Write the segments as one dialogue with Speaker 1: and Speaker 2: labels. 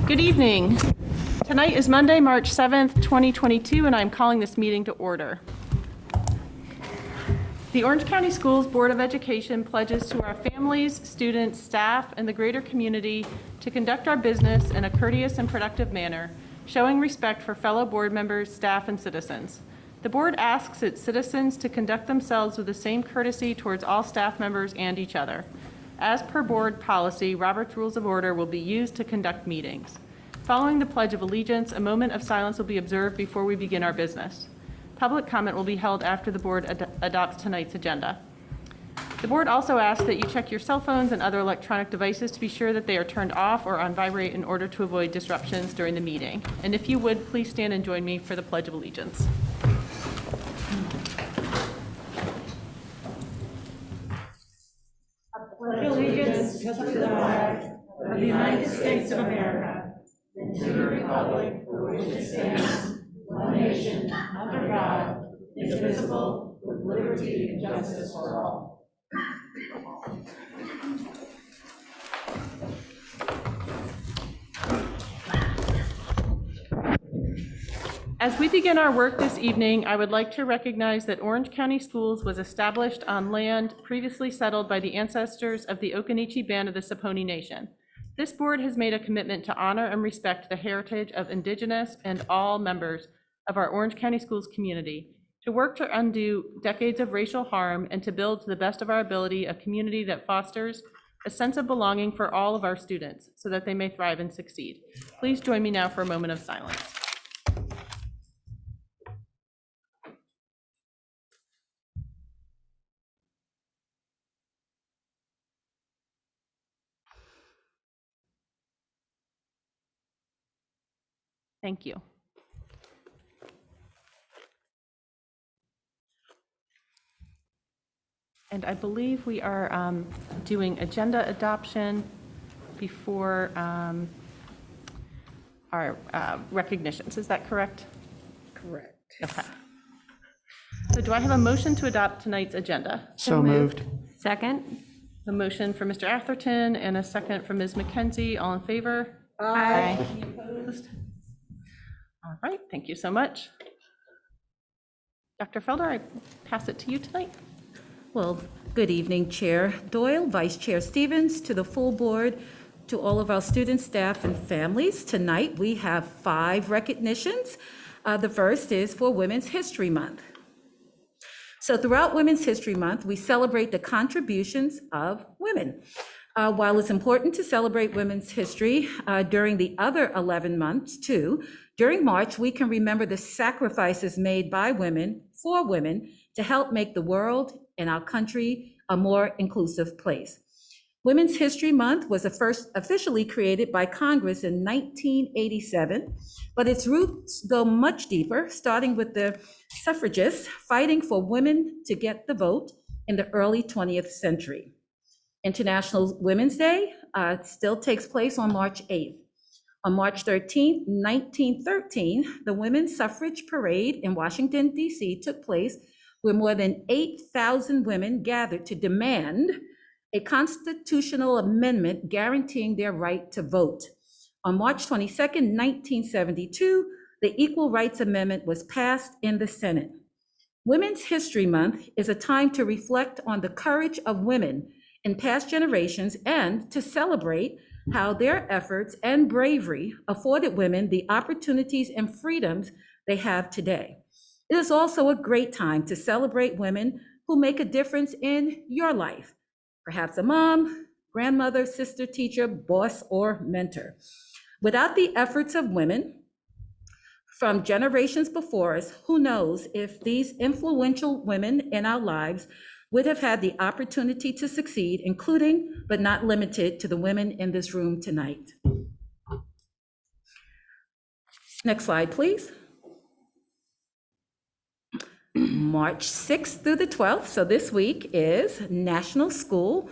Speaker 1: Good evening. Tonight is Monday, March 7th, 2022, and I'm calling this meeting to order. The Orange County Schools Board of Education pledges to our families, students, staff, and the greater community to conduct our business in a courteous and productive manner, showing respect for fellow board members, staff, and citizens. The board asks its citizens to conduct themselves with the same courtesy towards all staff members and each other. As per board policy, Robert's Rules of Order will be used to conduct meetings. Following the Pledge of Allegiance, a moment of silence will be observed before we begin our business. Public comment will be held after the board adopts tonight's agenda. The board also asks that you check your cell phones and other electronic devices to be sure that they are turned off or on vibrate in order to avoid disruptions during the meeting. And if you would, please stand and join me for the Pledge of Allegiance.
Speaker 2: Pledge allegiance to the flag of the United States of America and to the republic for which it stands, one nation, under God, indivisible, with liberty and justice for all.
Speaker 1: As we begin our work this evening, I would like to recognize that Orange County Schools was established on land previously settled by the ancestors of the Occaneechi Band of the Saponi Nation. This board has made a commitment to honor and respect the heritage of Indigenous and all members of our Orange County Schools community, to work to undo decades of racial harm and to build to the best of our ability a community that fosters a sense of belonging for all of our students so that they may thrive and succeed. Please join me now for a moment of silence. Thank you. And I believe we are doing agenda adoption before our recognitions. Is that correct?
Speaker 2: Correct.
Speaker 1: Okay. So do I have a motion to adopt tonight's agenda?
Speaker 3: So moved.
Speaker 4: Second.
Speaker 1: A motion for Mr. Atherton and a second from Ms. McKenzie. All in favor?
Speaker 4: Aye.
Speaker 1: Any opposed? All right, thank you so much. Dr. Felder, I pass it to you tonight.
Speaker 5: Well, good evening, Chair Doyle, Vice Chair Stevens, to the full board, to all of our students, staff, and families. Tonight, we have 5 recognitions. The first is for Women's History Month. So throughout Women's History Month, we celebrate the contributions of women. While it's important to celebrate women's history during the other 11 months too, during March, we can remember the sacrifices made by women for women to help make the world and our country a more inclusive place. Women's History Month was first officially created by Congress in 1987, but its roots go much deeper, starting with the suffragists fighting for women to get the vote in the early 20th century. International Women's Day still takes place on March 8th. On March 13, 1913, the Women's Suffrage Parade in Washington, D.C. took place, where more than 8,000 women gathered to demand a constitutional amendment guaranteeing their right to vote. On March 22, 1972, the Equal Rights Amendment was passed in the Senate. Women's History Month is a time to reflect on the courage of women in past generations and to celebrate how their efforts and bravery afforded women the opportunities and freedoms they have today. It is also a great time to celebrate women who make a difference in your life, perhaps a mom, grandmother, sister, teacher, boss, or mentor. Without the efforts of women from generations before us, who knows if these influential women in our lives would have had the opportunity to succeed, including but not limited to the women in this room tonight. Next slide, please. March 6th through the 12th, so this week is National School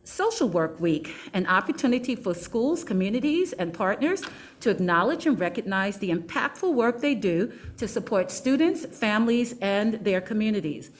Speaker 5: Social Work Week, an opportunity for schools, communities, and partners to acknowledge and recognize the impactful work they do to support students, families, and their communities.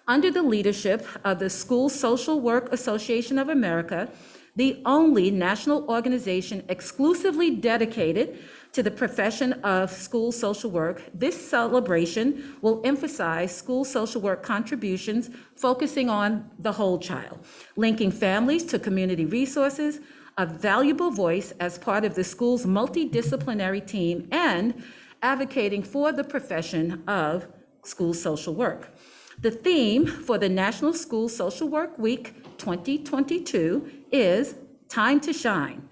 Speaker 5: Under the leadership of the School Social Work Association of America, the only national organization exclusively dedicated to the profession of school social work. This celebration will emphasize school social work contributions, focusing on the whole child, linking families to community resources, a valuable voice as part of the school's multidisciplinary team, and advocating for the profession of school social work. The theme for the National School Social Work Week 2022 is Time to Shine.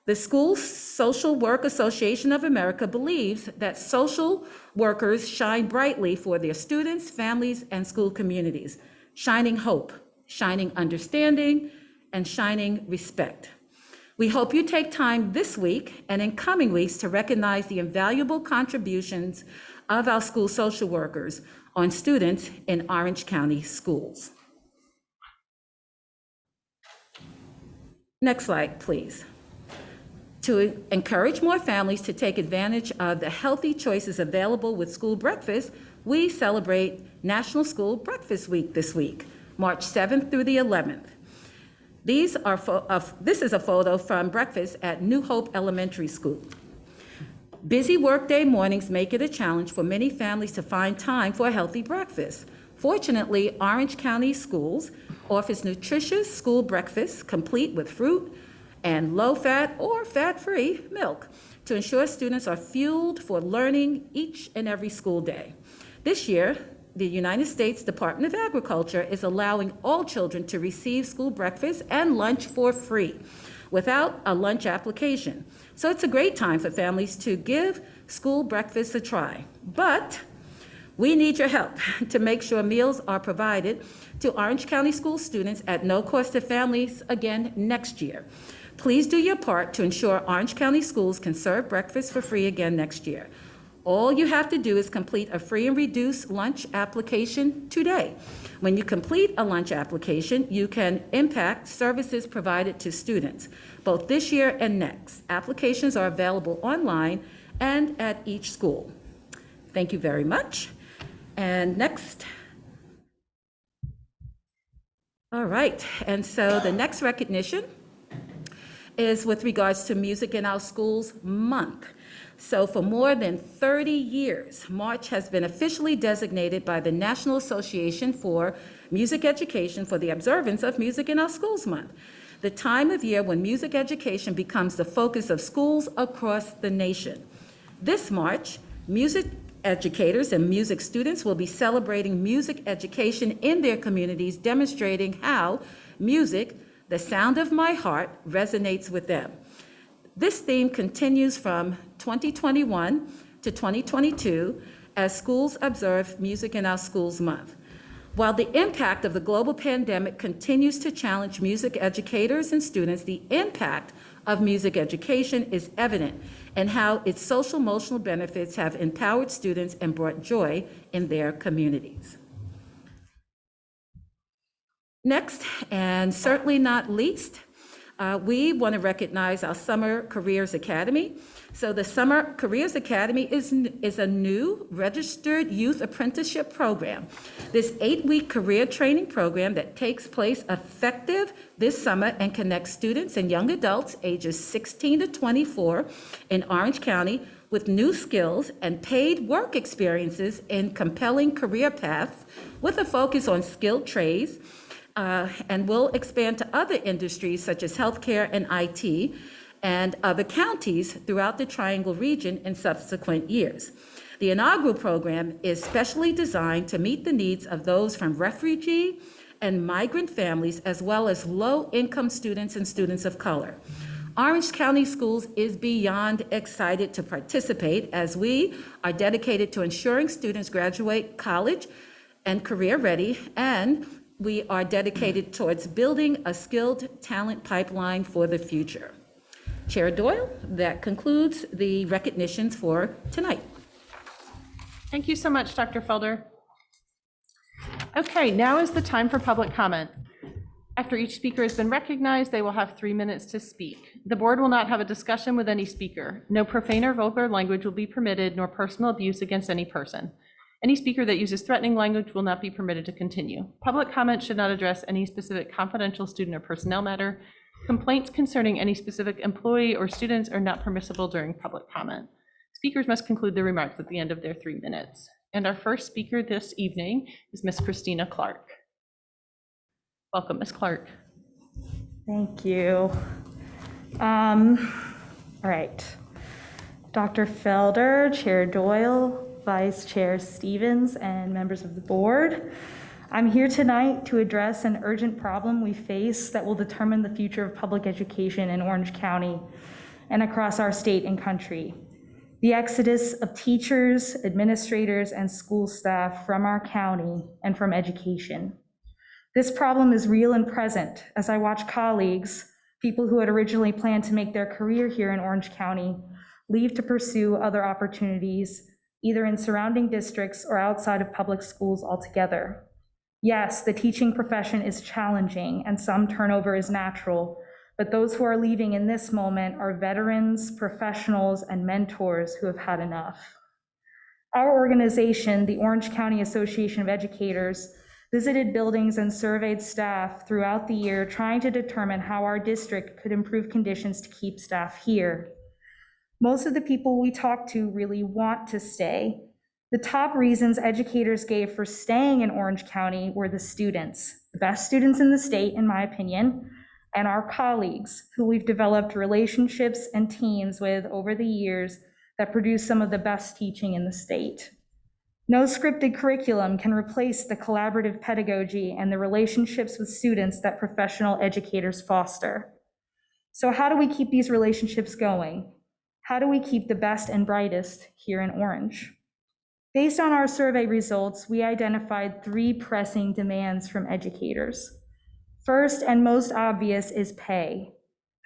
Speaker 5: The School Social Work Association of America believes that social workers shine brightly for their students, families, and school communities, shining hope, shining understanding, and shining respect. We hope you take time this week and in coming weeks to recognize the invaluable contributions of our school social workers on students in Orange County schools. Next slide, please. To encourage more families to take advantage of the healthy choices available with school breakfast, we celebrate National School Breakfast Week this week, March 7th through the 11th. This is a photo from breakfast at New Hope Elementary School. Busy workday mornings make it a challenge for many families to find time for a healthy breakfast. Fortunately, Orange County Schools offers nutritious school breakfasts complete with fruit and low-fat or fat-free milk to ensure students are fueled for learning each and every school day. This year, the United States Department of Agriculture is allowing all children to receive school breakfast and lunch for free without a lunch application. So it's a great time for families to give school breakfast a try. But we need your help to make sure meals are provided to Orange County School students at no cost to families again next year. Please do your part to ensure Orange County schools can serve breakfast for free again next year. All you have to do is complete a free and reduced lunch application today. When you complete a lunch application, you can impact services provided to students, both this year and next. Applications are available online and at each school. Thank you very much. And next. All right, and so the next recognition is with regards to Music in Our Schools Month. So for more than 30 years, March has been officially designated by the National Association for Music Education for the observance of Music in Our Schools Month, the time of year when music education becomes the focus of schools across the nation. This March, music educators and music students will be celebrating music education in their communities, demonstrating how music, the sound of my heart, resonates with them. This theme continues from 2021 to 2022 as schools observe Music in Our Schools Month. While the impact of the global pandemic continues to challenge music educators and students, the impact of music education is evident in how its social-emotional benefits have empowered students and brought joy in their communities. Next, and certainly not least, we want to recognize our Summer Careers Academy. So the Summer Careers Academy is a new registered youth apprenticeship program. This 8-week career training program that takes place effective this summer and connects students and young adults ages 16 to 24 in Orange County with new skills and paid work experiences in compelling career paths with a focus on skilled trades, and will expand to other industries such as healthcare and IT and other counties throughout the Triangle region in subsequent years. The inaugural program is specially designed to meet the needs of those from refugee and migrant families, as well as low-income students and students of color. Orange County Schools is beyond excited to participate as we are dedicated to ensuring students graduate college and career ready, and we are dedicated towards building a skilled talent pipeline for the future. Chair Doyle, that concludes the recognitions for tonight.
Speaker 1: Thank you so much, Dr. Felder. Okay, now is the time for public comment. After each speaker has been recognized, they will have 3 minutes to speak. The board will not have a discussion with any speaker. No profane or vulgar language will be permitted, nor personal abuse against any person. Any speaker that uses threatening language will not be permitted to continue. Public comment should not address any specific confidential student or personnel matter. Complaints concerning any specific employee or students are not permissible during public comment. Speakers must conclude their remarks at the end of their 3 minutes. And our first speaker this evening is Ms. Christina Clark. Welcome, Ms. Clark.
Speaker 2: Thank you. All right. Dr. Felder, Chair Doyle, Vice Chair Stevens, and members of the board. I'm here tonight to address an urgent problem we face that will determine the future of public education in Orange County and across our state and country. The exodus of teachers, administrators, and school staff from our county and from education. This problem is real and present as I watch colleagues, people who had originally planned to make their career here in Orange County, leave to pursue other opportunities, either in surrounding districts or outside of public schools altogether. Yes, the teaching profession is challenging and some turnover is natural, but those who are leaving in this moment are veterans, professionals, and mentors who have had enough. Our organization, the Orange County Association of Educators, visited buildings and surveyed staff throughout the year, trying to determine how our district could improve conditions to keep staff here. Most of the people we talked to really want to stay. The top reasons educators gave for staying in Orange County were the students, the best students in the state, in my opinion, and our colleagues, who we've developed relationships and teams with over the years that produce some of the best teaching in the state. No scripted curriculum can replace the collaborative pedagogy and the relationships with students that professional educators foster. So how do we keep these relationships going? How do we keep the best and brightest here in Orange? Based on our survey results, we identified 3 pressing demands from educators. First and most obvious is pay.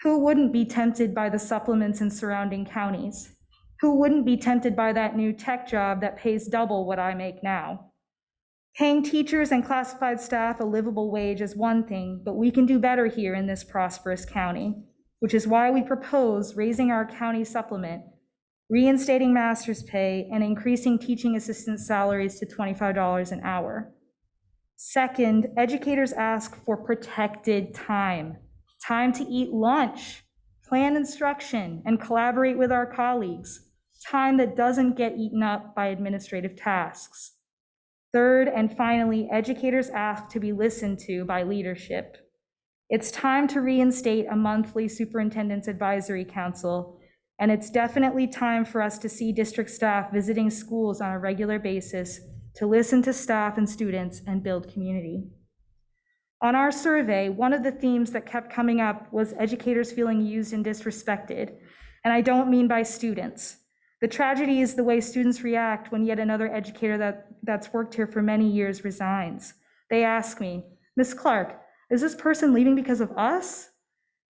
Speaker 2: Who wouldn't be tempted by the supplements in surrounding counties? Who wouldn't be tempted by that new tech job that pays double what I make now? Paying teachers and classified staff a livable wage is one thing, but we can do better here in this prosperous county, which is why we propose raising our county supplement, reinstating master's pay, and increasing teaching assistant salaries to $25 an hour. Second, educators ask for protected time, time to eat lunch, plan instruction, and collaborate with our colleagues, time that doesn't get eaten up by administrative tasks. Third, and finally, educators ask to be listened to by leadership. It's time to reinstate a monthly Superintendent's Advisory Council, and it's definitely time for us to see district staff visiting schools on a regular basis to listen to staff and students and build community. On our survey, one of the themes that kept coming up was educators feeling used and disrespected, and I don't mean by students. The tragedy is the way students react when yet another educator that's worked here for many years resigns. They ask me, "Ms. Clark, is this person leaving because of us?"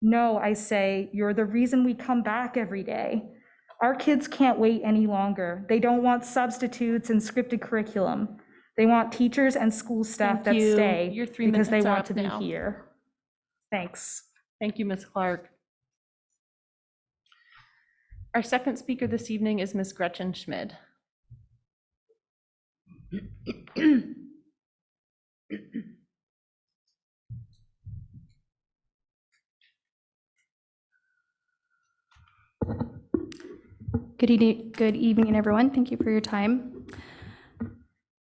Speaker 2: No, I say, you're the reason we come back every day. Our kids can't wait any longer. They don't want substitutes and scripted curriculum. They want teachers and school staff that stay
Speaker 1: Your 3
Speaker 2: because they
Speaker 1: minutes are
Speaker 2: want
Speaker 1: up
Speaker 2: to be
Speaker 1: now.
Speaker 2: here. Thanks.
Speaker 1: Thank you, Ms. Clark. Our second speaker this evening is Ms. Gretchen Schmid.
Speaker 3: Good evening, everyone. Thank you for your time.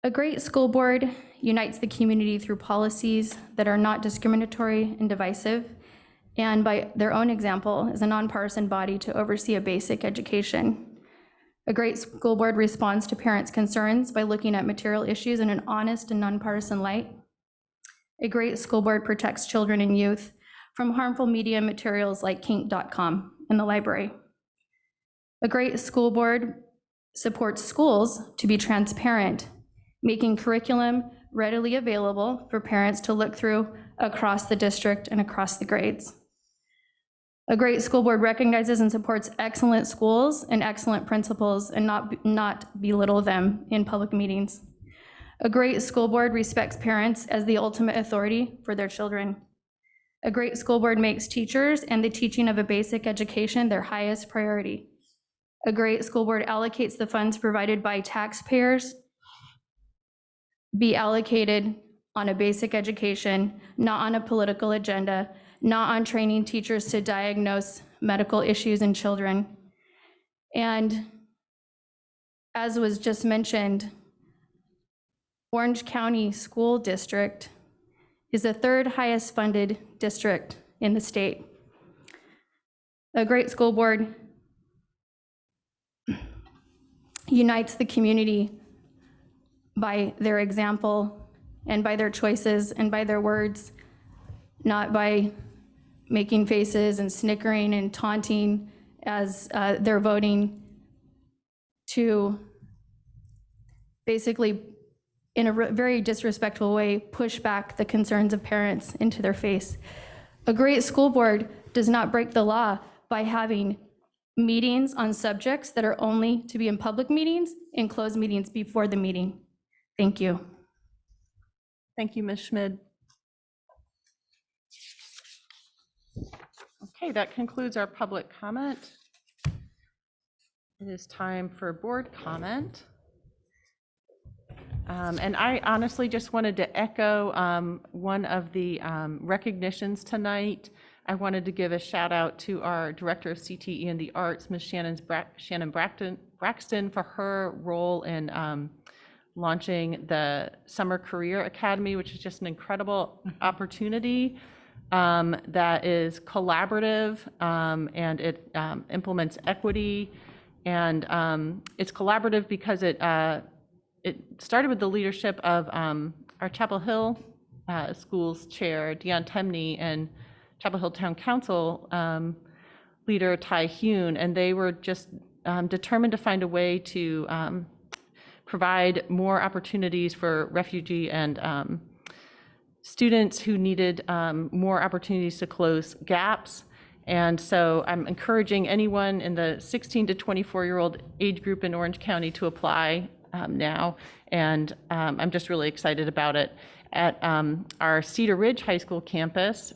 Speaker 3: A great school board unites the community through policies that are not discriminatory and divisive, and by their own example, is a nonpartisan body to oversee a basic education. A great school board responds to parents' concerns by looking at material issues in an honest and nonpartisan light. A great school board protects children and youth from harmful media materials like kink.com in the library. A great school board supports schools to be transparent, making curriculum readily available for parents to look through across the district and across the grades. A great school board recognizes and supports excellent schools and excellent principals and not belittle them in public meetings. A great school board respects parents as the ultimate authority for their children. A great school board makes teachers and the teaching of a basic education their highest priority. A great school board allocates the funds provided by taxpayers be allocated on a basic education, not on a political agenda, not on training teachers to diagnose medical issues in children. And as was just mentioned, Orange County School District is the third highest funded district in the state. A great school board unites the community by their example and by their choices and by their words, not by making faces and snickering and taunting as they're voting to basically, in a very disrespectful way, push back the concerns of parents into their face. A great school board does not break the law by having meetings on subjects that are only to be in public meetings and closed meetings before the meeting. Thank you.
Speaker 1: Thank you, Ms. Schmid. Okay, that concludes our public comment. It is time for board comment. And I honestly just wanted to echo one of the recognitions tonight. I wanted to give a shout out to our Director of CTE and the Arts, Ms. Shannon Braxton, for her role in launching the Summer Career Academy, which is just an incredible opportunity that is collaborative, and it implements equity. And it's collaborative because it started with the leadership of our Chapel Hill Schools Chair, Dion Temney, and Chapel Hill Town Council leader, Ty Hune, and they were just determined to find a way to provide more opportunities for refugee and students who needed more opportunities to close gaps. And so I'm encouraging anyone in the 16 to 24-year-old age group in Orange County to apply now, and I'm just really excited about it. At our Cedar Ridge High School campus,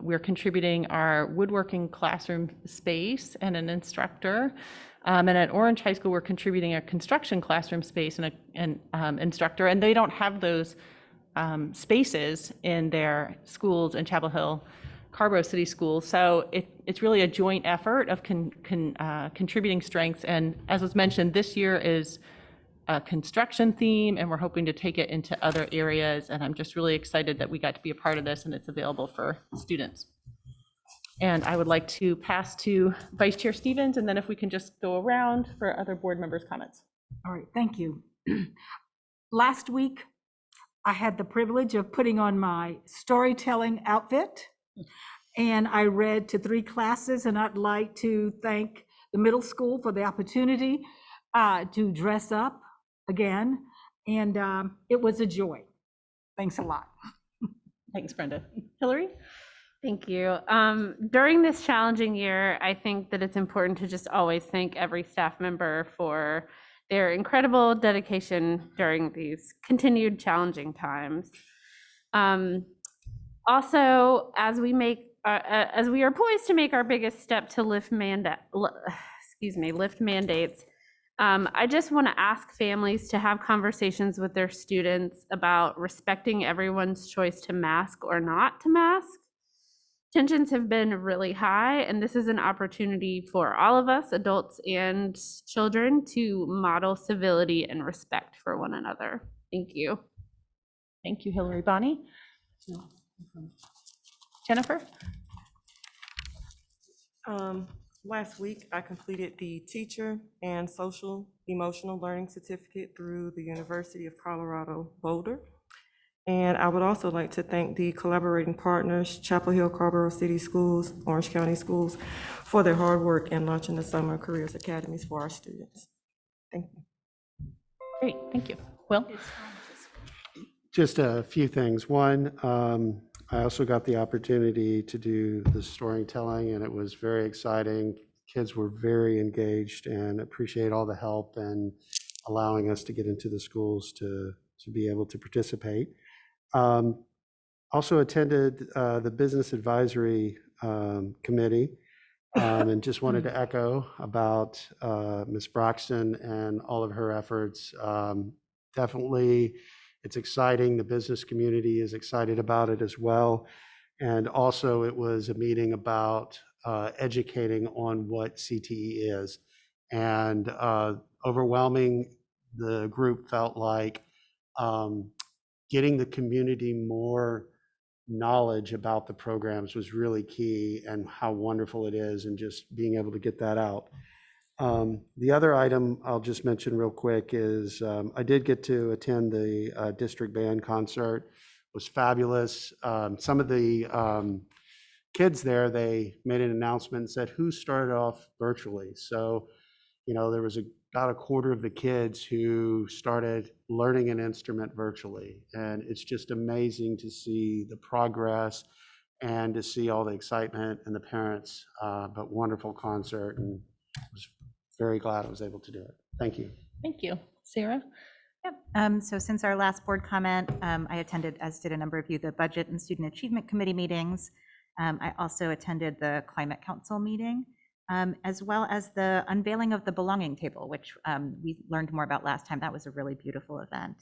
Speaker 1: we're contributing our woodworking classroom space and an instructor. And at Orange High School, we're contributing a construction classroom space and an instructor, and they don't have those spaces in their schools in Chapel Hill, Carborough City Schools. So it's really a joint effort of contributing strengths. And as was mentioned, this year is a construction theme, and we're hoping to take it into other areas. And I'm just really excited that we got to be a part of this and it's available for students. And I would like to pass to Vice Chair Stevens, and then if we can just go around for other board members' comments.
Speaker 2: All right, thank you. Last week, I had the privilege of putting on my storytelling outfit, and I read to 3 classes, and I'd like to thank the middle school for the opportunity to dress up again, and it was a joy. Thanks a lot.
Speaker 1: Thanks, Brenda. Hillary?
Speaker 4: Thank you. During this challenging year, I think that it's important to just always thank every staff member for their incredible dedication during these continued challenging times. Also, as we are poised to make our biggest step to lift mandates, I just want to ask families to have conversations with their students about respecting everyone's choice to mask or not to mask. Tensions have been really high, and this is an opportunity for all of us, adults and children, to model civility and respect for one another. Thank you.
Speaker 1: Thank you, Hillary. Bonnie? Jennifer?
Speaker 6: Last week, I completed the Teacher and Social Emotional Learning Certificate through the University of Colorado Boulder. And I would also like to thank the collaborating partners, Chapel Hill, Carborough City Schools, Orange County Schools, for their hard work in launching the Summer Careers Academies for our students. Thank you.
Speaker 1: Great, thank you. Will?
Speaker 7: Just a few things. One, I also got the opportunity to do the storytelling, and it was very exciting. Kids were very engaged and appreciate all the help and allowing us to get into the schools to be able to participate. Also attended the Business Advisory Committee, and just wanted to echo about Ms. Braxton and all of her efforts. Definitely, it's exciting. The business community is excited about it as well. And also it was a meeting about educating on what CTE is. And overwhelming, the group felt like getting the community more knowledge about the programs was really key, and how wonderful it is, and just being able to get that out. The other item I'll just mention real quick is I did get to attend the district band concert. It was fabulous. Some of the kids there, they made an announcement and said who started off virtually. So, there was about a quarter of the kids who started learning an instrument virtually. And it's just amazing to see the progress and to see all the excitement and the parents, but wonderful concert, and I was very glad I was able to do it. Thank you.
Speaker 1: Thank you. Sarah?
Speaker 2: Yep. So since our last board comment, I attended, as did a number of you, the Budget and Student Achievement Committee meetings. I also attended the Climate Council meeting, as well as the unveiling of the Belonging Table, which we learned more about last time. That was a really beautiful event.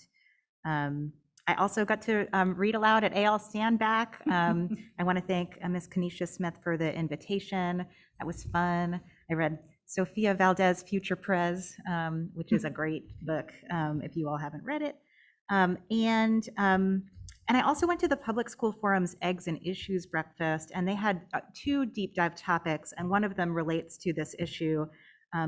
Speaker 2: I also got to read aloud at AL Standback. I want to thank Ms. Kanisha Smith for the invitation. That was fun. I read Sophia Valdez, Future Prez, which is a great book if you all haven't read it. And I also went to the Public School Forum's Eggs and Issues breakfast, and they had 2 deep dive topics, and one of them relates to this issue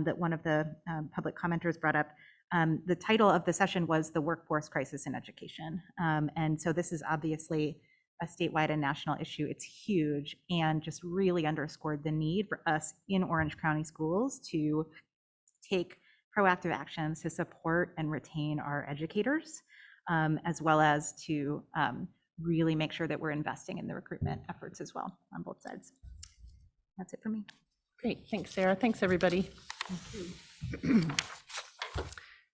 Speaker 2: that one of the public commenters brought up. The title of the session was The Workforce Crisis in Education. And so this is obviously a statewide and national issue. It's huge, and just really underscored the need for us in Orange County schools to take proactive actions to support and retain our educators, as well as to really make sure that we're investing in the recruitment efforts as well on both sides. That's it for me.
Speaker 1: Great. Thanks, Sarah. Thanks, everybody.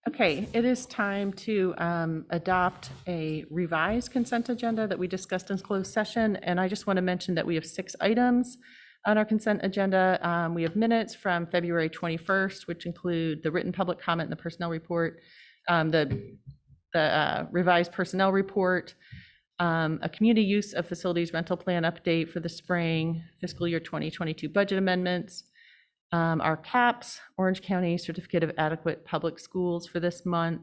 Speaker 1: Okay, it is time to adopt a revised consent agenda that we discussed in closed session. And I just want to mention that we have 6 items on our consent agenda. We have minutes from February 21st, which include the written public comment and the personnel report, the revised personnel report, a community use of facilities rental plan update for the spring fiscal year 2022 budget amendments, our CAPS, Orange County Certificate of Adequate Public Schools for this month,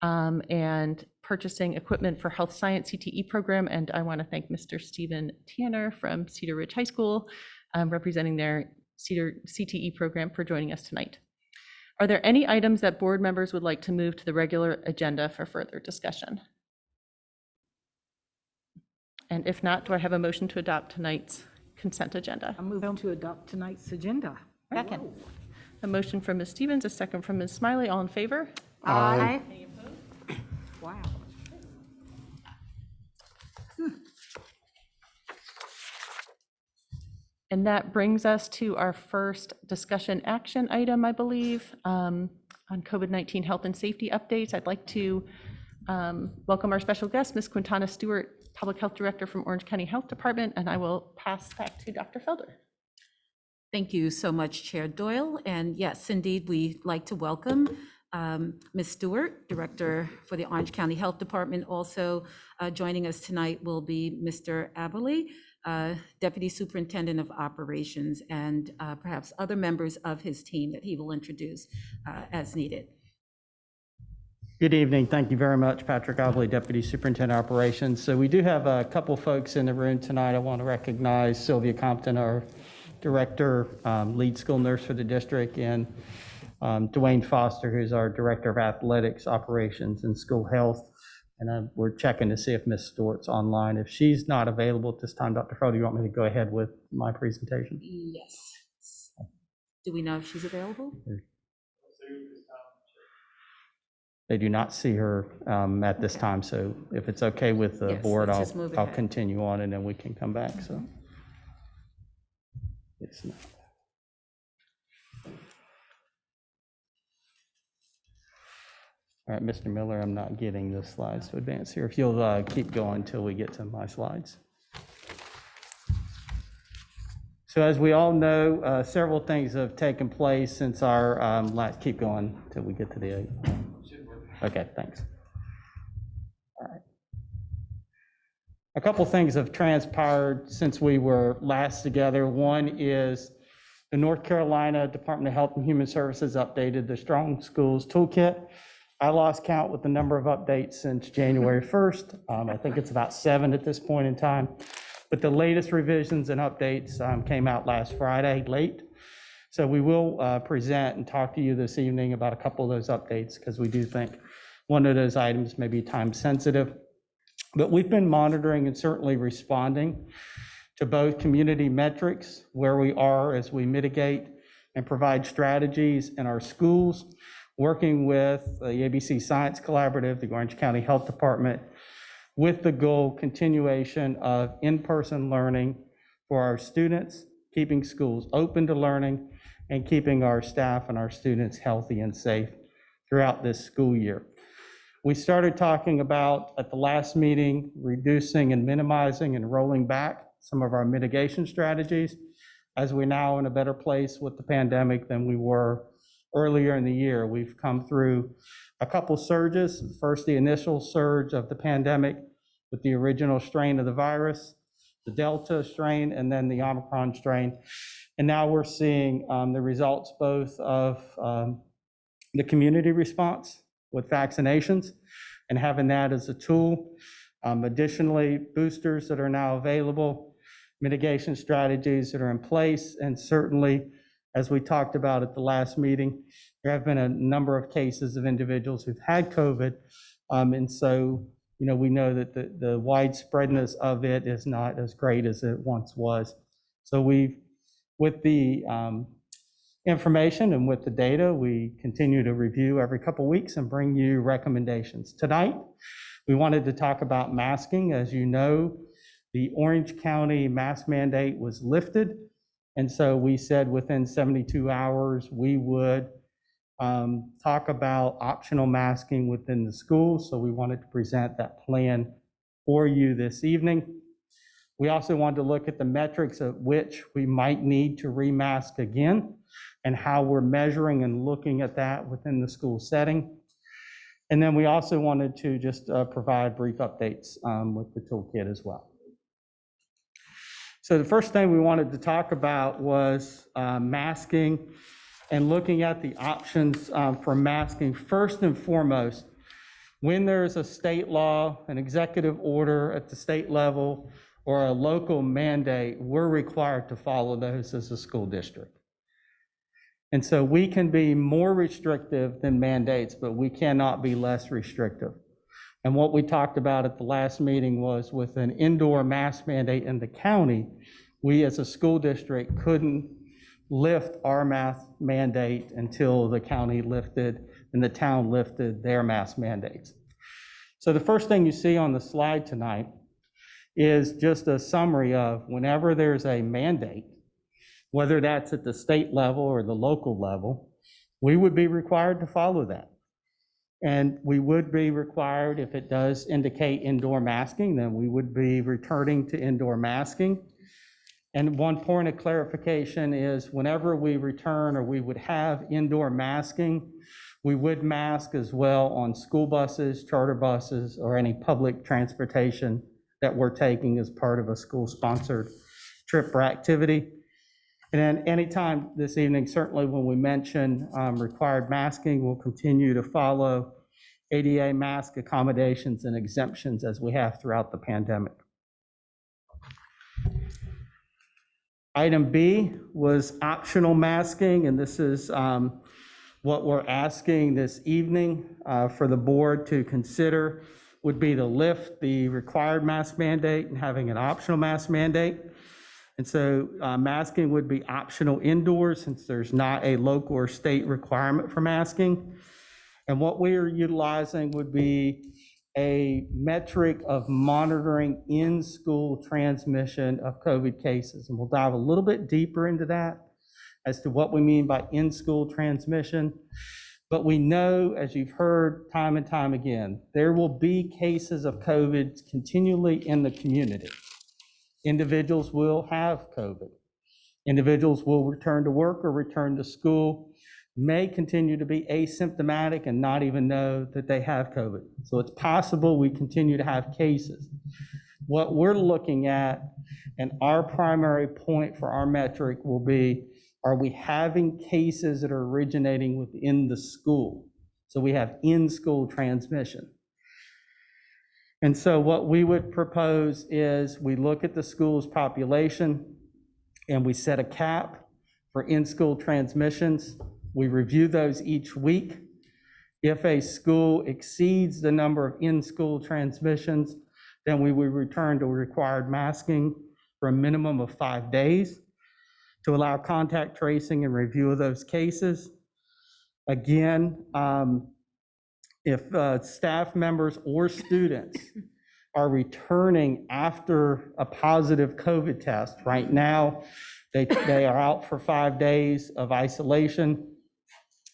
Speaker 1: and purchasing equipment for Health Science CTE program. And I want to thank Mr. Stephen Tanner from Cedar Ridge High School, representing their Cedar CTE program, for joining us tonight. Are there any items that board members would like to move to the regular agenda for further discussion? And if not, do I have a motion to adopt tonight's consent agenda?
Speaker 8: I move to adopt tonight's agenda.
Speaker 2: Second.
Speaker 1: A motion from Ms. Stevens, a second from Ms. Smiley. All in favor?
Speaker 2: Aye.
Speaker 8: Wow.
Speaker 1: And that brings us to our first discussion action item, I believe, on COVID-19 health and safety updates. I'd like to welcome our special guest, Ms. Quintana Stewart, Public Health Director from Orange County Health Department, and I will pass back to Dr. Felder.
Speaker 5: Thank you so much, Chair Doyle. And yes, indeed, we'd like to welcome Ms. Stewart, Director for the Orange County Health Department. Also joining us tonight will be Mr. Aberley, Deputy Superintendent of Operations, and perhaps other members of his team that he will introduce as needed.
Speaker 9: Good evening. Thank you very much, Patrick Aberley, Deputy Superintendent of Operations. So we do have a couple folks in the room tonight. I want to recognize Sylvia Compton, our Director, lead school nurse for the district, and Dwayne Foster, who's our Director of Athletics, Operations, and School Health. And we're checking to see if Ms. Stewart's online. If she's not available at this time, Dr. Felder, you want me to go ahead with my presentation?
Speaker 5: Yes. Do we know if she's available?
Speaker 9: They do not see her at this time, so if it's okay with the
Speaker 5: Yes,
Speaker 9: board,
Speaker 5: let's just move
Speaker 9: I'll
Speaker 5: ahead.
Speaker 9: continue on and then we can come back. So it's not. All right, Mr. Miller, I'm not getting the slides to advance here. If you'll keep going until we get to my slides. So as we all know, several things have taken place since our last, keep going until we get to the, okay, thanks. All right. A couple things have transpired since we were last together. One is the North Carolina Department of Health and Human Services updated the Strong Schools Toolkit. I lost count with the number of updates since January 1st. I think it's about 7 at this point in time. But the latest revisions and updates came out last Friday late. So we will present and talk to you this evening about a couple of those updates because we do think one of those items may be time sensitive. But we've been monitoring and certainly responding to both community metrics, where we are as we mitigate and provide strategies in our schools, working with the ABC Science Collaborative, the Orange County Health Department, with the goal continuation of in-person learning for our students, keeping schools open to learning, and keeping our staff and our students healthy and safe throughout this school year. We started talking about, at the last meeting, reducing and minimizing and rolling back some of our mitigation strategies, as we're now in a better place with the pandemic than we were earlier in the year. We've come through a couple surges. First, the initial surge of the pandemic with the original strain of the virus, the Delta strain, and then the Omicron strain. And now we're seeing the results both of the community response with vaccinations and having that as a tool. Additionally, boosters that are now available, mitigation strategies that are in place, and certainly, as we talked about at the last meeting, there have been a number of cases of individuals who've had COVID. And so, we know that the widespreadness of it is not as great as it once was. So with the information and with the data, we continue to review every couple weeks and bring you recommendations. Tonight, we wanted to talk about masking. As you know, the Orange County mask mandate was lifted. And so we said within 72 hours, we would talk about optional masking within the schools. So we wanted to present that plan for you this evening. We also wanted to look at the metrics at which we might need to remask again and how we're measuring and looking at that within the school setting. And then we also wanted to just provide brief updates with the toolkit as well. So the first thing we wanted to talk about was masking and looking at the options for masking. First and foremost, when there's a state law, an executive order at the state level, or a local mandate, we're required to follow those as a school district. And so we can be more restrictive than mandates, but we cannot be less restrictive. And what we talked about at the last meeting was with an indoor mask mandate in the county, we as a school district couldn't lift our mask mandate until the county lifted and the town lifted their mask mandates. So the first thing you see on the slide tonight is just a summary of whenever there's a mandate, whether that's at the state level or the local level, we would be required to follow that. And we would be required, if it does indicate indoor masking, then we would be returning to indoor masking. And one point of clarification is whenever we return or we would have indoor masking, we would mask as well on school buses, charter buses, or any public transportation that we're taking as part of a school-sponsored trip or activity. And then anytime this evening, certainly when we mention required masking, we'll continue to follow ADA mask accommodations and exemptions as we have throughout the pandemic. Item B was optional masking, and this is what we're asking this evening for the board to consider would be to lift the required mask mandate and having an optional mask mandate. And so masking would be optional indoors since there's not a local or state requirement for masking. And what we are utilizing would be a metric of monitoring in-school transmission of COVID cases. And we'll dive a little bit deeper into that as to what we mean by in-school transmission. But we know, as you've heard time and time again, there will be cases of COVID continually in the community. Individuals will have COVID. Individuals will return to work or return to school, may continue to be asymptomatic and not even know that they have COVID. So it's possible we continue to have cases. What we're looking at, and our primary point for our metric will be, are we having cases that are originating within the school? So we have in-school transmission. And so what we would propose is we look at the school's population and we set a cap for in-school transmissions. We review those each week. If a school exceeds the number of in-school transmissions, then we would return to required masking for a minimum of 5 days to allow contact tracing and review of those cases. Again, if staff members or students are returning after a positive COVID test, right now, they are out for 5 days of isolation.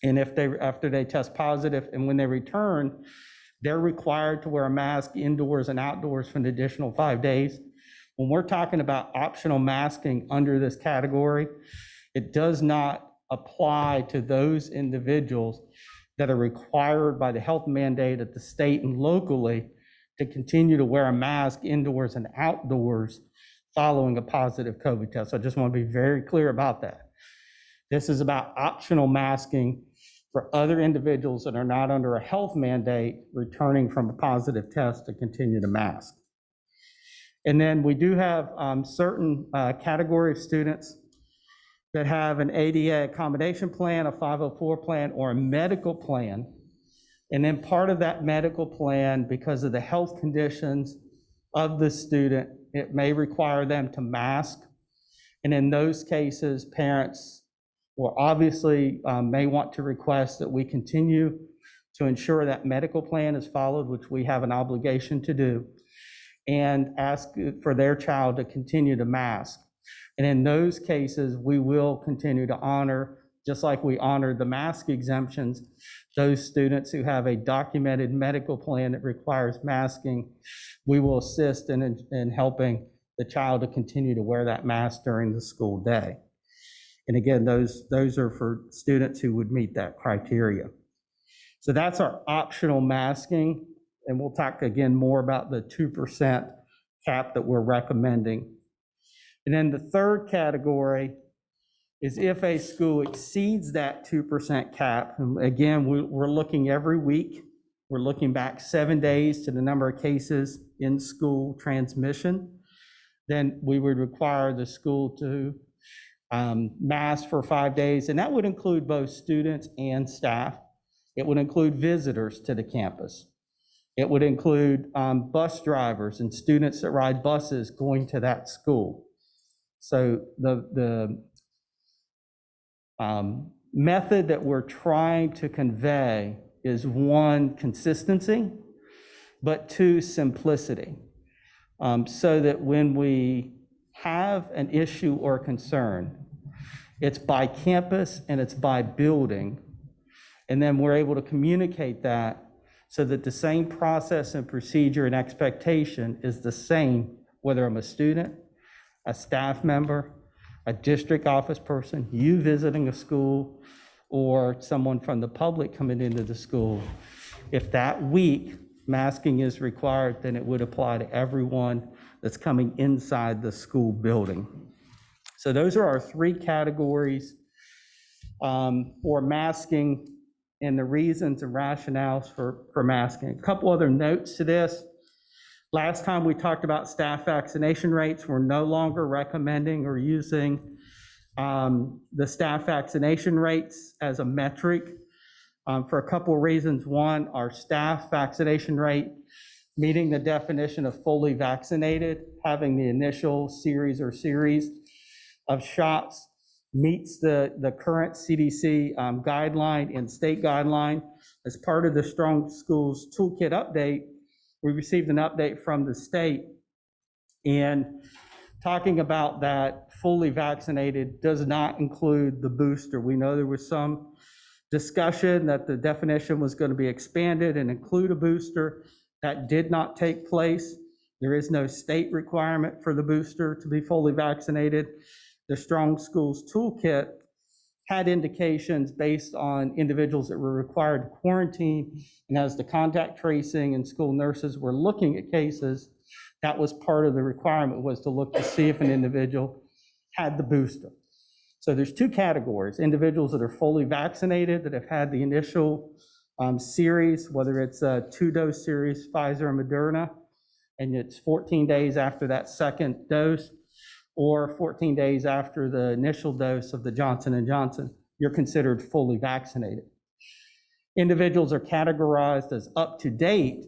Speaker 9: And after they test positive and when they return, they're required to wear a mask indoors and outdoors for an additional 5 days. When we're talking about optional masking under this category, it does not apply to those individuals that are required by the health mandate at the state and locally to continue to wear a mask indoors and outdoors following a positive COVID test. So I just want to be very clear about that. This is about optional masking for other individuals that are not under a health mandate returning from a positive test to continue to mask. And then we do have certain category of students that have an ADA accommodation plan, a 504 plan, or a medical plan. And then part of that medical plan, because of the health conditions of the student, it may require them to mask. And in those cases, parents will obviously may want to request that we continue to ensure that medical plan is followed, which we have an obligation to do, and ask for their child to continue to mask. And in those cases, we will continue to honor, just like we honored the mask exemptions, those students who have a documented medical plan that requires masking. We will assist in helping the child to continue to wear that mask during the school day. And again, those are for students who would meet that criteria. So that's our optional masking. And we'll talk again more about the 2% cap that we're recommending. And then the third category is if a school exceeds that 2% cap. And again, we're looking every week. We're looking back 7 days to the number of cases in school transmission. Then we would require the school to mask for 5 days, and that would include both students and staff. It would include visitors to the campus. It would include bus drivers and students that ride buses going to that school. So the method that we're trying to convey is 1, consistency, but 2, simplicity. So that when we have an issue or concern, it's by campus and it's by building, and then we're able to communicate that so that the same process and procedure and expectation is the same, whether I'm a student, a staff member, a district office person, you visiting a school, or someone from the public coming into the school. If that week masking is required, then it would apply to everyone that's coming inside the school building. So those are our 3 categories for masking and the reasons and rationales for masking. A couple other notes to this. Last time we talked about staff vaccination rates. We're no longer recommending or using the staff vaccination rates as a metric for a couple of reasons. 1, our staff vaccination rate, meeting the definition of fully vaccinated, having the initial series of shots, meets the current CDC guideline and state guideline. As part of the Strong Schools Toolkit update, we received an update from the state, and talking about that fully vaccinated does not include the booster. We know there was some discussion that the definition was going to be expanded and include a booster. That did not take place. There is no state requirement for the booster to be fully vaccinated. The Strong Schools Toolkit had indications based on individuals that were required to quarantine. And as the contact tracing and school nurses were looking at cases, that was part of the requirement, was to look to see if an individual had the booster. So there's two categories: individuals that are fully vaccinated, that have had the initial series, whether it's a 2-dose series, Pfizer or Moderna, and it's 14 days after that second dose, or 14 days after the initial dose of the Johnson & Johnson, you're considered fully vaccinated. Individuals are categorized as up to date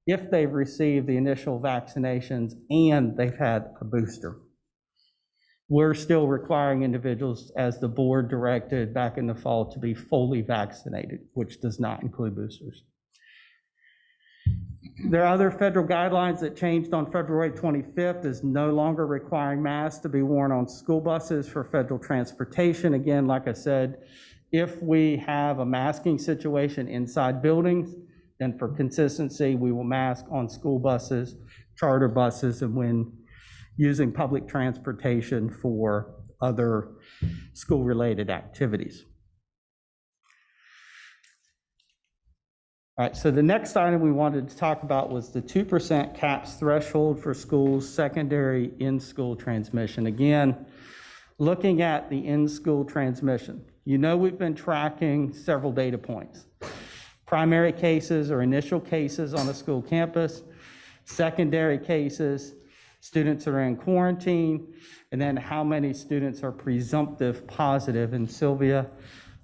Speaker 9: if they've received the initial vaccinations and they've had a booster. We're still requiring individuals, as the board directed back in the fall, to be fully vaccinated, which does not include boosters. There are other federal guidelines that changed on February 25th, is no longer requiring masks to be worn on school buses for federal transportation. Again, like I said, if we have a masking situation inside buildings, then for consistency, we will mask on school buses, charter buses, and when using public transportation for other school-related activities. All right, so the next item we wanted to talk about was the 2% CAPS threshold for schools' secondary in-school transmission. Again, looking at the in-school transmission, you know we've been tracking several data points. Primary cases or initial cases on a school campus, secondary cases, students that are in quarantine, and then how many students are presumptive positive. And Sylvia,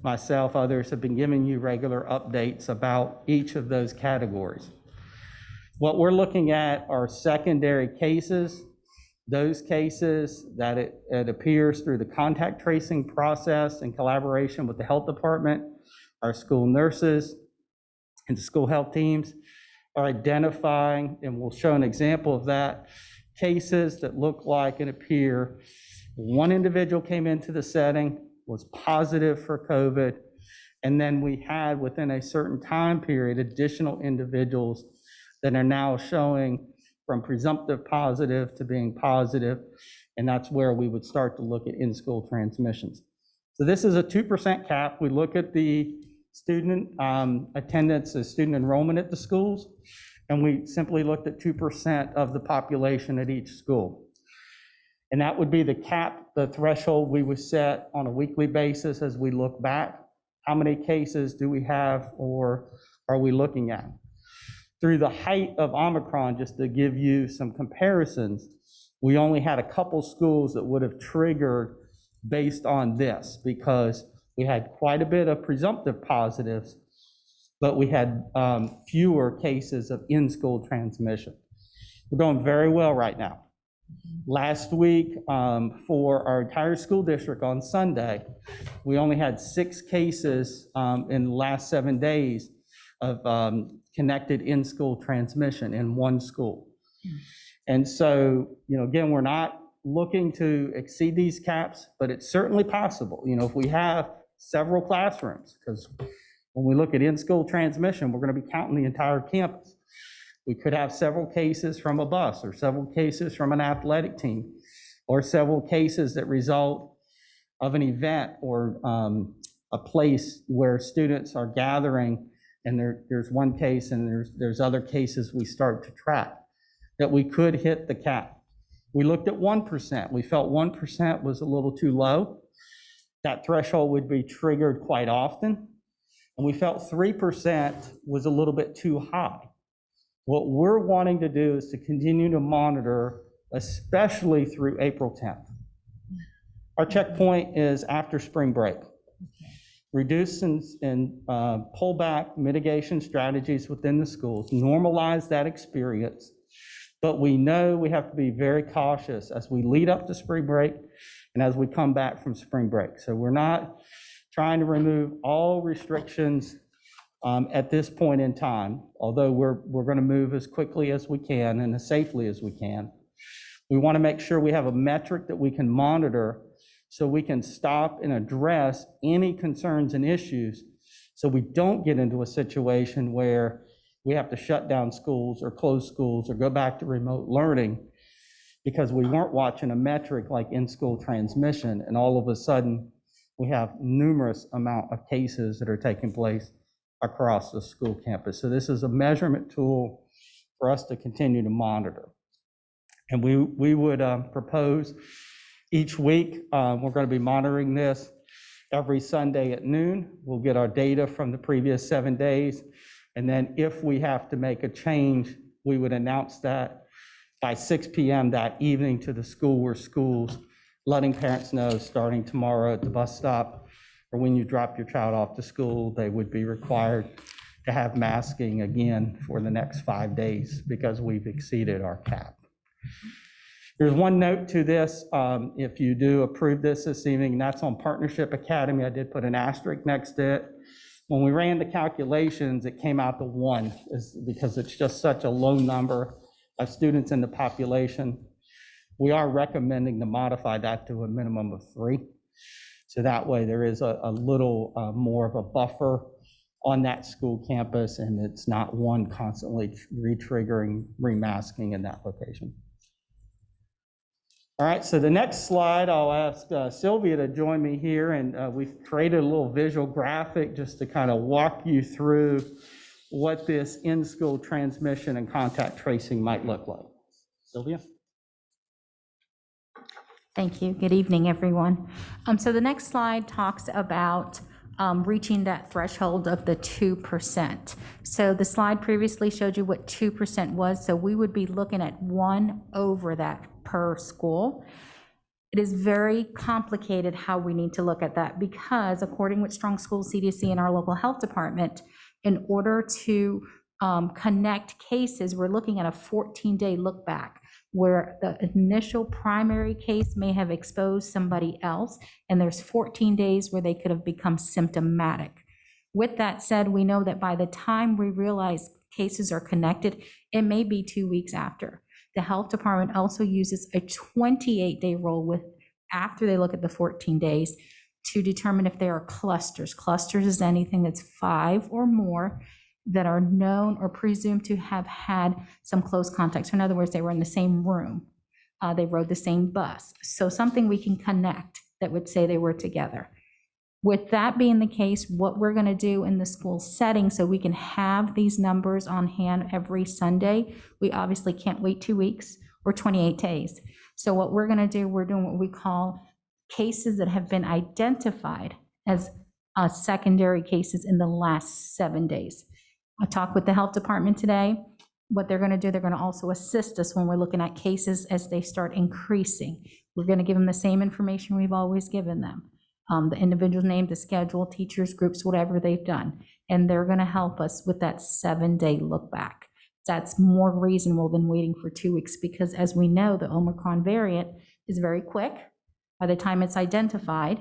Speaker 9: myself, others have been giving you regular updates about each of those categories. What we're looking at are secondary cases, those cases that it appears through the contact tracing process in collaboration with the health department, our school nurses, and the school health teams are identifying, and we'll show an example of that, cases that look like and appear one individual came into the setting, was positive for COVID, and then we had within a certain time period additional individuals that are now showing from presumptive positive to being positive, and that's where we would start to look at in-school transmissions. So this is a 2% cap. We look at the student attendance, the student enrollment at the schools, and we simply looked at 2% of the population at each school. And that would be the cap, the threshold we would set on a weekly basis as we look back. How many cases do we have or are we looking at? Through the height of Omicron, just to give you some comparisons, we only had a couple schools that would have triggered based on this, because we had quite a bit of presumptive positives, but we had fewer cases of in-school transmission. We're doing very well right now. Last week, for our entire school district on Sunday, we only had 6 cases in the last 7 days of connected in-school transmission in one school. And so, again, we're not looking to exceed these caps, but it's certainly possible. If we have several classrooms, because when we look at in-school transmission, we're going to be counting the entire campus. We could have several cases from a bus, or several cases from an athletic team, or several cases that result of an event or a place where students are gathering, and there's one case and there's other cases we start to track that we could hit the cap. We looked at 1%. We felt 1% was a little too low. That threshold would be triggered quite often. And we felt 3% was a little bit too high. What we're wanting to do is to continue to monitor, especially through April 10th. Our checkpoint is after spring break. Reduce and pull back mitigation strategies within the schools, normalize that experience. But we know we have to be very cautious as we lead up to spring break and as we come back from spring break. So we're not trying to remove all restrictions at this point in time, although we're going to move as quickly as we can and as safely as we can. We want to make sure we have a metric that we can monitor so we can stop and address any concerns and issues, so we don't get into a situation where we have to shut down schools or close schools or go back to remote learning because we weren't watching a metric like in-school transmission, and all of a sudden we have numerous amount of cases that are taking place across the school campus. So this is a measurement tool for us to continue to monitor. And we would propose each week, we're going to be monitoring this every Sunday at noon. We'll get our data from the previous 7 days. And then if we have to make a change, we would announce that by 6 p.m. that evening to the school or schools, letting parents know starting tomorrow at the bus stop or when you drop your child off to school, they would be required to have masking again for the next 5 days because we've exceeded our cap. There's one note to this. If you do approve this evening, and that's on Partnership Academy, I did put an asterisk next to it. When we ran the calculations, it came out to 1 because it's just such a low number of students in the population. We are recommending to modify that to a minimum of 3. So that way there is a little more of a buffer on that school campus, and it's not one constantly re-triggering, remasking in that location. All right, so the next slide, I'll ask Sylvia to join me here, and we've created a little visual graphic just to kind of walk you through what this in-school transmission and contact tracing might look like. Sylvia?
Speaker 2: Thank you. Good evening, everyone. So the next slide talks about reaching that threshold of the 2%. So the slide previously showed you what 2% was, so we would be looking at 1 over that per school. It is very complicated how we need to look at that because according with Strong Schools CDC and our local health department, in order to connect cases, we're looking at a 14-day look back where the initial primary case may have exposed somebody else, and there's 14 days where they could have become symptomatic. With that said, we know that by the time we realize cases are connected, it may be 2 weeks after. The health department also uses a 28-day roll with after they look at the 14 days to determine if there are clusters. Clusters is anything that's 5 or more that are known or presumed to have had some close contact. So in other words, they were in the same room, they rode the same bus. So something we can connect that would say they were together. With that being the case, what we're going to do in the school setting so we can have these numbers on hand every Sunday, we obviously can't wait 2 weeks or 28 days. So what we're going to do, we're doing what we call cases that have been identified as secondary cases in the last 7 days. I talked with the health department today. What they're going to do, they're going to also assist us when we're looking at cases as they start increasing. We're going to give them the same information we've always given them. The individual name, the schedule, teachers, groups, whatever they've done. And they're going to help us with that 7-day look back. That's more reasonable than waiting for 2 weeks because as we know, the Omicron variant is very quick. By the time it's identified,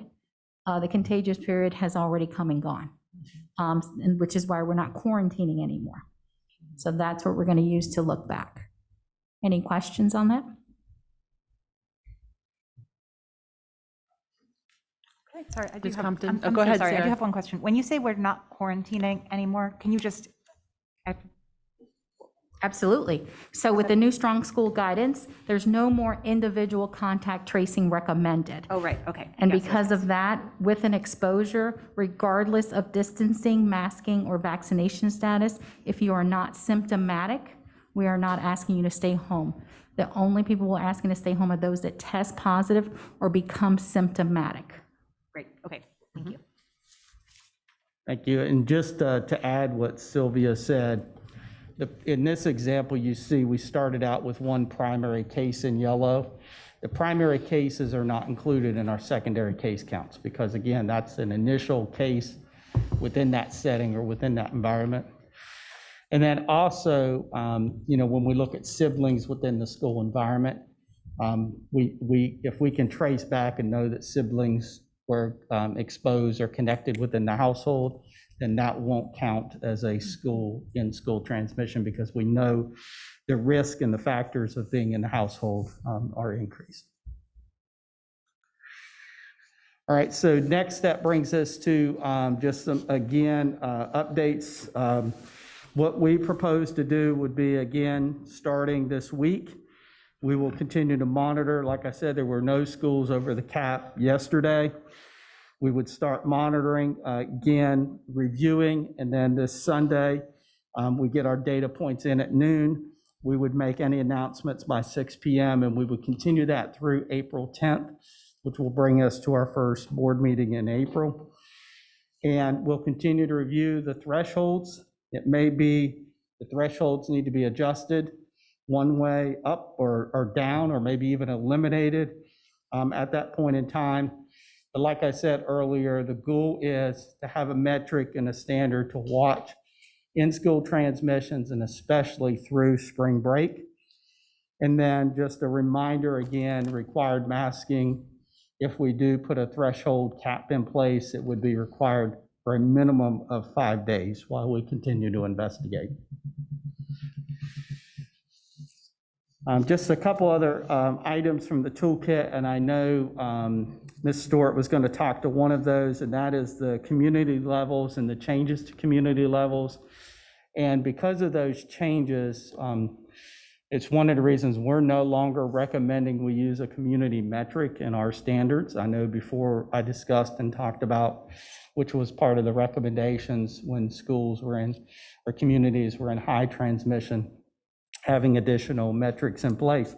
Speaker 2: the contagious period has already come and gone. And which is why we're not quarantining anymore. So that's what we're going to use to look back. Any questions on that?
Speaker 8: Okay, sorry, I do
Speaker 1: Ms.
Speaker 8: have,
Speaker 1: Compton.
Speaker 8: I'm
Speaker 1: Go
Speaker 8: so
Speaker 1: ahead,
Speaker 8: sorry, I
Speaker 1: Sarah.
Speaker 8: do have one question. When you say we're not quarantining anymore, can you just,
Speaker 2: Absolutely. So with the new Strong School guidance, there's no more individual contact tracing recommended.
Speaker 8: oh, right, okay.
Speaker 2: And
Speaker 8: Yes,
Speaker 2: because
Speaker 8: yes,
Speaker 2: of that, with an exposure, regardless of distancing, masking, or vaccination status, if you are not symptomatic, we are not asking you to stay home. The only people we're asking to stay home are those that test positive or become symptomatic.
Speaker 8: great, okay, thank you.
Speaker 9: Thank you. And just to add what Sylvia said, in this example, you see we started out with 1 primary case in yellow. The primary cases are not included in our secondary case counts because, again, that's an initial case within that setting or within that environment. And then also, when we look at siblings within the school environment, if we can trace back and know that siblings were exposed or connected within the household, then that won't count as a in-school transmission because we know the risk and the factors of being in the household are increased. All right, so next that brings us to just some, again, updates. What we propose to do would be, again, starting this week, we will continue to monitor. Like I said, there were no schools over the cap yesterday. We would start monitoring, again, reviewing, and then this Sunday, we get our data points in at noon. We would make any announcements by 6 p.m., and we would continue that through April 10th, which will bring us to our first board meeting in April. And we'll continue to review the thresholds. It may be the thresholds need to be adjusted one way up or down, or maybe even eliminated at that point in time. But like I said earlier, the goal is to have a metric and a standard to watch in-school transmissions, and especially through spring break. And then just a reminder again, required masking. If we do put a threshold cap in place, it would be required for a minimum of 5 days while we continue to investigate. Just a couple other items from the toolkit, and I know Ms. Stewart was going to talk to one of those, and that is the community levels and the changes to community levels. And because of those changes, it's one of the reasons we're no longer recommending we use a community metric in our standards. I know before I discussed and talked about, which was part of the recommendations when schools were in, or communities were in high transmission, having additional metrics in place.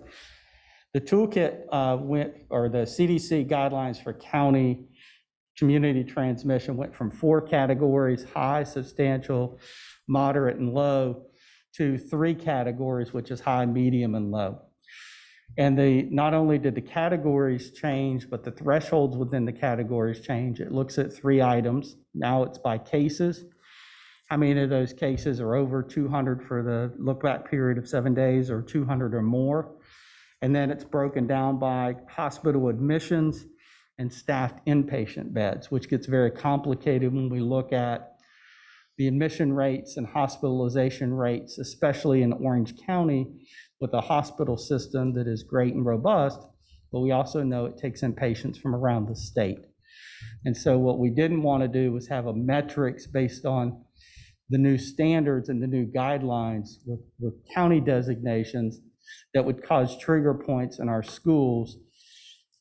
Speaker 9: The toolkit the CDC guidelines for county community transmission went from 4 categories: high, substantial, moderate, and low, to 3 categories, which is high, medium, and low. And not only did the categories change, but the thresholds within the categories change. It looks at 3 items. Now it's by cases. How many of those cases are over 200 for the look-back period of 7 days, or 200 or more? And then it's broken down by hospital admissions and staffed inpatient beds, which gets very complicated when we look at the admission rates and hospitalization rates, especially in Orange County, with a hospital system that is great and robust, but we also know it takes in patients from around the state. And so what we didn't want to do was have a metrics based on the new standards and the new guidelines with county designations that would cause trigger points in our schools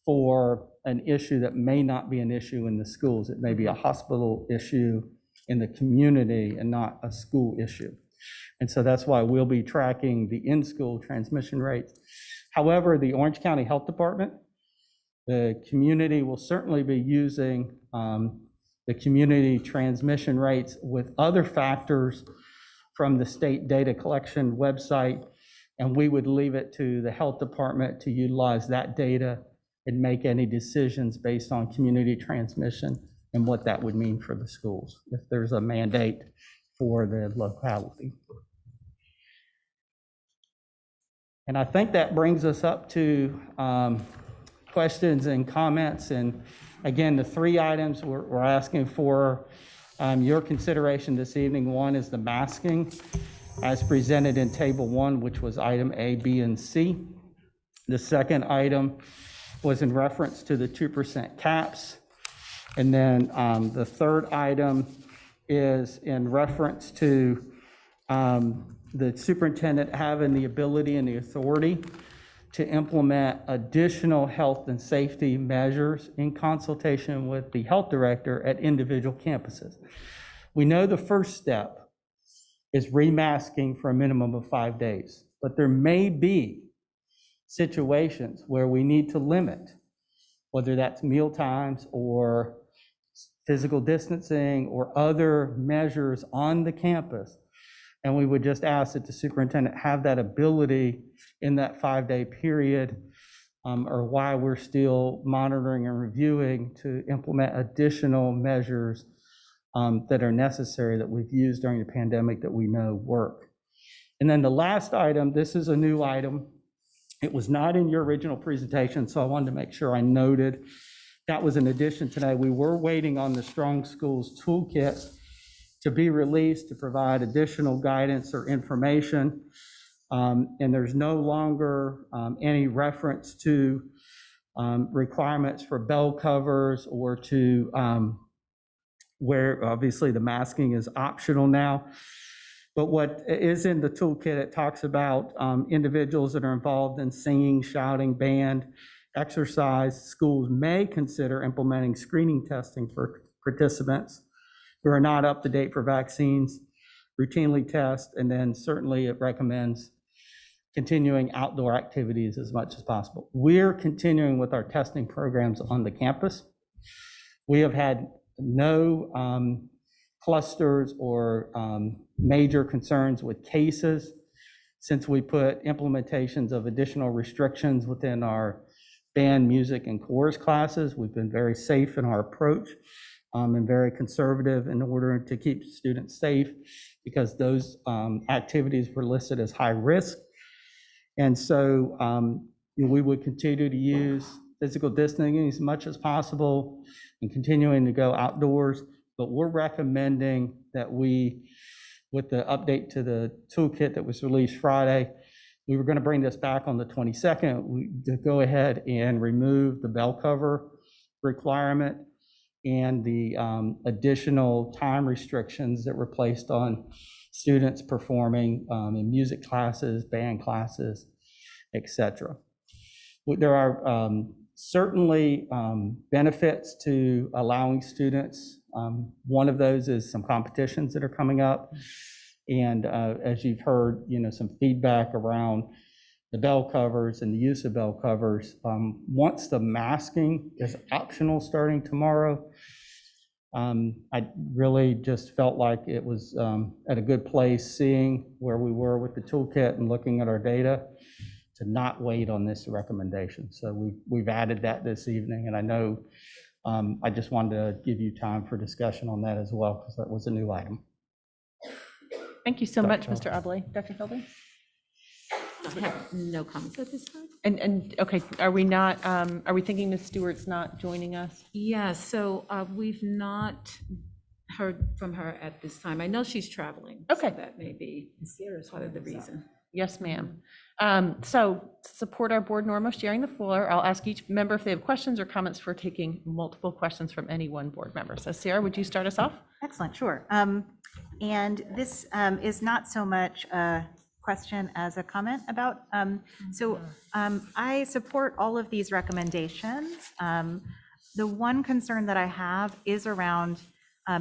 Speaker 9: for an issue that may not be an issue in the schools. It may be a hospital issue in the community and not a school issue. And so that's why we'll be tracking the in-school transmission rates. However, the Orange County Health Department, the community will certainly be using the community transmission rates with other factors from the state data collection website, and we would leave it to the health department to utilize that data and make any decisions based on community transmission and what that would mean for the schools if there's a mandate for the locality. And I think that brings us up to questions and comments. And again, the 3 items we're asking for your consideration this evening. One is the masking as presented in Table 1, which was item A, B, and C. The second item was in reference to the 2% caps. And then the third item is in reference to the superintendent having the ability and the authority to implement additional health and safety measures in consultation with the health director at individual campuses. We know the first step is remasking for a minimum of 5 days, but there may be situations where we need to limit, whether that's meal times or physical distancing or other measures on the campus. And we would just ask that the superintendent have that ability in that 5-day period, or while we're still monitoring and reviewing, to implement additional measures that are necessary that we've used during the pandemic that we know work. And then the last item, this is a new item. It was not in your original presentation, so I wanted to make sure I noted that was an addition today. We were waiting on the Strong Schools Toolkit to be released to provide additional guidance or information. And there's no longer any reference to requirements for bell covers or to where obviously the masking is optional now. But what is in the toolkit, it talks about individuals that are involved in singing, shouting, band, exercise, schools may consider implementing screening testing for participants who are not up to date for vaccines, routinely test, and then certainly it recommends continuing outdoor activities as much as possible. We're continuing with our testing programs on the campus. We have had no clusters or major concerns with cases since we put implementations of additional restrictions within our band, music, and chorus classes. We've been very safe in our approach and very conservative in order to keep students safe because those activities were listed as high risk. And so we would continue to use physical distancing as much as possible and continuing to go outdoors. But we're recommending that we, with the update to the toolkit that was released Friday, we were going to bring this back on the 22nd to go ahead and remove the bell cover requirement and the additional time restrictions that were placed on students performing in music classes, band classes, etc. There are certainly benefits to allowing students. One of those is some competitions that are coming up. And as you've heard, some feedback around the bell covers and the use of bell covers. Once the masking is optional starting tomorrow, I really just felt like it was at a good place, seeing where we were with the toolkit and looking at our data, to not wait on this recommendation. So we've added that this evening, and I know I just wanted to give you time for discussion on that as well, because that was a new item.
Speaker 1: Thank you so much, Mr. Abley. Dr. Felder?
Speaker 5: I have no comments at this time.
Speaker 1: And okay, are we thinking Ms. Stewart's not joining us?
Speaker 5: Yeah, so we've not heard from her at this time. I know she's traveling.
Speaker 1: Okay.
Speaker 5: So that may be part of the reason.
Speaker 1: Yes, ma'am. So to support our board norm of sharing the floor, I'll ask each member if they have questions or comments for taking multiple questions from any one board member. So Sarah, would you start us off?
Speaker 8: Excellent, sure. And this is not so much a question as a comment about, I support all of these recommendations. The one concern that I have is around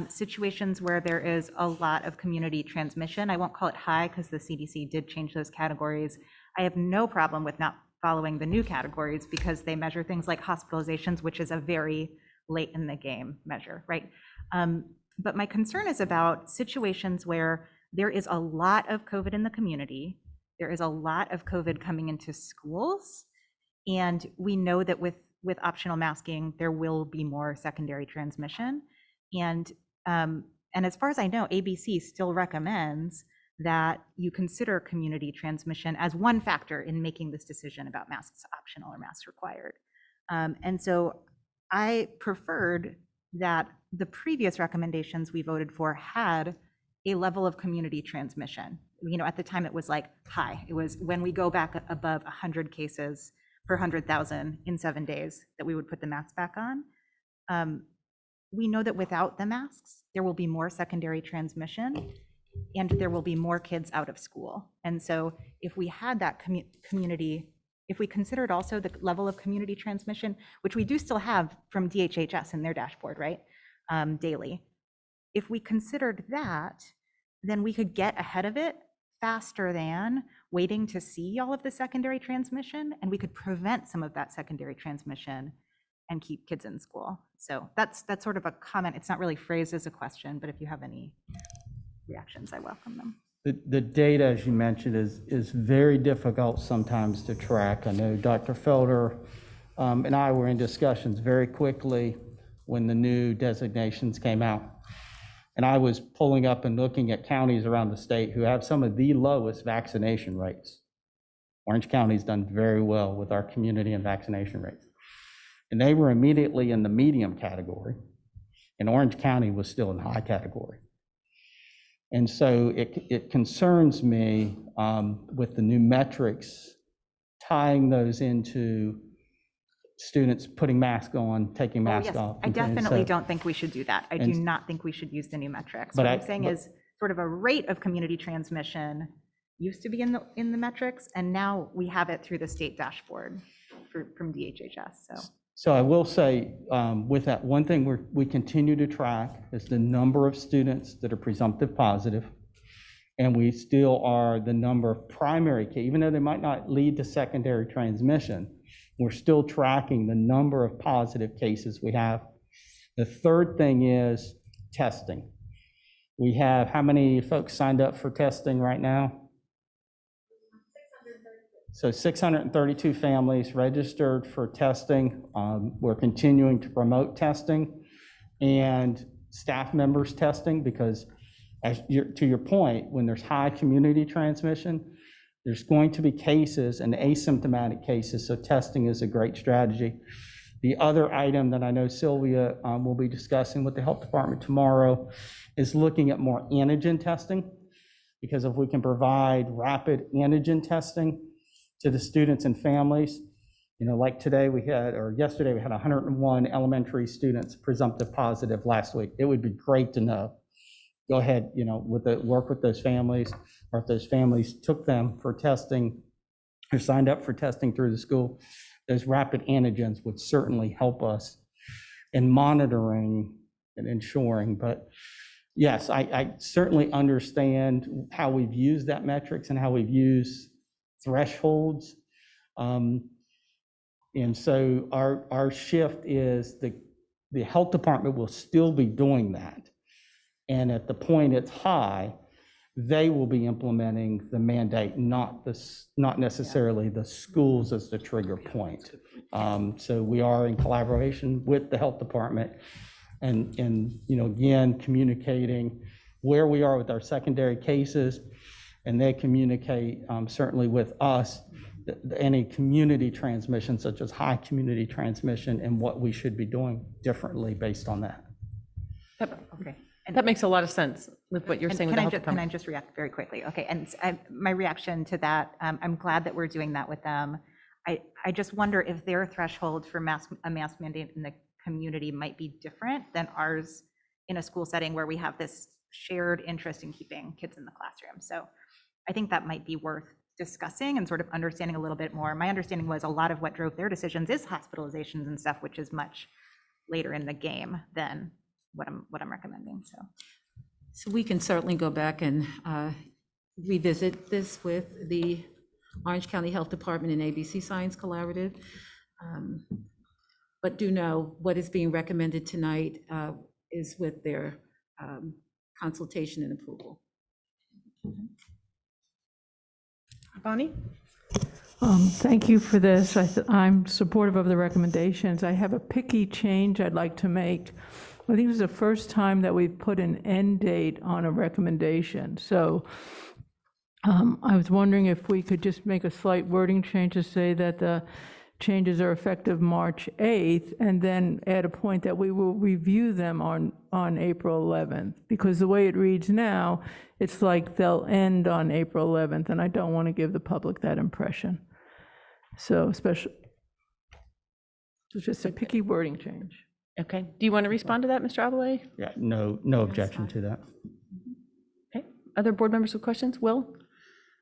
Speaker 8: situations where there is a lot of community transmission. I won't call it high because the CDC did change those categories. I have no problem with not following the new categories because they measure things like hospitalizations, which is a very late in the game measure, right? But my concern is about situations where there is a lot of COVID in the community, there is a lot of COVID coming into schools, and we know that with optional masking, there will be more secondary transmission. And as far as I know, ABC still recommends that you consider community transmission as one factor in making this decision about masks optional or masks required. And so I preferred that the previous recommendations we voted for had a level of community transmission. At the time it was like high. It was when we go back above 100 cases per 100,000 in 7 days that we would put the masks back on. We know that without the masks, there will be more secondary transmission and there will be more kids out of school. And so if we had that community, if we considered also the level of community transmission, which we do still have from DHHS in their dashboard, right, daily. If we considered that, then we could get ahead of it faster than waiting to see all of the secondary transmission, and we could prevent some of that secondary transmission and keep kids in school. So that's sort of a comment. It's not really phrased as a question, but if you have any reactions, I welcome them.
Speaker 9: The data, as you mentioned, is very difficult sometimes to track. I know Dr. Felder and I were in discussions very quickly when the new designations came out. And I was pulling up and looking at counties around the state who have some of the lowest vaccination rates. Orange County's done very well with our community and vaccination rates. And they were immediately in the medium category, and Orange County was still in the high category. And so it concerns me with the new metrics, tying those into students putting masks on, taking masks off.
Speaker 8: I definitely don't think we should do that. I do not think we should use the new metrics. What I'm saying is sort of a rate of community transmission used to be in the metrics, and now we have it through the state dashboard. from DHHS, so.
Speaker 9: So I will say, with that, one thing we continue to track is the number of students that are presumptive positive. And we still are the number of primary cases, even though they might not lead to secondary transmission, we're still tracking the number of positive cases we have. The third thing is testing. We have, how many folks signed up for testing right now? So 632 families registered for testing. We're continuing to promote testing and staff members testing because, to your point, when there's high community transmission, there's going to be cases and asymptomatic cases, so testing is a great strategy. The other item that I know Sylvia will be discussing with the health department tomorrow is looking at more antigen testing, because if we can provide rapid antigen testing to the students and families, like today we had, or yesterday we had 101 elementary students presumptive positive last week. It would be great to know. Go ahead, work with those families, or if those families took them for testing or signed up for testing through the school, those rapid antigens would certainly help us in monitoring and ensuring. But yes, I certainly understand how we've used that metrics and how we've used thresholds. And so our shift is the health department will still be doing that. And at the point it's high, they will be implementing the mandate, not necessarily the schools as the trigger point. So we are in collaboration with the health department and again, communicating where we are with our secondary cases, and they communicate certainly with us any community transmission, such as high community transmission, and what we should be doing differently based on that.
Speaker 8: Okay.
Speaker 1: That makes a lot of sense with what you're saying with the health
Speaker 8: Can I
Speaker 1: department.
Speaker 8: just react very quickly? Okay, and my reaction to that, I'm glad that we're doing that with them. I just wonder if their threshold for a mask mandate in the community might be different than ours in a school setting where we have this shared interest in keeping kids in the classroom. So I think that might be worth discussing and sort of understanding a little bit more. My understanding was a lot of what drove their decisions is hospitalizations and stuff, which is much later in the game than what I'm recommending.
Speaker 5: So we can certainly go back and revisit this with the Orange County Health Department and ABC Science Collaborative. But do know what is being recommended tonight is with their consultation and approval.
Speaker 1: Bonnie?
Speaker 2: Thank you for this. I'm supportive of the recommendations. I have a picky change I'd like to make. I think this is the first time that we've put an end date on a recommendation. So I was wondering if we could just make a slight wording change to say that the changes are effective March 8th, and then add a point that we will review them on April 11th. Because the way it reads now, it's like they'll end on April 11th, and I don't want to give the public that impression. So especially, it's just a picky wording change.
Speaker 1: Okay. Do you want to respond to that, Mr. Abalay?
Speaker 9: Yeah, no objection to that.
Speaker 1: Okay. Other board members with questions? Will?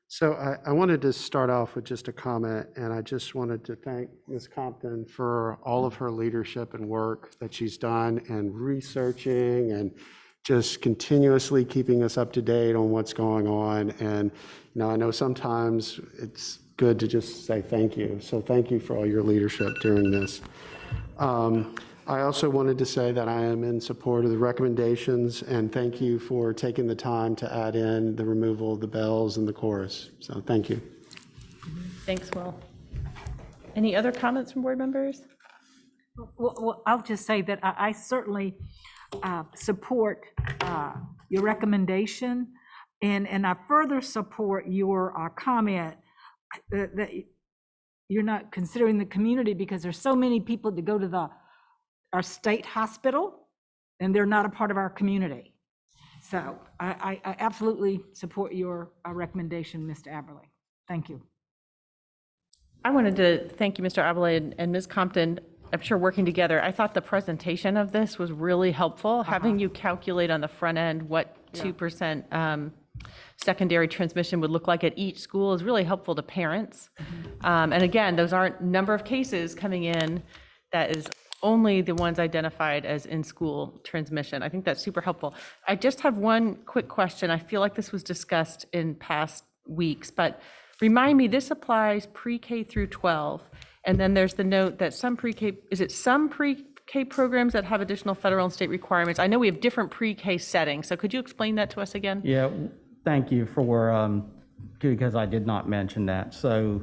Speaker 7: So I wanted to start off with just a comment, and I just wanted to thank Ms. Compton for all of her leadership and work that she's done and researching and just continuously keeping us up to date on what's going on. And I know sometimes it's good to just say thank you. So thank you for all your leadership during this. I also wanted to say that I am in support of the recommendations, and thank you for taking the time to add in the removal of the bells and the chorus. So thank you.
Speaker 1: Thanks, Will. Any other comments from board members?
Speaker 10: Well, I'll just say that I certainly support your recommendation, and I further support your comment that you're not considering the community because there's so many people that go to our state hospital and they're not a part of our community. So I absolutely support your recommendation, Mr. Aberley. Thank you.
Speaker 1: I wanted to thank you, Mr. Abalay and Ms. Compton. I'm sure working together, I thought the presentation of this was really helpful, having you calculate on the front end what 2% secondary transmission would look like at each school is really helpful to parents. And again, those aren't number of cases coming in, that is only the ones identified as in-school transmission. I think that's super helpful. I just have one quick question. I feel like this was discussed in past weeks, but remind me, this applies pre-K through 12. And then there's the note that some pre-K, is it some pre-K programs that have additional federal and state requirements? I know we have different pre-K settings, so could you explain that to us again?
Speaker 9: Yeah, thank you for, because I did not mention that. So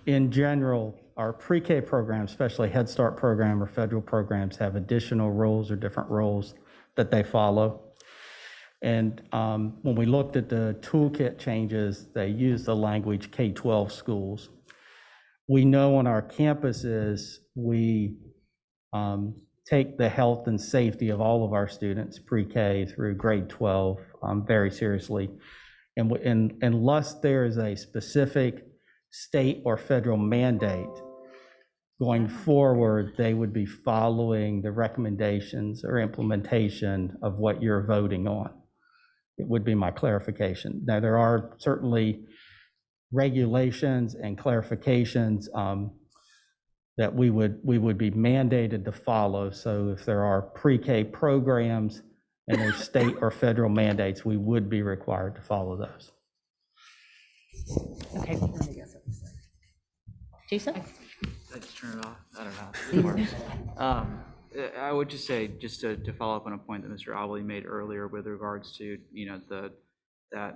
Speaker 9: in general, our pre-K programs, especially Head Start program or federal programs, have additional rules or different rules that they follow. And when we looked at the toolkit changes, they use the language K-12 schools. We know on our campuses, we take the health and safety of all of our students, pre-K through grade 12, very seriously. And unless there is a specific state or federal mandate going forward, they would be following the recommendations or implementation of what you're voting on. It would be my clarification. Now, there are certainly regulations and clarifications that we would be mandated to follow. So if there are pre-K programs and there's state or federal mandates, we would be required to follow those.
Speaker 1: Okay. Jason?
Speaker 11: I just turn it off. I don't know if it works. I would just say, just to follow up on a point that Mr. Obley made earlier with regards to, that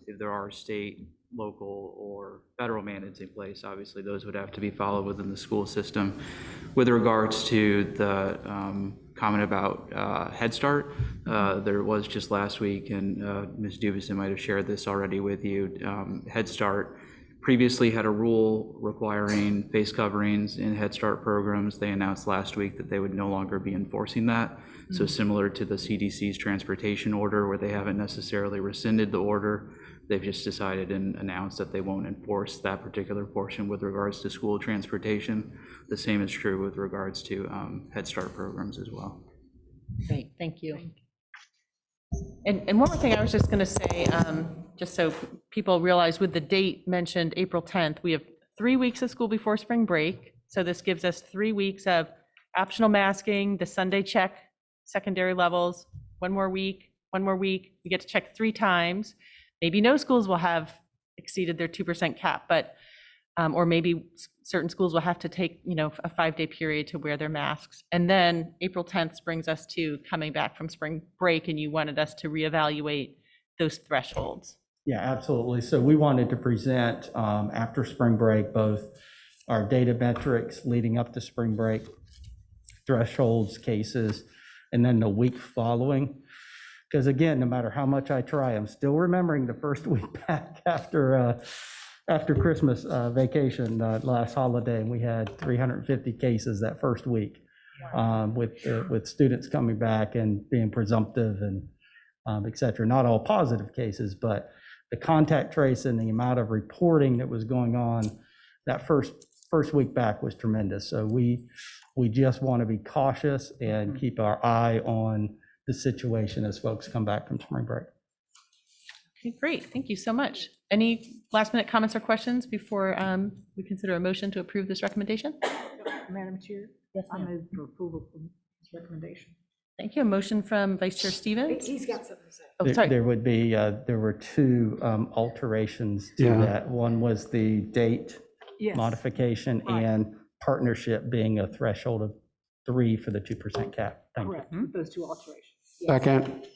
Speaker 11: if there are state, local, or federal mandates in place, obviously those would have to be followed within the school system. With regards to the comment about Head Start, there was just last week, and Ms. Dubison might have shared this already with you. Head Start previously had a rule requiring face coverings in Head Start programs. They announced last week that they would no longer be enforcing that. So similar to the CDC's transportation order, where they haven't necessarily rescinded the order, they've just decided and announced that they won't enforce that particular portion with regards to school transportation. The same is true with regards to Head Start programs as well.
Speaker 1: Great, thank you. And one more thing I was just going to say, just so people realize, with the date mentioned, April 10th, we have 3 weeks of school before spring break. So this gives us 3 weeks of optional masking, the Sunday check, secondary levels, one more week. We get to check 3 times. Maybe no schools will have exceeded their 2% cap, but or maybe certain schools will have to take, a 5-day period to wear their masks. And then April 10th brings us to coming back from spring break, and you wanted us to reevaluate those thresholds.
Speaker 9: Yeah, absolutely. So we wanted to present after spring break, both our data metrics leading up to spring break, thresholds, cases, and then the week following. Because again, no matter how much I try, I'm still remembering the first week back after Christmas vacation, last holiday, and we had 350 cases that first week, with students coming back and being presumptive and et cetera. Not all positive cases, but the contact trace and the amount of reporting that was going on that first week back was tremendous. So we just want to be cautious and keep our eye on the situation as folks come back from spring break.
Speaker 1: Okay, great. Thank you so much. Any last minute comments or questions before we consider a motion to approve this recommendation?
Speaker 10: Madam Chair?
Speaker 1: Yes,
Speaker 10: I
Speaker 1: ma'am.
Speaker 10: move for approval of this recommendation.
Speaker 1: Thank you. A motion from Vice Chair Stevens.
Speaker 10: He's got something to say.
Speaker 1: Oh, sorry.
Speaker 9: There would be, there were 2 alterations to that. One was the date
Speaker 10: Yes.
Speaker 9: modification
Speaker 10: Right.
Speaker 9: and partnership being a threshold of 3 for the 2% cap. Thank you.
Speaker 10: Correct, with those 2 alterations.
Speaker 7: Second.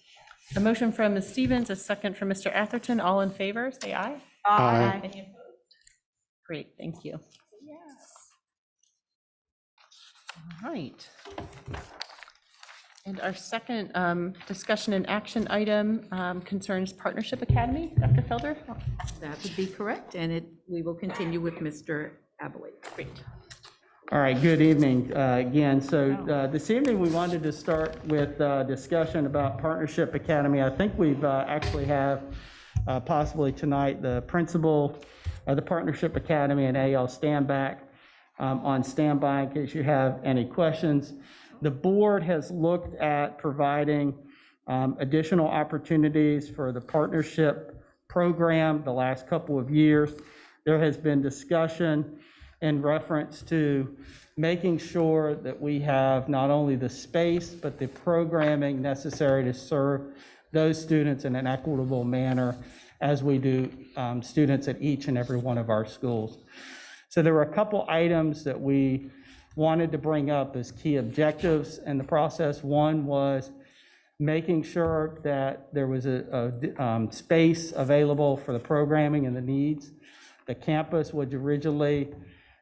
Speaker 1: A motion from Ms. Stevens, a second from Mr. Atherton. All in favor, say aye.
Speaker 7: Aye.
Speaker 1: Any opposed? Great, thank you. All right. And our second discussion and action item concerns Partnership Academy. Dr. Felder?
Speaker 2: That would be correct, and we will continue with Mr. Abley.
Speaker 1: Great.
Speaker 9: All right, good evening again. So this evening, we wanted to start with discussion about Partnership Academy. I think we've actually have possibly tonight the principal of the Partnership Academy and AL Standback on standby in case you have any questions. The board has looked at providing Additional opportunities for the partnership program the last couple of years. There has been discussion in reference to making sure that we have not only the space, but the programming necessary to serve those students in an equitable manner as we do students at each and every one of our schools. So there were a couple items that we wanted to bring up as key objectives in the process. One was making sure that there was a space available for the programming and the needs. The campus was originally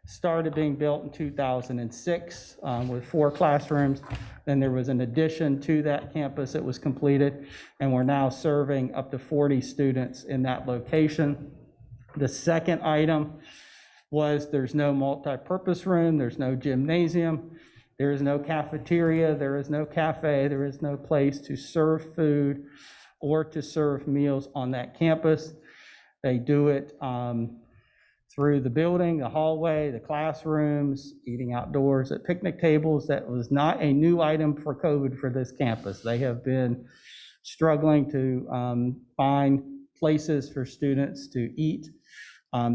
Speaker 9: started being built in 2006 with 4 classrooms. Then there was an addition to that campus that was completed, and we're now serving up to 40 students in that location. The second item was there's no multi-purpose room, there's no gymnasium, there is no cafeteria, there is no cafe, there is no place to serve food or to serve meals on that campus. They do it through the building, the hallway, the classrooms, eating outdoors at picnic tables. That was not a new item for COVID for this campus. They have been struggling to find places for students to eat.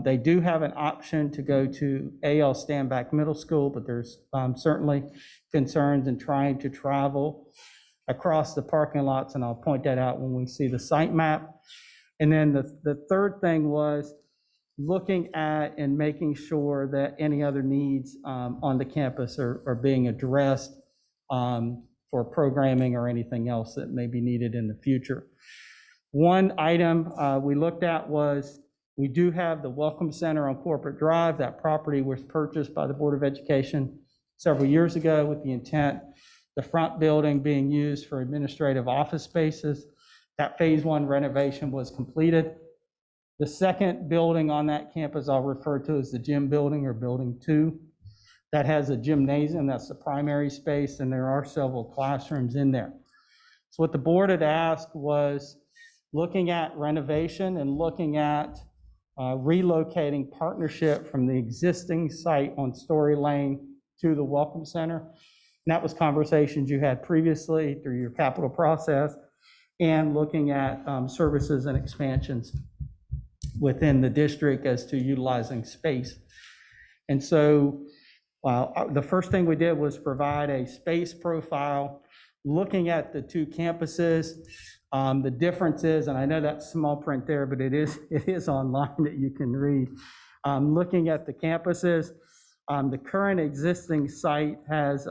Speaker 9: They do have an option to go to A.L. Standback Middle School, but there's certainly concerns in trying to travel across the parking lots, and I'll point that out when we see the site map. And then the third thing was looking at and making sure that any other needs on the campus are being addressed for programming or anything else that may be needed in the future. One item we looked at was we do have the Welcome Center on Corporate Drive. That property was purchased by the Board of Education several years ago with the intent, the front building being used for administrative office spaces. That phase 1 renovation was completed. The second building on that campus I'll refer to as the gym building or building 2. That has a gymnasium, that's the primary space, and there are several classrooms in there. So what the board had asked was looking at renovation and looking at relocating partnership from the existing site on Story Lane to the Welcome Center. And that was conversations you had previously through your capital process and looking at services and expansions within the district as to utilizing space. And so the first thing we did was provide a space profile looking at the 2 campuses. The difference is, and I know that's small print there, but it is online that you can read. Looking at the campuses, the current existing site has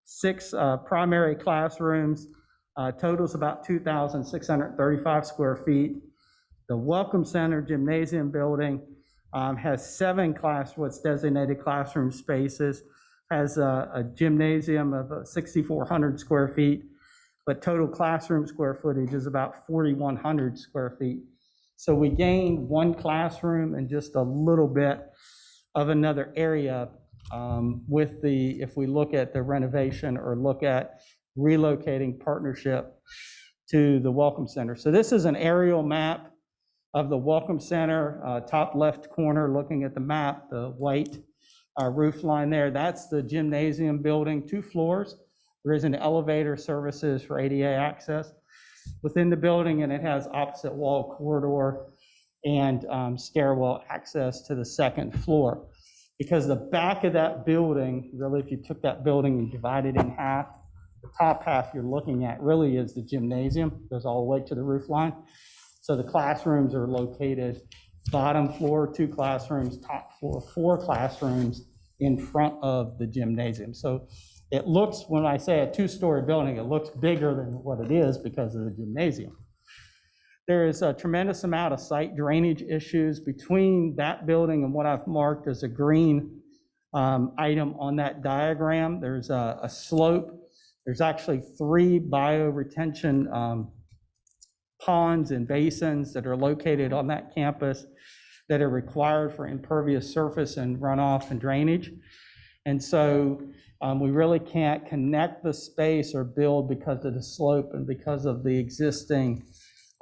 Speaker 9: 6 primary classrooms, totals about 2,635 square feet. The Welcome Center Gymnasium building has 7 what's designated classroom spaces, has a gymnasium of 6,400 square feet, but total classroom square footage is about 4,100 square feet. So we gained 1 classroom and just a little bit of another area with if we look at the renovation or look at relocating partnership to the Welcome Center. So this is an aerial map of the Welcome Center, top left corner, looking at the map, the white roof line there. That's the gymnasium building, 2 floors. There is an elevator services for ADA access within the building, and it has opposite wall corridor and stairwell access to the 2nd floor. Because the back of that building, really, if you took that building and divided it in half, the top half you're looking at really is the gymnasium, goes all the way to the roof line. So the classrooms are located bottom floor, 2 classrooms, top floor, 4 classrooms in front of the gymnasium. So it looks, when I say a 2-story building, it looks bigger than what it is because of the gymnasium. There is a tremendous amount of site drainage issues between that building and what I've marked as a green item on that diagram. There's a slope. There's actually 3 bioretention ponds and basins that are located on that campus that are required for impervious surface and runoff and drainage. And so we really can't connect the space or build because of the slope and because of the existing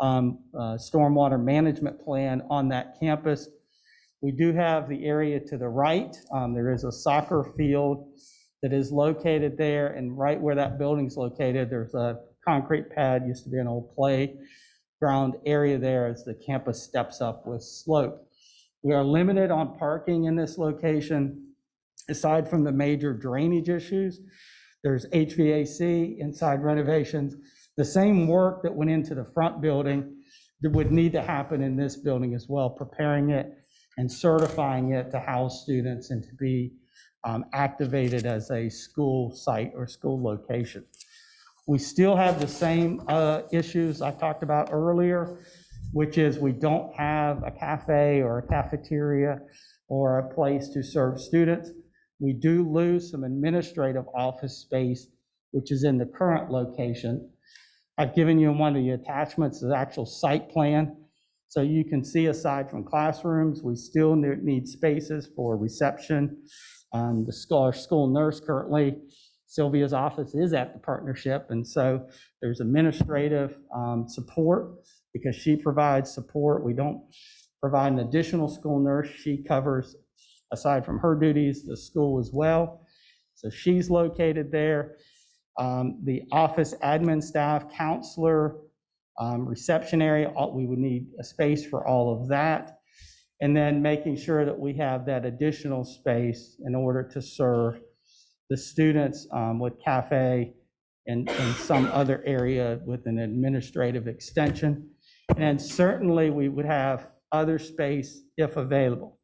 Speaker 9: stormwater management plan on that campus. We do have the area to the right. There is a soccer field that is located there, and right where that building's located, there's a concrete pad, used to be an old playground area there as the campus steps up with slope. We are limited on parking in this location. Aside from the major drainage issues, there's HVAC inside renovations. The same work that went into the front building that would need to happen in this building as well, preparing it and certifying it to house students and to be activated as a school site or school location. We still have the same issues I talked about earlier, which is we don't have a cafe or a cafeteria or a place to serve students. We do lose some administrative office space, which is in the current location. I've given you one of the attachments, the actual site plan. So you can see aside from classrooms, we still need spaces for reception. Our school nurse currently, Sylvia's office is at the partnership. And so there's administrative support because she provides support. We don't provide an additional school nurse. She covers, aside from her duties, the school as well. So she's located there. The office admin staff, counselor, reception area, we would need a space for all of that. And then making sure that we have that additional space in order to serve the students with cafe and some other area with an administrative extension. And certainly we would have other space if available.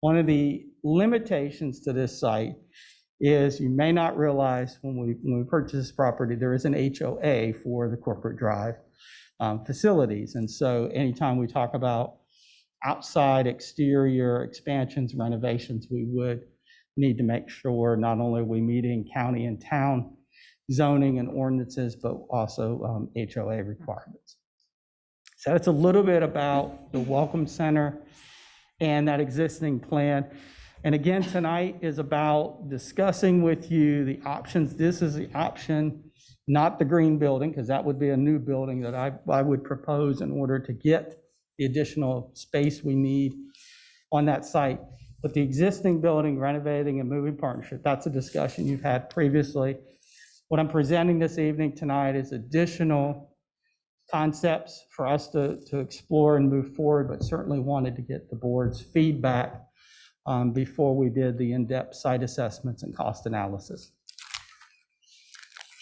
Speaker 9: One of the limitations to this site is you may not realize when we purchase this property, there is an HOA for the corporate drive facilities. And so anytime we talk about outside exterior expansions, renovations, we would need to make sure not only are we meeting county and town zoning and ordinances, but also HOA requirements. So that's a little bit about the Welcome Center and that existing plan. And again, tonight is about discussing with you the options. This is the option, not the green building, because that would be a new building that I would propose in order to get the additional space we need on that site. But the existing building, renovating and moving partnership, that's a discussion you've had previously. What I'm presenting this evening tonight is additional concepts for us to explore and move forward, but certainly wanted to get the board's feedback before we did the in-depth site assessments and cost analysis.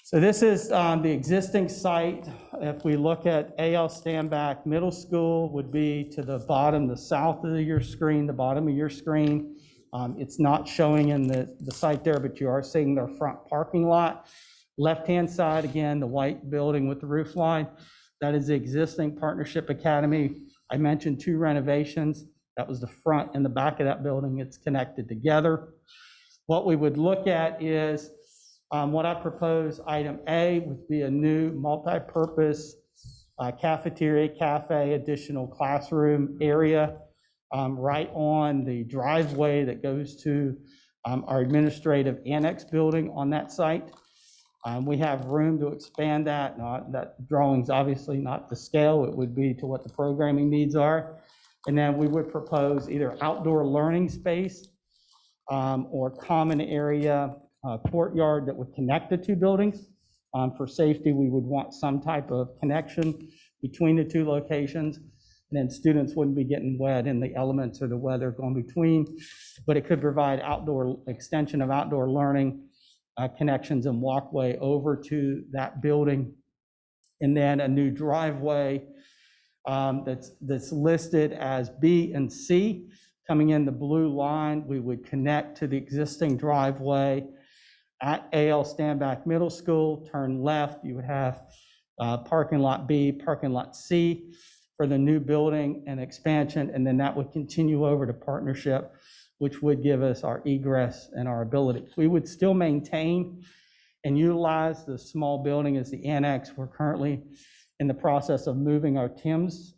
Speaker 9: So this is the existing site. If we look at A.L. Stanback Middle School would be to the bottom, the south of your screen, the bottom of your screen. It's not showing in the site there, but you are seeing their front parking lot. Left-hand side, again, the white building with the roof line. That is the existing Partnership Academy. I mentioned 2 renovations. That was the front and the back of that building. It's connected together. What we would look at is what I propose, item A, would be a new multi-purpose cafeteria, cafe, additional classroom area right on the driveway that goes to our administrative annex building on that site. We have room to expand that. That drawing's obviously not the scale. It would be to what the programming needs are. And then we would propose either outdoor learning space or common area courtyard that would connect the 2 buildings. For safety, we would want some type of connection between the 2 locations. And then students wouldn't be getting wet in the elements or the weather going between. But it could provide outdoor extension of outdoor learning connections and walkway over to that building. And then a new driveway that's listed as B and C. Coming in the blue line, we would connect to the existing driveway at A.L. Stanback Middle School. Turn left, you would have parking lot B, parking lot C for the new building and expansion, and then that would continue over to Partnership, which would give us our egress and our ability. We would still maintain and utilize the small building as the annex. We're currently in the process of moving our TIMS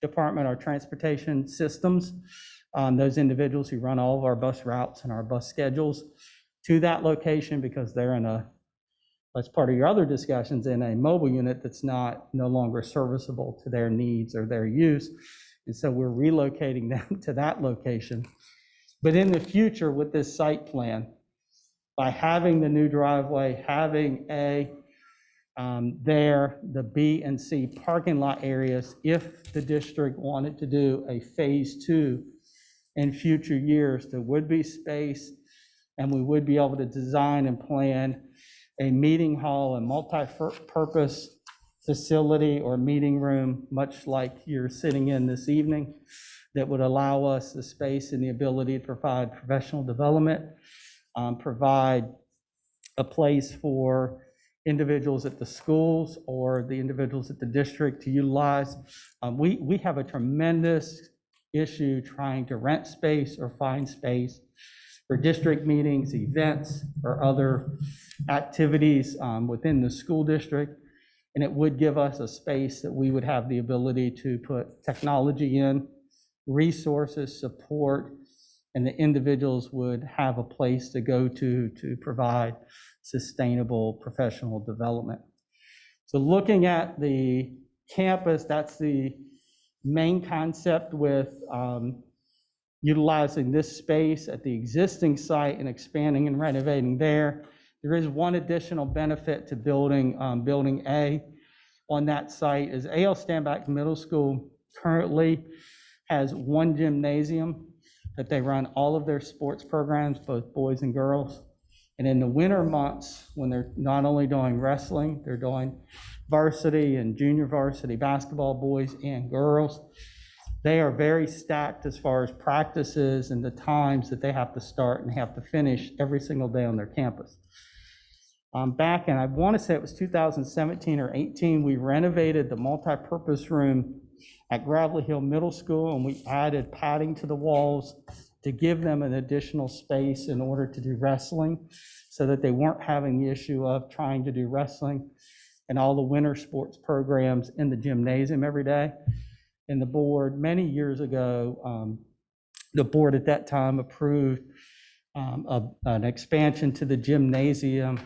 Speaker 9: department, our transportation systems, those individuals who run all of our bus routes and our bus schedules to that location because they're in as part of your other discussions, in a mobile unit that's no longer serviceable to their needs or their use. And so we're relocating them to that location. But in the future with this site plan, by having the new driveway, having a there, the B and C parking lot areas, if the district wanted to do a phase 2 in future years, there would be space, and we would be able to design and plan a meeting hall and multi-purpose facility or meeting room, much like you're sitting in this evening, that would allow us the space and the ability to provide professional development, provide a place for individuals at the schools or the individuals at the district to utilize. We have a tremendous issue trying to rent space or find space for district meetings, events, or other activities within the school district. And it would give us a space that we would have the ability to put technology in, resources, support, and the individuals would have a place to go to provide sustainable professional development. So looking at the campus, that's the main concept with utilizing this space at the existing site and expanding and renovating there. There is one additional benefit to building A on that site is A.L. Stanback Middle School currently has one gymnasium that they run all of their sports programs, both boys and girls. And in the winter months, when they're not only doing wrestling, they're doing varsity and junior varsity basketball, boys and girls. They are very stacked as far as practices and the times that they have to start and have to finish every single day on their campus. Back in, I want to say it was 2017 or 18, we renovated the multi-purpose room at Gravelly Hill Middle School, and we added padding to the walls to give them an additional space in order to do wrestling, so that they weren't having the issue of trying to do wrestling and all the winter sports programs in the gymnasium every day. And the board, many years ago, the board at that time approved an expansion to the gymnasium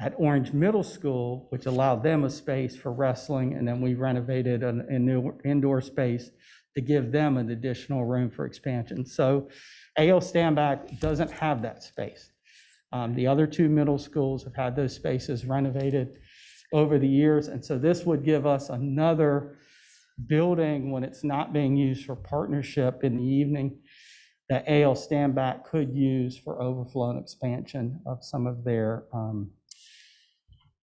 Speaker 9: at Orange Middle School, which allowed them a space for wrestling, and then we renovated a new indoor space to give them an additional room for expansion. So A.L. Stanback doesn't have that space. The other two middle schools have had those spaces renovated over the years, and so this would give us another building when it's not being used for partnership in the evening that A.L. Stanback could use for overflow and expansion of some of their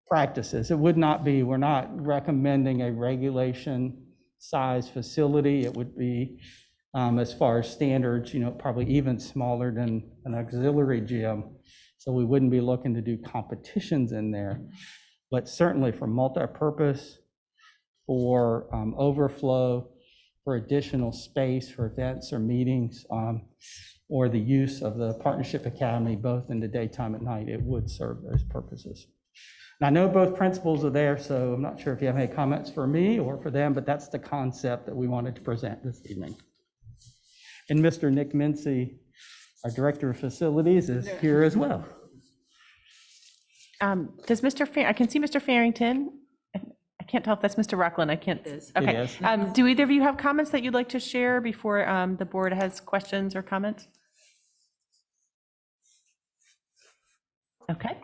Speaker 9: practices. It would not be, we're not recommending a regulation size facility. It would be, as far as standards, probably even smaller than an auxiliary gym. So we wouldn't be looking to do competitions in there, but certainly for multi-purpose, for overflow, for additional space for events or meetings, or the use of the Partnership Academy, both in the daytime and night, it would serve those purposes. And I know both principals are there, so I'm not sure if you have any comments for me or for them, but that's the concept that we wanted to present this evening. And Mr. Nick Mincy, our Director of Facilities, is here as well.
Speaker 1: Does I can see Mr. Farrington. I can't tell if that's Mr. Rockland. I can't. Okay.
Speaker 9: It is.
Speaker 1: Do either of you have comments that you'd like to share before the board has questions or comments? Okay.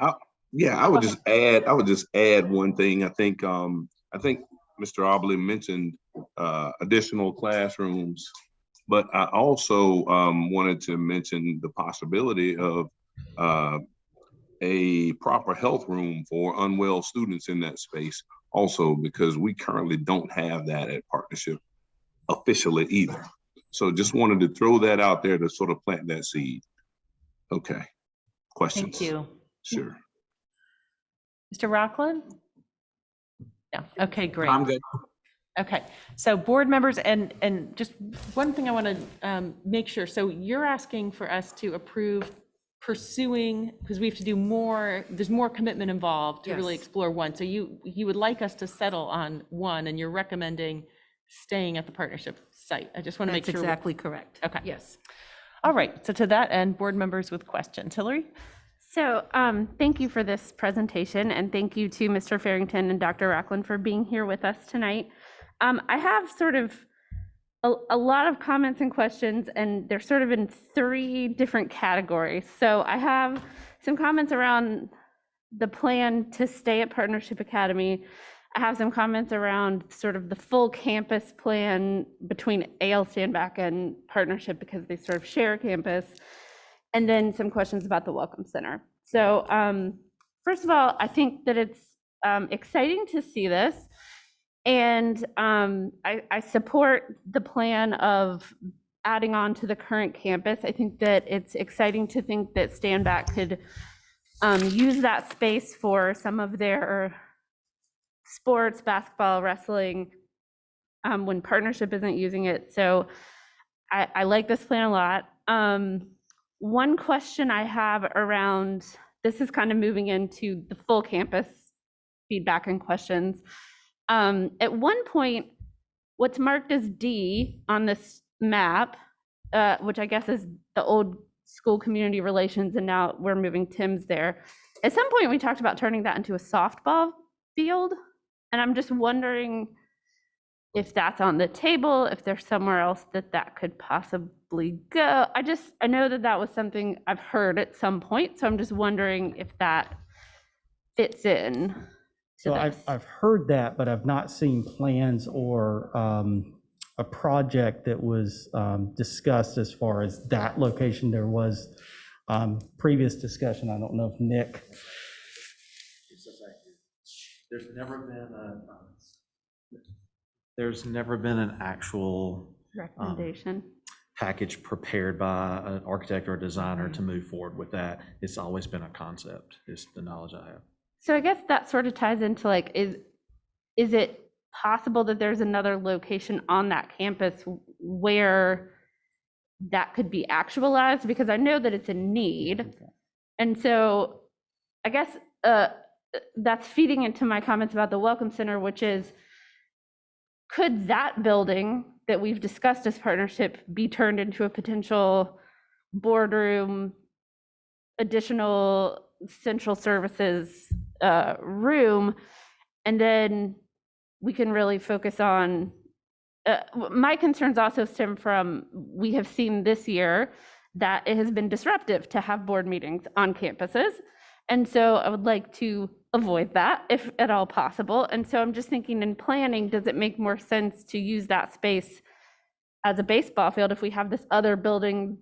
Speaker 12: Yeah, I would just add one thing. I think Mr. Obley mentioned additional classrooms, but I also wanted to mention the possibility of a proper health room for unwell students in that space also, because we currently don't have that at Partnership officially either. So just wanted to throw that out there to sort of plant that seed. Okay. Questions?
Speaker 1: Thank you.
Speaker 12: Sure.
Speaker 1: Mr. Rockland? No. Okay, great.
Speaker 12: I'm good.
Speaker 1: Okay, so board members, and just one thing I want to make sure. So you're asking for us to approve pursuing, because we have to do more, there's more commitment involved to really
Speaker 5: Yes.
Speaker 1: explore one. So you would like us to settle on one, and you're recommending staying at the partnership site. I just want to make
Speaker 5: That's
Speaker 1: sure.
Speaker 5: exactly correct.
Speaker 1: Okay.
Speaker 5: Yes.
Speaker 1: All right, so to that end, board members with questions. Hillary?
Speaker 4: So thank you for this presentation, and thank you to Mr. Farrington and Dr. Rockland for being here with us tonight. I have sort of a lot of comments and questions, and they're sort of in three different categories. So I have some comments around the plan to stay at Partnership Academy. I have some comments around sort of the full campus plan between AL Standback and Partnership because they sort of share a campus, and then some questions about the Welcome Center. So first of all, I think that it's exciting to see this, and I support the plan of adding on to the current campus. I think that it's exciting to think that Standback could use that space for some of their sports, basketball, wrestling, when Partnership isn't using it. So I like this plan a lot. One question I have around, this is kind of moving into the full campus feedback and questions. At one point, what's marked as D on this map, which I guess is the old school community relations, and now we're moving Tim's there. At some point, we talked about turning that into a softball field, and I'm just wondering if that's on the table, if there's somewhere else that that could possibly go. I know that that was something I've heard at some point, so I'm just wondering if that fits in.
Speaker 9: So I've heard that, but I've not seen plans or a project that was discussed as far as that location. There was previous discussion. I don't know if Nick.
Speaker 13: There's never been an actual
Speaker 4: Recommendation.
Speaker 13: package prepared by an architect or a designer to move forward with that. It's always been a concept, is the knowledge I have.
Speaker 4: So I guess that sort of ties into like, is it possible that there's another location on that campus where that could be actualized? Because I know that it's a need. And so I guess that's feeding into my comments about the Welcome Center, which is, could that building that we've discussed as Partnership be turned into a potential boardroom, additional central services room, and then we can really focus on, my concerns also stem from, we have seen this year that it has been disruptive to have board meetings on campuses. And so I would like to avoid that if at all possible. And so I'm just thinking, in planning, does it make more sense to use that space as a baseball field if we have this other building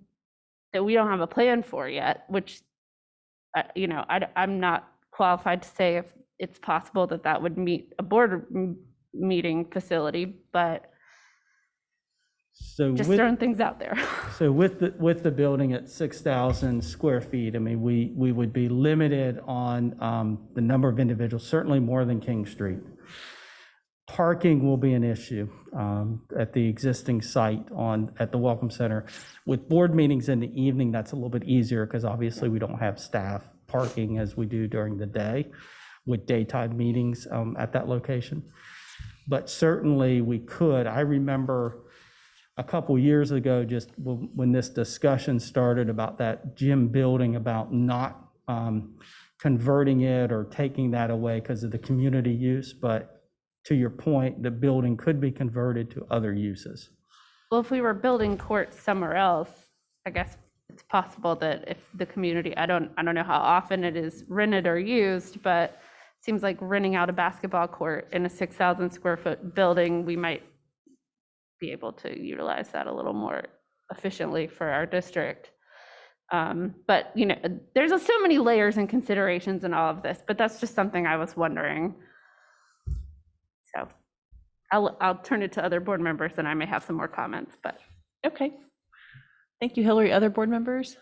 Speaker 4: that we don't have a plan for yet, which, I'm not qualified to say if it's possible that that would meet a board meeting facility, but
Speaker 9: So
Speaker 4: just throwing things out there.
Speaker 9: So with the building at 6,000 square feet, I mean, we would be limited on the number of individuals, certainly more than King Street. Parking will be an issue at the existing site at the Welcome Center. With board meetings in the evening, that's a little bit easier because obviously we don't have staff parking as we do during the day with daytime meetings at that location. But certainly we could. I remember a couple years ago, just when this discussion started about that gym building, about not converting it or taking that away because of the community use. But to your point, the building could be converted to other uses.
Speaker 4: Well, if we were building courts somewhere else, I guess it's possible that if the community, I don't know how often it is rented or used, but it seems like renting out a basketball court in a 6,000 square foot building, we might be able to utilize that a little more efficiently for our district. But there's so many layers and considerations in all of this, but that's just something I was wondering. So I'll turn it to other board members and I may have some more comments, but.
Speaker 1: Okay. Thank you, Hillary. Other board members?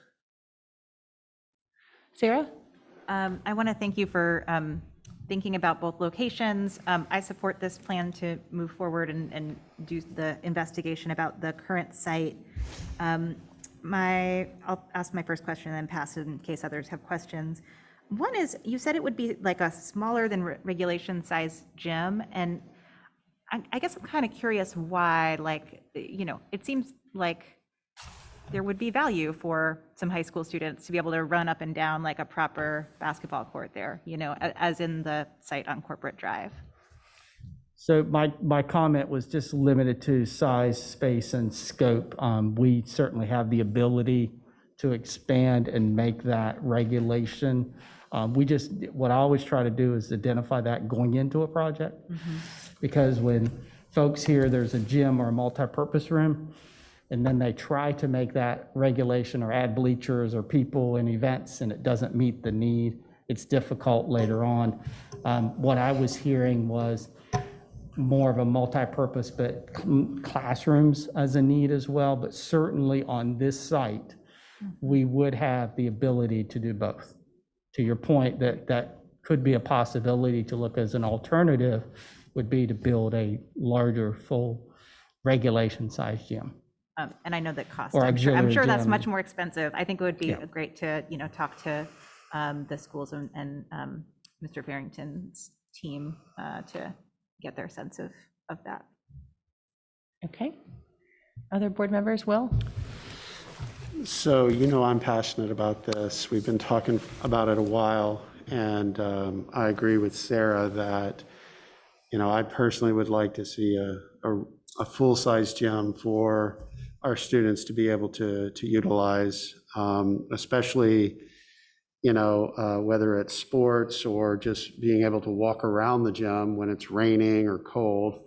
Speaker 1: Sarah?
Speaker 8: I want to thank you for thinking about both locations. I support this plan to move forward and do the investigation about the current site. I'll ask my first question and then pass it in case others have questions. One is, you said it would be like a smaller than regulation size gym, and I guess I'm kind of curious why, it seems like there would be value for some high school students to be able to run up and down like a proper basketball court there, as in the site on Corporate Drive.
Speaker 9: So my comment was just limited to size, space, and scope. We certainly have the ability to expand and make that regulation What I always try to do is identify that going into a project. Because when folks hear there's a gym or a multi-purpose room, and then they try to make that regulation or add bleachers or people and events, and it doesn't meet the need, it's difficult later on. What I was hearing was more of a multi-purpose, but classrooms as a need as well. But certainly on this site, we would have the ability to do both. To your point, that could be a possibility to look as an alternative would be to build a larger, full regulation size gym.
Speaker 8: And I know that cost,
Speaker 9: Or
Speaker 8: I'm sure
Speaker 9: auxiliary
Speaker 8: that's
Speaker 9: gym.
Speaker 8: much more expensive. I think it would be
Speaker 9: Yeah.
Speaker 8: great to, talk to the schools and Mr. Farrington's team to get their sense of that.
Speaker 1: Okay. Other board members, Will?
Speaker 7: So, I'm passionate about this. We've been talking about it a while, and I agree with Sarah that, I personally would like to see a full-size gym for our students to be able to utilize, especially, whether it's sports or just being able to walk around the gym when it's raining or cold.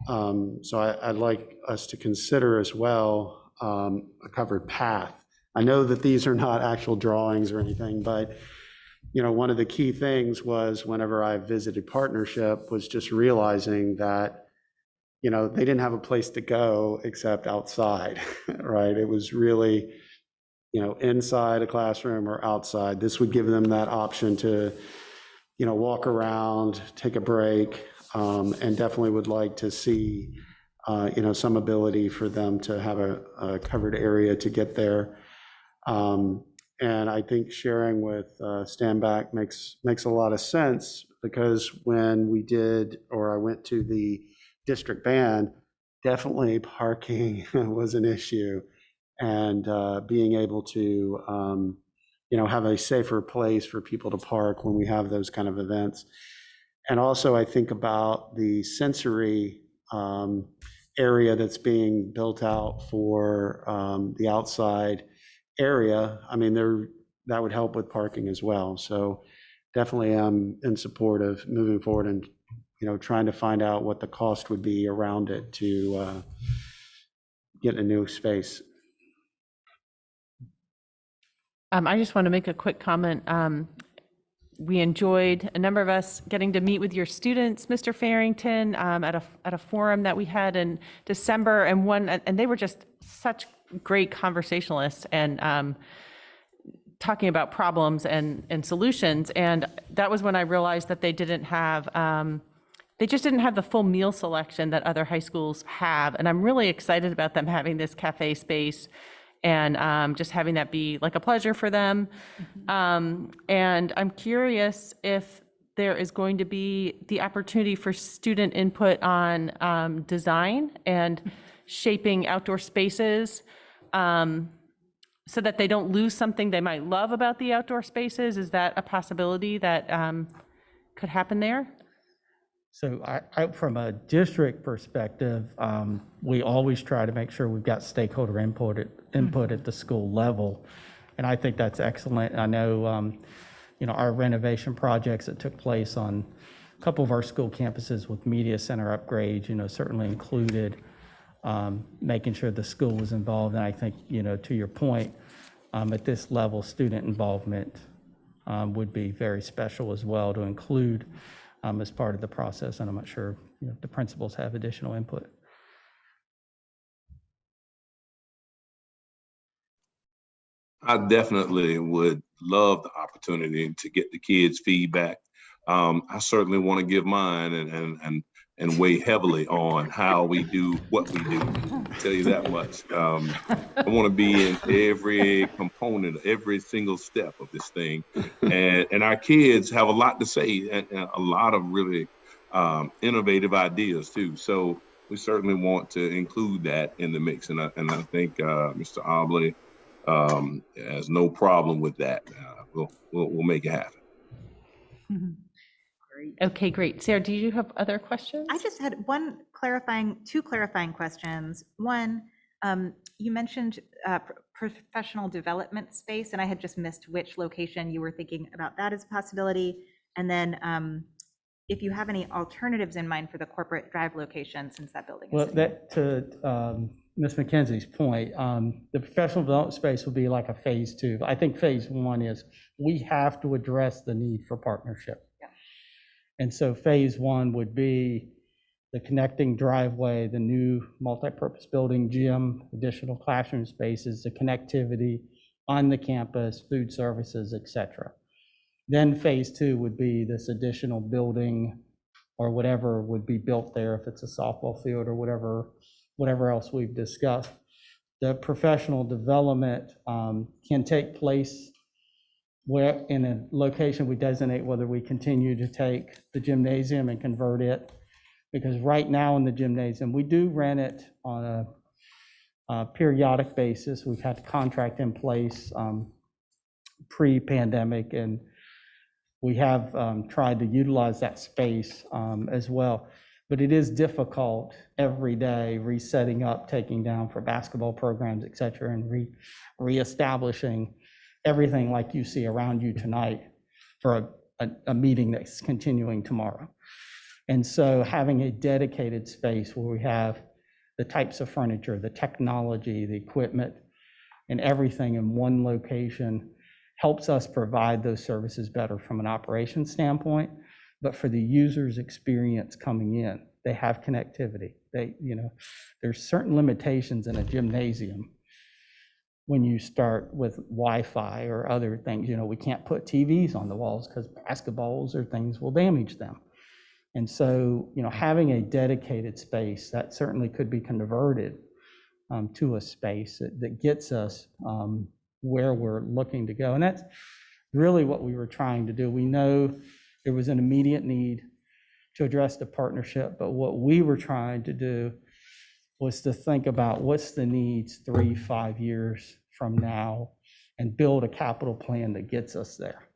Speaker 7: So I'd like us to consider as well a covered path. I know that these are not actual drawings or anything, but one of the key things was whenever I visited partnership was just realizing that, they didn't have a place to go except outside, right? It was really, inside a classroom or outside. This would give them that option to, walk around, take a break, and definitely would like to see, some ability for them to have a covered area to get there. And I think sharing with Stand Back makes a lot of sense, because when I went to the district band, definitely parking was an issue, and being able to, have a safer place for people to park when we have those kind of events. And also I think about the sensory area that's being built out for the outside area. I mean, that would help with parking as well. So definitely I'm in support of moving forward and, trying to find out what the cost would be around it to get a new space.
Speaker 1: I just want to make a quick comment. We enjoyed, a number of us, getting to meet with your students, Mr. Farrington, at a forum that we had in December, and they were just such great conversationalists and talking about problems and solutions. And that was when I realized that they just didn't have the full meal selection that other high schools have. And I'm really excited about them having this cafe space and just having that be like a pleasure for them. And I'm curious if there is going to be the opportunity for student input on design and shaping outdoor spaces, so that they don't lose something they might love about the outdoor spaces. Is that a possibility that could happen there?
Speaker 9: So from a district perspective, we always try to make sure we've got stakeholder input at the school level. And I think that's excellent. I know, our renovation projects that took place on a couple of our school campuses with media center upgrades, certainly included making sure the school was involved. And I think, to your point, at this level, student involvement would be very special as well to include as part of the process. And I'm not sure the principals have additional input.
Speaker 12: I definitely would love the opportunity to get the kids' feedback. I certainly want to give mine and weigh heavily on how we do what we do. I'll tell you that much. I want to be in every component, every single step of this thing. And our kids have a lot to say and a lot of really innovative ideas too. So we certainly want to include that in the mix. And I think Mr. Obley has no problem with that. We'll make it happen.
Speaker 1: Okay, great. Sarah, do you have other questions?
Speaker 8: I just had two clarifying questions. One, you mentioned professional development space, and I had just missed which location you were thinking about that as a possibility. And then if you have any alternatives in mind for the corporate drive location, since that building is
Speaker 9: Well,
Speaker 8: sitting
Speaker 9: that, to Ms. McKenzie's point, the professional development space will be like a phase 2. I think phase 1 is we have to address the need for partnership.
Speaker 8: Yeah.
Speaker 9: And so phase 1 would be the connecting driveway, the new multipurpose building, gym, additional classroom spaces, the connectivity on the campus, food services, et cetera. Then phase 2 would be this additional building or whatever would be built there, if it's a softball field or whatever else we've discussed. The professional development can take place where in a location we designate, whether we continue to take the gymnasium and convert it. Because right now in the gymnasium, we do rent it on a periodic basis. We've had a contract in place pre-pandemic, and we have tried to utilize that space as well. But it is difficult every day resetting up, taking down for basketball programs, et cetera, and reestablishing everything like you see around you tonight for a meeting that's continuing tomorrow. And so having a dedicated space where we have the types of furniture, the technology, the equipment, and everything in one location helps us provide those services better from an operations standpoint. But for the user's experience coming in, they have connectivity. There's certain limitations in a gymnasium when you start with Wi-Fi or other things. We can't put TVs on the walls because basketballs or things will damage them. And so, having a dedicated space that certainly could be converted to a space that gets us where we're looking to go. And that's really what we were trying to do. We know there was an immediate need to address the partnership, but what we were trying to do was to think about what's the needs 3-5 years from now and build a capital plan that gets us there.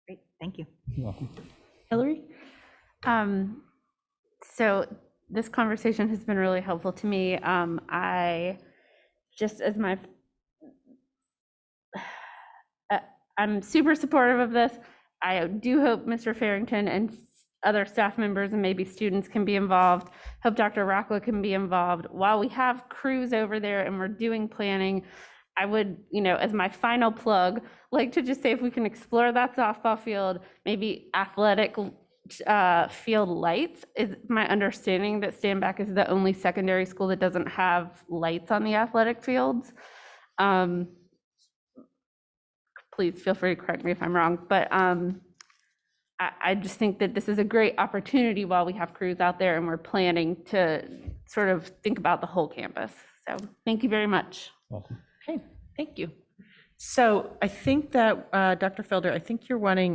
Speaker 8: Great, thank you.
Speaker 9: You're welcome.
Speaker 4: Hillary? So this conversation has been really helpful to me. I just as my I'm super supportive of this. I do hope Mr. Farrington and other staff members and maybe students can be involved. Hope Dr. Rockwood can be involved. While we have crews over there and we're doing planning, I would, as my final plug, like to just say if we can explore that softball field, maybe athletic field lights. Is my understanding that Standback is the only secondary school that doesn't have lights on the athletic fields. Please feel free to correct me if I'm wrong, but I just think that this is a great opportunity while we have crews out there and we're planning to sort of think about the whole campus. So thank you very much.
Speaker 9: Welcome.
Speaker 1: Okay, thank you. So I think that, Dr. Felder, I think you're wanting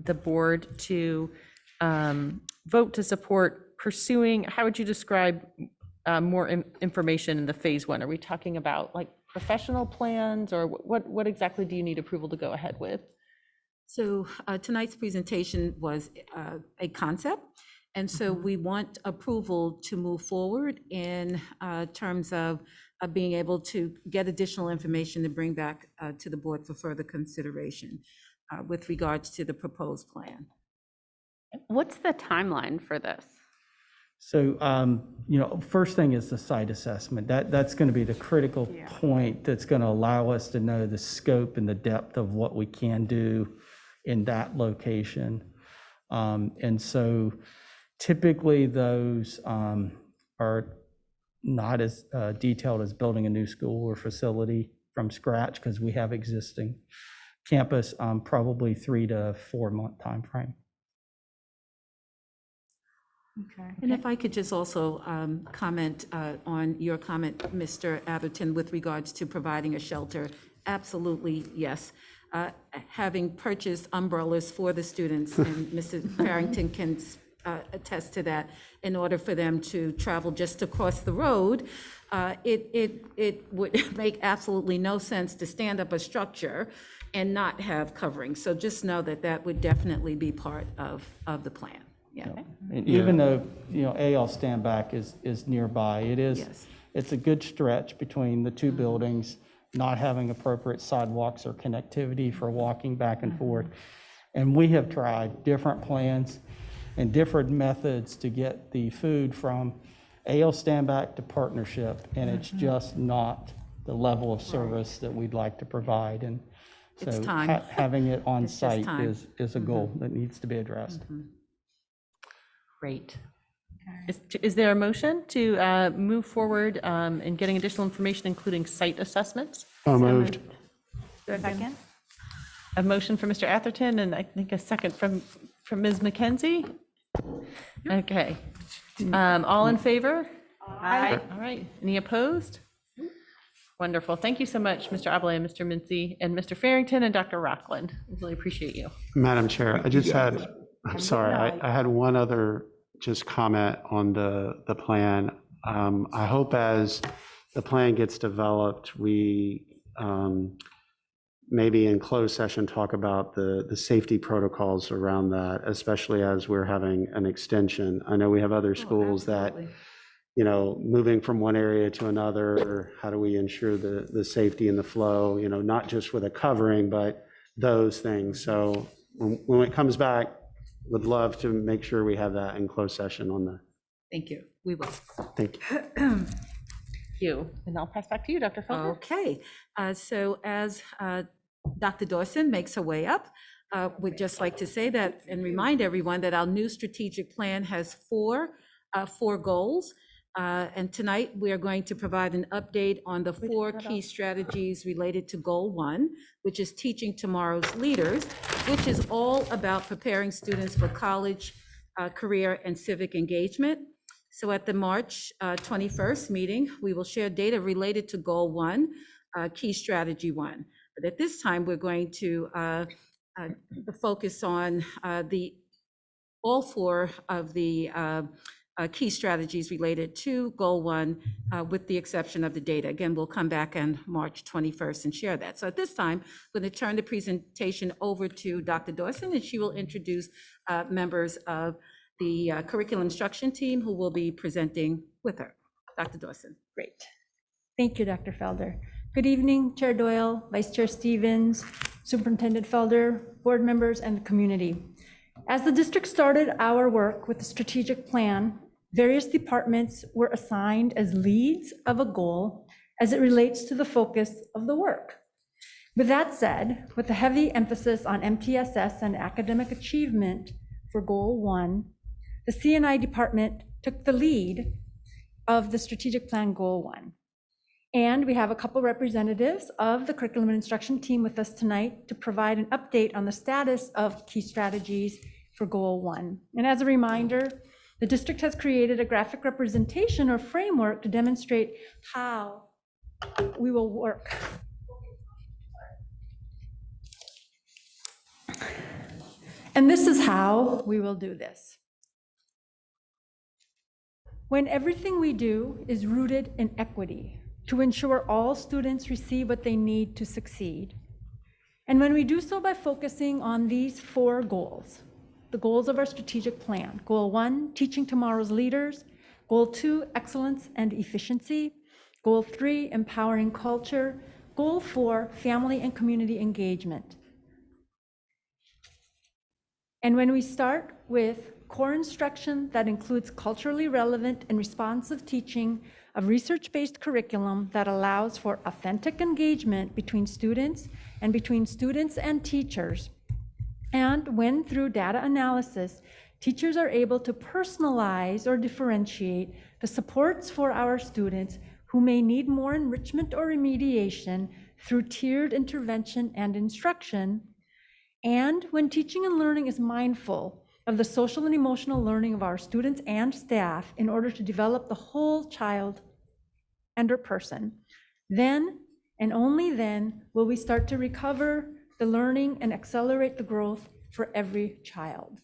Speaker 1: the board to vote to support pursuing, how would you describe more information in the phase 1? Are we talking about like professional plans, or what exactly do you need approval to go ahead with?
Speaker 5: So tonight's presentation was a concept, and so we want approval to move forward in terms of being able to get additional information to bring back to the board for further consideration with regards to the proposed plan.
Speaker 4: What's the timeline for this?
Speaker 9: So, first thing is the site assessment. That's going to be the critical point that's going to allow us to know the scope and the depth of what we can do in that location. And so typically those are not as detailed as building a new school or facility from scratch because we have existing campus, probably 3 to 4 month time frame.
Speaker 5: Okay. And if I could just also comment on your comment, Mr. Atherton, with regards to providing a shelter. Absolutely, yes. Having purchased umbrellas for the students, and Mrs. Farrington can attest to that, in order for them to travel just across the road, it would make absolutely no sense to stand up a structure and not have covering. So just know that that would definitely be part of the plan. Yeah.
Speaker 9: And even though, AL Standback is nearby, it is,
Speaker 5: Yes.
Speaker 9: it's a good stretch between the two buildings, not having appropriate sidewalks or connectivity for walking back and forth. And we have tried different plans and different methods to get the food from AL Standback to partnership, and it's just not the level of service that we'd like to provide. And
Speaker 5: It's
Speaker 9: so
Speaker 5: time.
Speaker 9: having it on
Speaker 5: It's just
Speaker 9: site
Speaker 5: time.
Speaker 9: is a goal that needs to be addressed.
Speaker 1: Great. Is there a motion to move forward in getting additional information, including site assessments?
Speaker 7: So moved.
Speaker 8: Second?
Speaker 1: A motion from Mr. Atherton, and I think a second from Ms. McKenzie? Okay. All in favor?
Speaker 8: Aye.
Speaker 1: All right. Any opposed? Wonderful. Thank you so much, Mr. Ablay and Mr. Mincy, and Mr. Farrington and Dr. Rockland. I really appreciate you.
Speaker 7: Madam Chair, I just
Speaker 12: guys.
Speaker 7: had, I'm sorry, I had one other just comment on the plan. I hope as the plan gets developed, we maybe in closed session talk about the safety protocols around that, especially as we're having an extension. I know we have other schools that, you know, moving from one area to another, how do we ensure the safety and the flow, you know, not just with a covering, but those things. So when it comes back, would love to make sure we have that in closed session on the,
Speaker 5: Thank you. We will.
Speaker 7: thank you.
Speaker 1: Thank you. And I'll pass back to you, Dr. Felder.
Speaker 5: Okay, so as Dr. Dawson makes her way up, we'd just like to say that and remind everyone that our new strategic plan has four goals. And tonight, we are going to provide an update on the four key strategies related to Goal 1, which is teaching tomorrow's leaders, which is all about preparing students for college, career, and civic engagement. So at the March 21st meeting, we will share data related to Goal 1, Key Strategy 1. But at this time, we're going to focus on all four of the key strategies related to Goal 1, with the exception of the data. Again, we'll come back on March 21st and share that. So at this time, I'm going to turn the presentation over to Dr. Dawson, and she will introduce members of the curriculum instruction team who will be presenting with her. Dr. Dawson.
Speaker 2: Great. Thank you, Dr. Felder. Good evening, Chair Doyle, Vice Chair Stevens, Superintendent Felder, board members, and the community. As the district started our work with the strategic plan, various departments were assigned as leads of a goal as it relates to the focus of the work. With that said, with a heavy emphasis on MTSS and academic achievement for Goal 1, the C&I department took the lead of the strategic plan Goal 1. And we have a couple representatives of the curriculum and instruction team with us tonight to provide an update on the status of key strategies for Goal 1. And as a reminder, the district has created a graphic representation or framework to demonstrate how we will work. And this is how we will do this. When everything we do is rooted in equity to ensure all students receive what they need to succeed. And when we do so by focusing on these four goals, the goals of our strategic plan. Goal 1, teaching tomorrow's leaders. Goal 2, excellence and efficiency. Goal 3, empowering culture. Goal 4, family and community engagement. And when we start with core instruction that includes culturally relevant and responsive teaching of research-based curriculum that allows for authentic engagement between students and teachers. And when through data analysis, teachers are able to personalize or differentiate the supports for our students who may need more enrichment or remediation through tiered intervention and instruction. And when teaching and learning is mindful of the social and emotional learning of our students and staff in order to develop the whole child and or person, then and only then will we start to recover the learning and accelerate the growth for every child.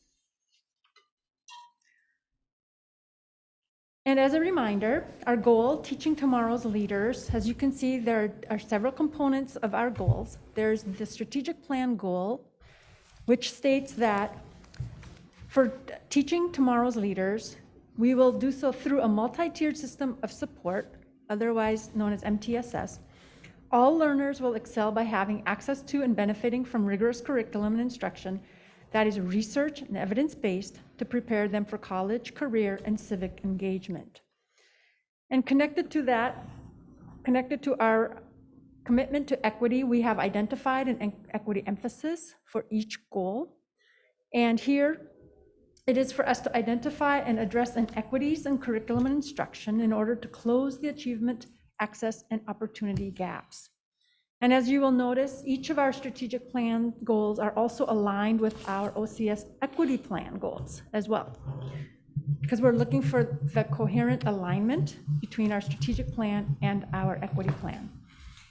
Speaker 2: And as a reminder, our goal, teaching tomorrow's leaders, as you can see, there are several components of our goals. There's the strategic plan goal, which states that for teaching tomorrow's leaders, we will do so through a multi-tiered system of support otherwise known as MTSS, all learners will excel by having access to and benefiting from rigorous curriculum and instruction that is research and evidence-based to prepare them for college, career, and civic engagement. And connected to our commitment to equity, we have identified an equity emphasis for each goal. And here, it is for us to identify and address inequities in curriculum and instruction in order to close the achievement, access, and opportunity gaps. And as you will notice, each of our strategic plan goals are also aligned with our OCS equity plan goals as well, because we're looking for the coherent alignment between our strategic plan and our equity plan.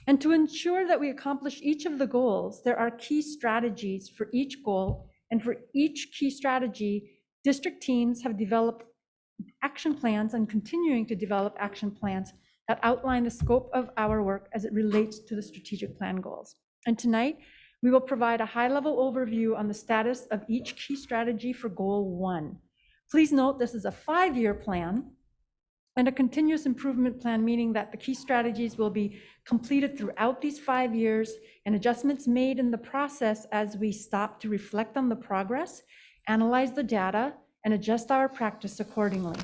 Speaker 2: And to ensure that we accomplish each of the goals, there are key strategies for each goal, and for each key strategy, district teams have developed action plans and continuing to develop action plans that outline the scope of our work as it relates to the strategic plan goals. And tonight, we will provide a high-level overview on the status of each key strategy for Goal 1. Please note this is a 5-year plan and a continuous improvement plan, meaning that the key strategies will be completed throughout these 5 years and adjustments made in the process as we stop to reflect on the progress, analyze the data, and adjust our practice accordingly.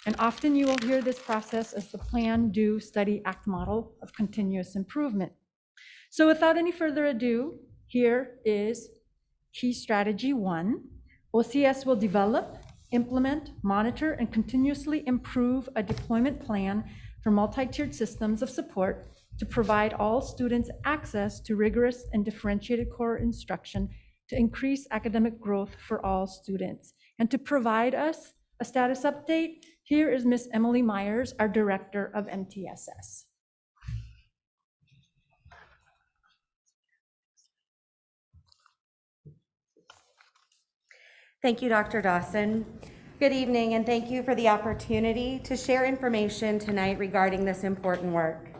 Speaker 2: And often you will hear this process as the plan, do, study, act model of continuous improvement. So without any further ado, here is key strategy 1. OCS will develop, implement, monitor, and continuously improve a deployment plan for multi-tiered systems of support to provide all students access to rigorous and differentiated core instruction to increase academic growth for all students. And to provide us a status update, here is Ms. Emily Myers, our Director of MTSS.
Speaker 14: Thank you, Dr. Dawson. Good evening, and thank you for the opportunity to share information tonight regarding this important work.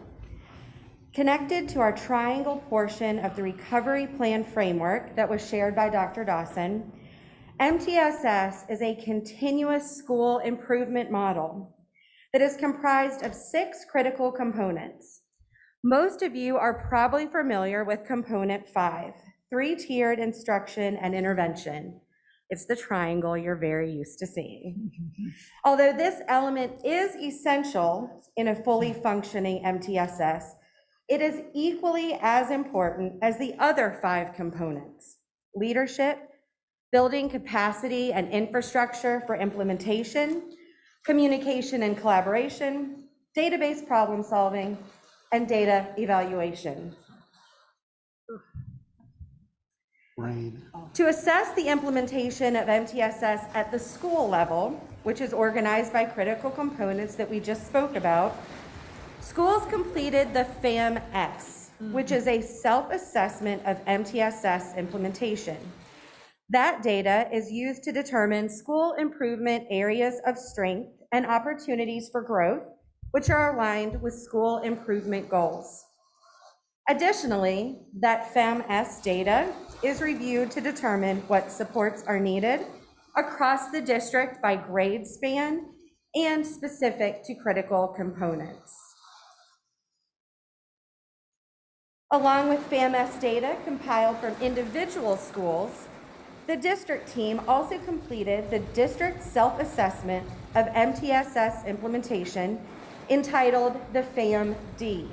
Speaker 14: Connected to our triangle portion of the recovery plan framework that was shared by Dr. Dawson, MTSS is a continuous school improvement model that is comprised of 6 critical components. Most of you are probably familiar with component 5, 3-tiered instruction and intervention. It's the triangle you're very used to seeing. Although this element is essential in a fully functioning MTSS, it is equally as important as the other 5 components: leadership, building capacity and infrastructure for implementation, communication and collaboration, database problem solving, and data evaluation. To assess the implementation of MTSS at the school level, which is organized by critical components that we just spoke about, schools completed the FAMS, which is a self-assessment of MTSS implementation. That data is used to determine school improvement areas of strength and opportunities for growth, which are aligned with school improvement goals. Additionally, that FAMS data is reviewed to determine what supports are needed across the district by grade span and specific to critical components. Along with FAMS data compiled from individual schools, the district team also completed the district self-assessment of MTSS implementation entitled the FAM-D.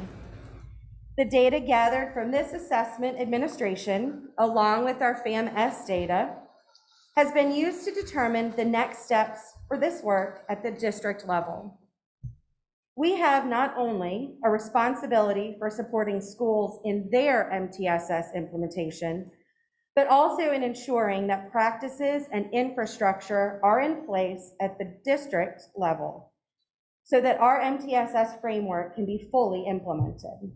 Speaker 14: The data gathered from this assessment administration, along with our FAMS data, has been used to determine the next steps for this work at the district level. We have not only a responsibility for supporting schools in their MTSS implementation, but also in ensuring that practices and infrastructure are in place at the district level so that our MTSS framework can be fully implemented.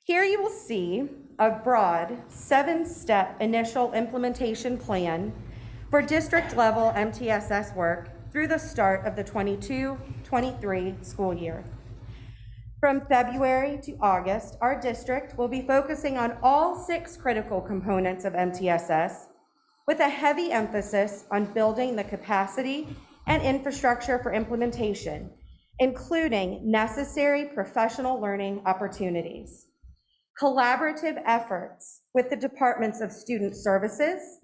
Speaker 14: Here you will see a broad 7-step initial implementation plan for district level MTSS work through the start of the 22-23 school year. From February to August, our district will be focusing on all 6 critical components of MTSS with a heavy emphasis on building the capacity and infrastructure for implementation, including necessary professional learning opportunities, collaborative efforts with the Departments of Student Services,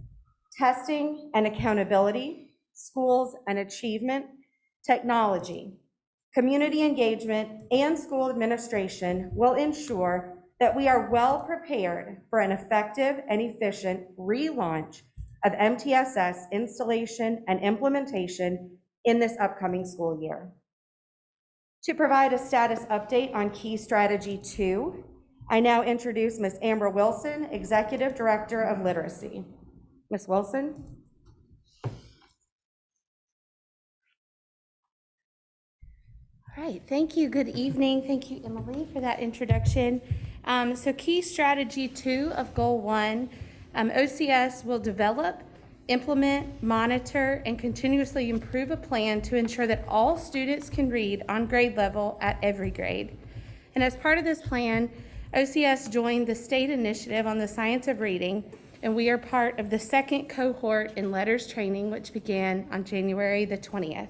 Speaker 14: Testing and Accountability, Schools and Achievement, Technology, Community Engagement, and School Administration will ensure that we are well prepared for an effective and efficient relaunch of MTSS installation and implementation in this upcoming school year. To provide a status update on Key Strategy 2, I now introduce Ms. Amber Wilson, Executive Director of Literacy. Ms. Wilson? All right, thank you. Good evening. Thank you, Emily, for that introduction. So Key Strategy 2 of Goal 1, OCS will develop, implement, monitor, and continuously improve a plan to ensure that all students can read on grade level at every grade. And as part of this plan, OCS joined the state initiative on the science of reading, and we are part of the second cohort in letters training, which began on January the 20th.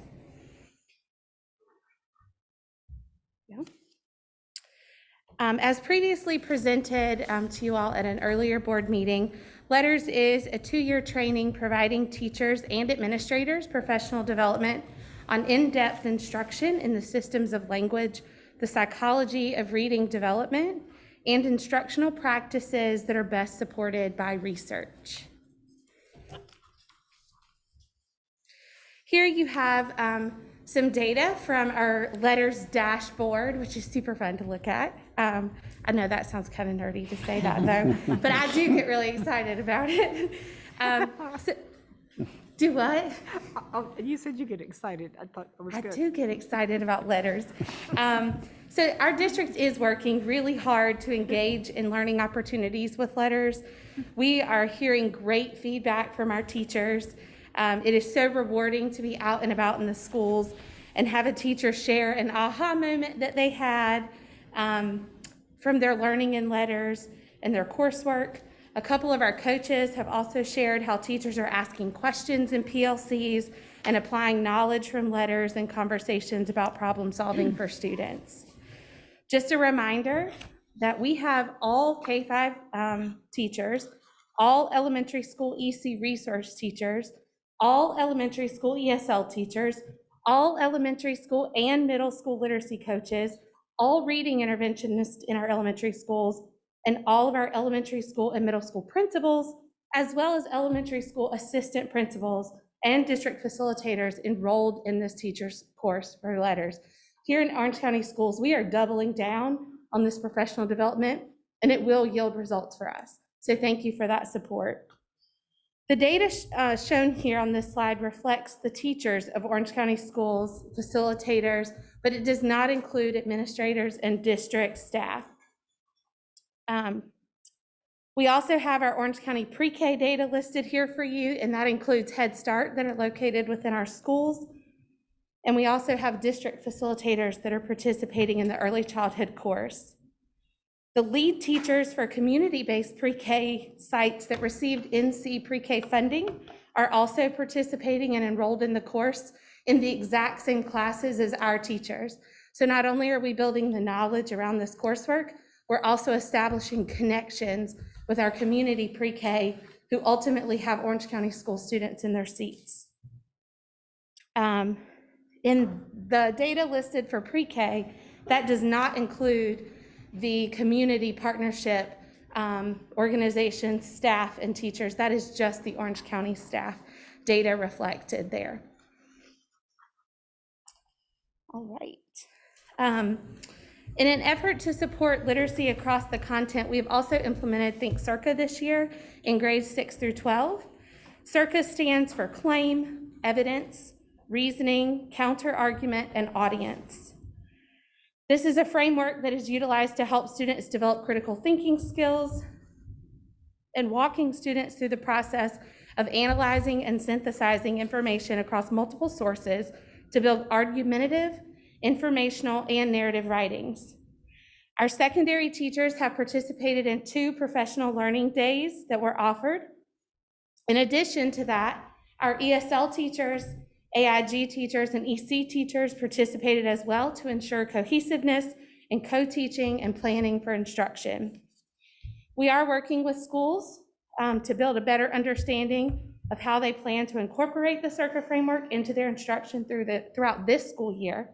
Speaker 14: As previously presented to you all at an earlier board meeting, Letters is a 2-year training providing teachers and administrators professional development on in-depth instruction in the systems of language, the psychology of reading development, and instructional practices that are best supported by research. Here you have some data from our Letters dashboard, which is super fun to look at. I know that sounds kind of nerdy to say that though, but I do get really excited about it. Do what?
Speaker 10: Oh, you said you get excited. I thought it was good.
Speaker 14: I do get excited about Letters. So our district is working really hard to engage in learning opportunities with Letters. We are hearing great feedback from our teachers. It is so rewarding to be out and about in the schools and have a teacher share an aha moment that they had from their learning in Letters and their coursework. A couple of our coaches have also shared how teachers are asking questions in PLCs and applying knowledge from Letters and conversations about problem solving for students. Just a reminder that we have all K-5 teachers, all elementary school EC resource teachers, all elementary school ESL teachers, all elementary school and middle school literacy coaches, all reading interventionists in our elementary schools, and all of our elementary school and middle school principals, as well as elementary school assistant principals and district facilitators enrolled in this teacher's course for Letters. Here in Orange County Schools, we are doubling down on this professional development, and it will yield results for us. So thank you for that support. The data shown here on this slide reflects the teachers of Orange County Schools, facilitators, but it does not include administrators and district staff. We also have our Orange County pre-K data listed here for you, and that includes Head Start that are located within our schools. And we also have district facilitators that are participating in the early childhood course. The lead teachers for community-based pre-K sites that received NC pre-K funding are also participating and enrolled in the course in the exact same classes as our teachers. So not only are we building the knowledge around this coursework, we're also establishing connections with our community pre-K who ultimately have Orange County School students in their seats. In the data listed for pre-K, that does not include the community partnership organizations, staff, and teachers. That is just the Orange County staff data reflected there. All right. In an effort to support literacy across the content, we have also implemented Think Circa this year in grades 6 through 12. Circa stands for claim, evidence, reasoning, counter-argument, and audience. This is a framework that is utilized to help students develop critical thinking skills and walking students through the process of analyzing and synthesizing information across multiple sources to build argumentative, informational, and narrative writings. Our secondary teachers have participated in 2 professional learning days that were offered. In addition to that, our ESL teachers
Speaker 15: AIG teachers and EC teachers participated as well to ensure cohesiveness in co-teaching and planning for instruction. We are working with schools to build a better understanding of how they plan to incorporate the Circa framework into their instruction throughout this school year.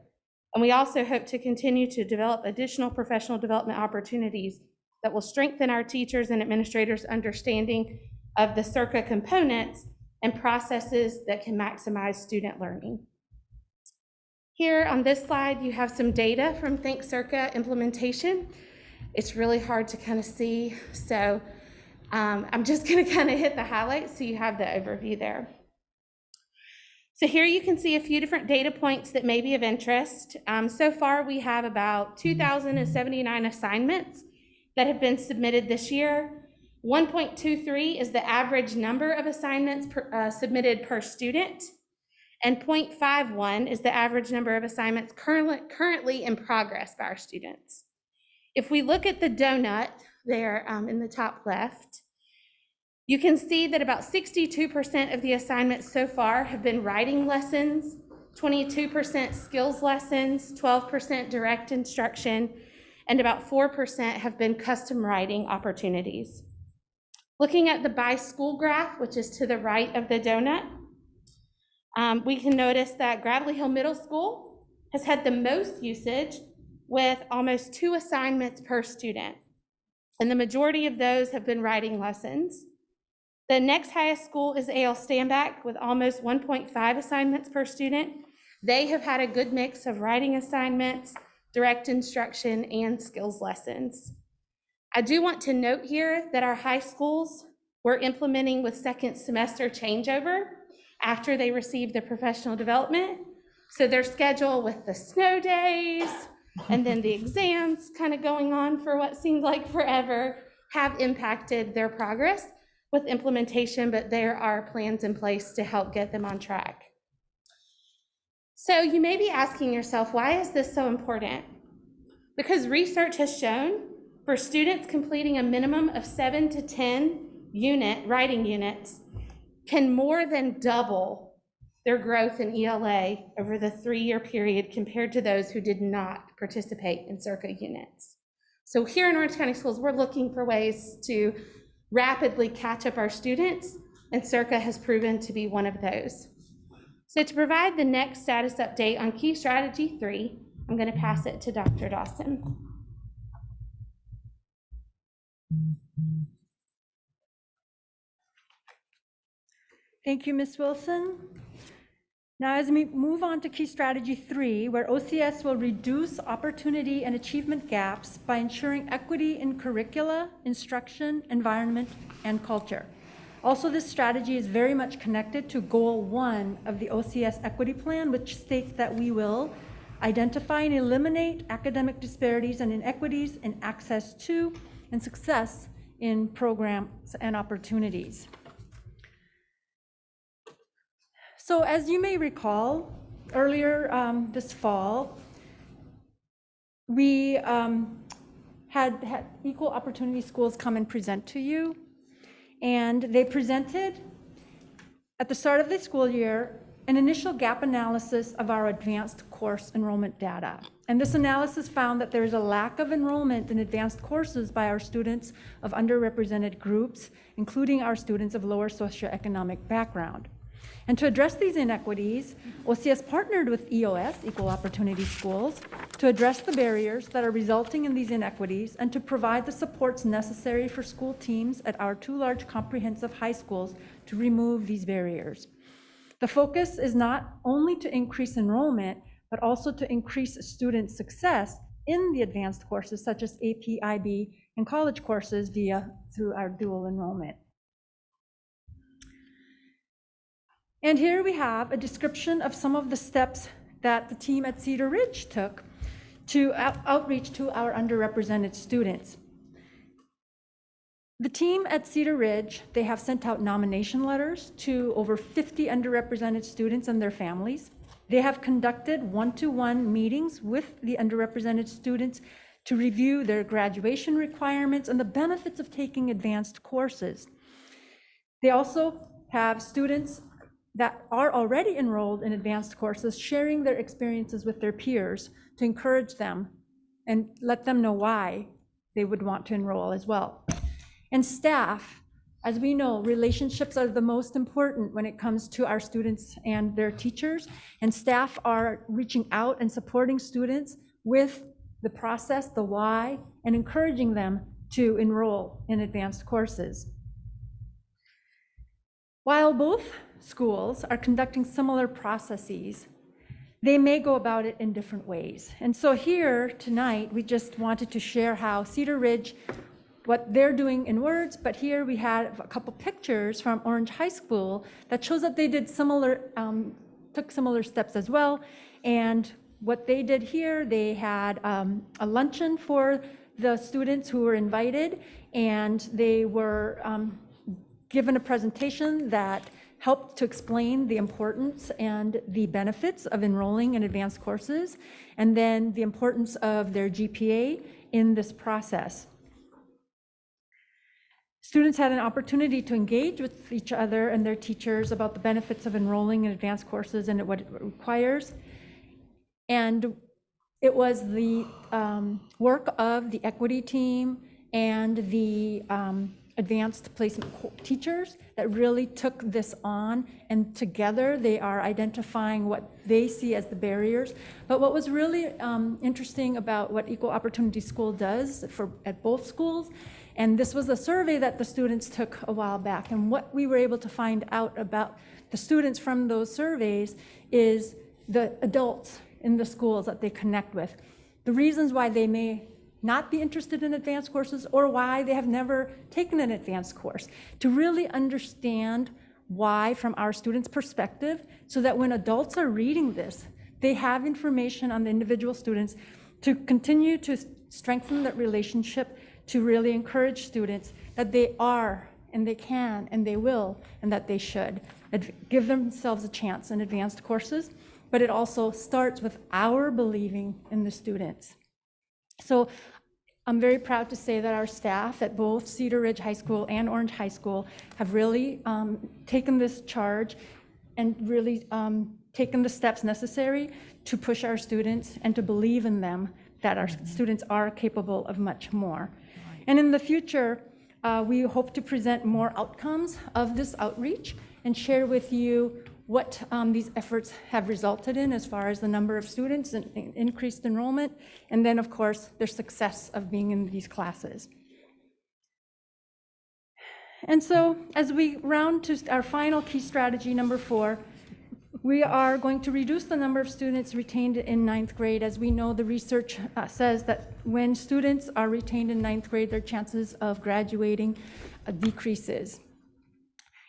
Speaker 15: And we also hope to continue to develop additional professional development opportunities that will strengthen our teachers and administrators' understanding of the Circa components and processes that can maximize student learning. Here on this slide, you have some data from Think Circa implementation. It's really hard to kind of see, so I'm just going to kind of hit the highlights so you have the overview there. So here you can see a few different data points that may be of interest. So far, we have about 2,079 assignments that have been submitted this year. 1.23 is the average number of assignments submitted per student, and 0.51 is the average number of assignments currently in progress by our students. If we look at the donut there in the top left, you can see that about 62% of the assignments so far have been writing lessons, 22% skills lessons, 12% direct instruction, and about 4% have been custom writing opportunities. Looking at the by school graph, which is to the right of the donut, we can notice that Gravelly Hill Middle School has had the most usage with almost 2 assignments per student, and the majority of those have been writing lessons. The next highest school is A.L. Stanback with almost 1.5 assignments per student. They have had a good mix of writing assignments, direct instruction, and skills lessons. I do want to note here that our high schools were implementing with second semester changeover after they received the professional development. So their schedule with the snow days and then the exams kind of going on for what seemed like forever have impacted their progress with implementation, but there are plans in place to help get them on track. So you may be asking yourself, why is this so important? Because research has shown for students completing a minimum of 7 to 10 writing units can more than double their growth in ELA over the 3-year period compared to those who did not participate in Circa units. So here in Orange County Schools, we're looking for ways to rapidly catch up our students, and Circa has proven to be one of those. So to provide the next status update on Key Strategy 3, I'm going to pass it to Dr. Dawson.
Speaker 2: Thank you, Ms. Wilson. Now, as we move on to Key Strategy 3, where OCS will reduce opportunity and achievement gaps by ensuring equity in curricula, instruction, environment, and culture. Also, this strategy is very much connected to Goal 1 of the OCS Equity Plan, which states that we will identify and eliminate academic disparities and inequities in access to and success in programs and opportunities. So as you may recall, earlier this fall, we had Equal Opportunity Schools come and present to you. And they presented, at the start of the school year, an initial gap analysis of our advanced course enrollment data. And this analysis found that there is a lack of enrollment in advanced courses by our students of underrepresented groups, including our students of lower socioeconomic background. And to address these inequities, OCS partnered with EOS, Equal Opportunity Schools, to address the barriers that are resulting in these inequities and to provide the supports necessary for school teams at our 2 large comprehensive high schools to remove these barriers. The focus is not only to increase enrollment, but also to increase student success in the advanced courses such as AP, IB, and college courses through our dual enrollment. And here we have a description of some of the steps that the team at Cedar Ridge took to outreach to our underrepresented students. The team at Cedar Ridge, they have sent out nomination letters to over 50 underrepresented students and their families. They have conducted one-to-one meetings with the underrepresented students to review their graduation requirements and the benefits of taking advanced courses. They also have students that are already enrolled in advanced courses, sharing their experiences with their peers to encourage them and let them know why they would want to enroll as well. And staff, as we know, relationships are the most important when it comes to our students and their teachers, and staff are reaching out and supporting students with the process, the why, and encouraging them to enroll in advanced courses. While both schools are conducting similar processes, they may go about it in different ways. And so here tonight, we just wanted to share how Cedar Ridge, what they're doing in words, but here we had a couple pictures from Orange High School that shows that they did similar, took similar steps as well. And what they did here, they had a luncheon for the students who were invited, and they were given a presentation that helped to explain the importance and the benefits of enrolling in advanced courses, and then the importance of their GPA in this process. Students had an opportunity to engage with each other and their teachers about the benefits of enrolling in advanced courses and what it requires. And it was the work of the equity team and the advanced placement teachers that really took this on, and together they are identifying what they see as the barriers. But what was really interesting about what Equal Opportunity School does at both schools, and this was a survey that the students took a while back, and what we were able to find out about the students from those surveys is the adults in the schools that they connect with, the reasons why they may not be interested in advanced courses or why they have never taken an advanced course, to really understand why from our students' perspective, so that when adults are reading this, they have information on the individual students to continue to strengthen that relationship, to really encourage students that they are and they can and they will and that they should give themselves a chance in advanced courses. But it also starts with our believing in the students. So I'm very proud to say that our staff at both Cedar Ridge High School and Orange High School have really taken this charge and really taken the steps necessary to push our students and to believe in them, that our students are capable of much more. And in the future, we hope to present more outcomes of this outreach and share with you what these efforts have resulted in as far as the number of students and increased enrollment, and then of course their success of being in these classes. And so as we round to our final key strategy, number 4, we are going to reduce the number of students retained in 9th grade. As we know, the research says that when students are retained in 9th grade, their chances of graduating decreases.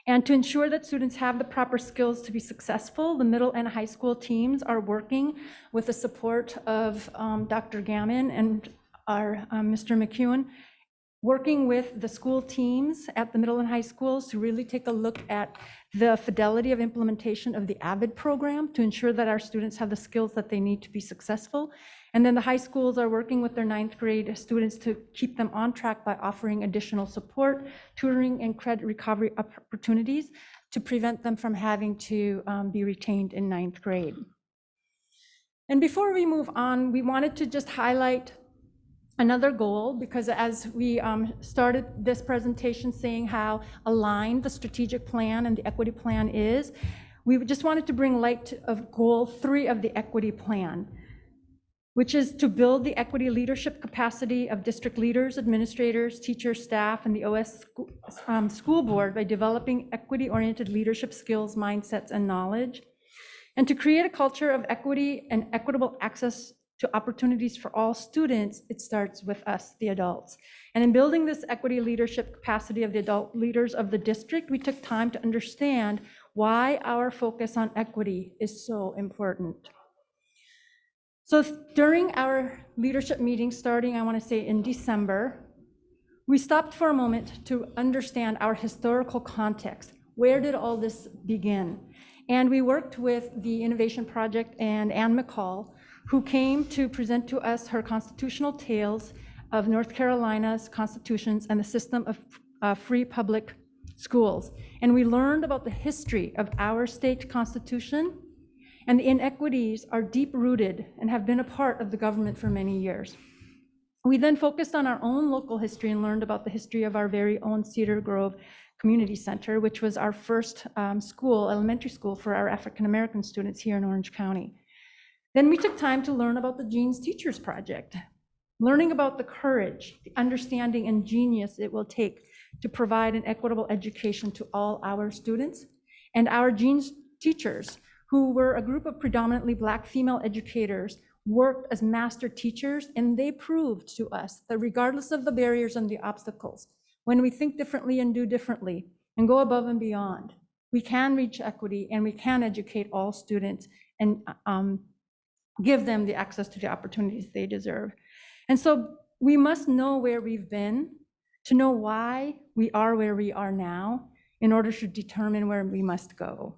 Speaker 2: And to ensure that students have the proper skills to be successful, the middle and high school teams are working with the support of Dr. Gammon and our Mr. McEwen, working with the school teams at the middle and high schools to really take a look at the fidelity of implementation of the AVID program to ensure that our students have the skills that they need to be successful. And then the high schools are working with their 9th grade students to keep them on track by offering additional support, tutoring, and credit recovery opportunities to prevent them from having to be retained in 9th grade. And before we move on, we wanted to just highlight another goal, because as we started this presentation saying how aligned the strategic plan and the equity plan is, we just wanted to bring light of goal 3 of the equity plan, which is to build the equity leadership capacity of district leaders, administrators, teachers, staff, and the OS school board by developing equity-oriented leadership skills, mindsets, and knowledge, and to create a culture of equity and equitable access to opportunities for all students. It starts with us, the adults. And in building this equity leadership capacity of the adult leaders of the district, we took time to understand why our focus on equity is so important. So during our leadership meeting, starting, I want to say in December, we stopped for a moment to understand our historical context. Where did all this begin? And we worked with the Innovation Project and Ann McCall, who came to present to us her constitutional tales of North Carolina's constitutions and the system of free public schools. And we learned about the history of our state constitution, and the inequities are deep-rooted and have been a part of the government for many years. We then focused on our own local history and learned about the history of our very own Cedar Grove Community Center, which was our first elementary school for our African-American students here in Orange County. Then we took time to learn about the Jeans Teachers Project, learning about the courage, the understanding, and genius it will take to provide an equitable education to all our students. And our Jeans teachers, who were a group of predominantly Black female educators, worked as master teachers, and they proved to us that regardless of the barriers and the obstacles, when we think differently and do differently and go above and beyond, we can reach equity and we can educate all students and give them the access to the opportunities they deserve. And so we must know where we've been to know why we are where we are now in order to determine where we must go.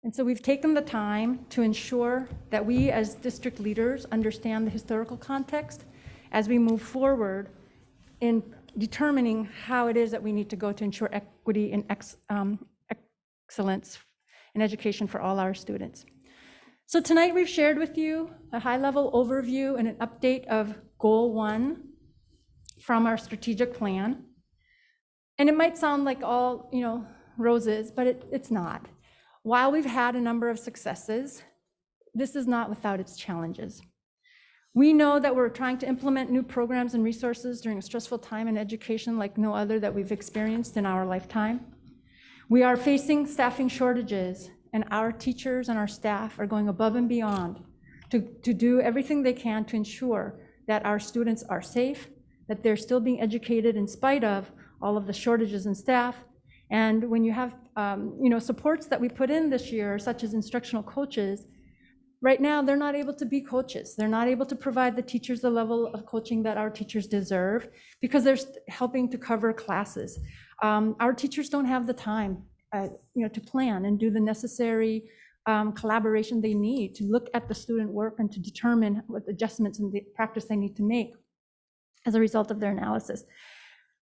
Speaker 2: And so we've taken the time to ensure that we as district leaders understand the historical context as we move forward in determining how it is that we need to go to ensure equity and excellence in education for all our students. So tonight we've shared with you a high-level overview and an update of Goal 1 from our strategic plan. And it might sound like all, roses, but it's not. While we've had a number of successes, this is not without its challenges. We know that we're trying to implement new programs and resources during a stressful time in education like no other that we've experienced in our lifetime. We are facing staffing shortages, and our teachers and our staff are going above and beyond to do everything they can to ensure that our students are safe, that they're still being educated in spite of all of the shortages in staff. And when you have supports that we put in this year, such as instructional coaches, right now they're not able to be coaches. They're not able to provide the teachers the level of coaching that our teachers deserve because they're helping to cover classes. Our teachers don't have the time to plan and do the necessary collaboration they need to look at the student work and to determine what adjustments and the practice they need to make as a result of their analysis.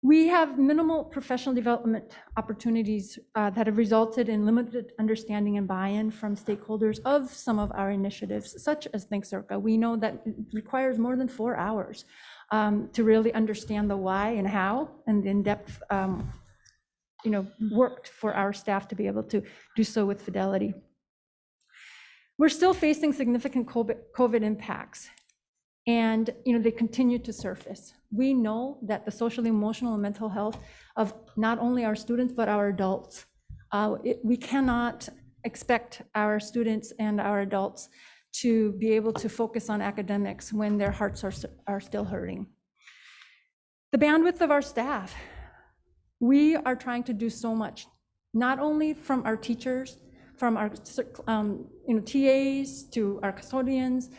Speaker 2: We have minimal professional development opportunities that have resulted in limited understanding and buy-in from stakeholders of some of our initiatives, such as Think Circa. We know that it requires more than 4 hours to really understand the why and how and the in-depth worked for our staff to be able to do so with fidelity. We're still facing significant COVID impacts, and they continue to surface. We know that the social, emotional, and mental health of not only our students, but our adults. We cannot expect our students and our adults to be able to focus on academics when their hearts are still hurting. The bandwidth of our staff. We are trying to do so much, not only from our teachers, from our TAs to our custodians,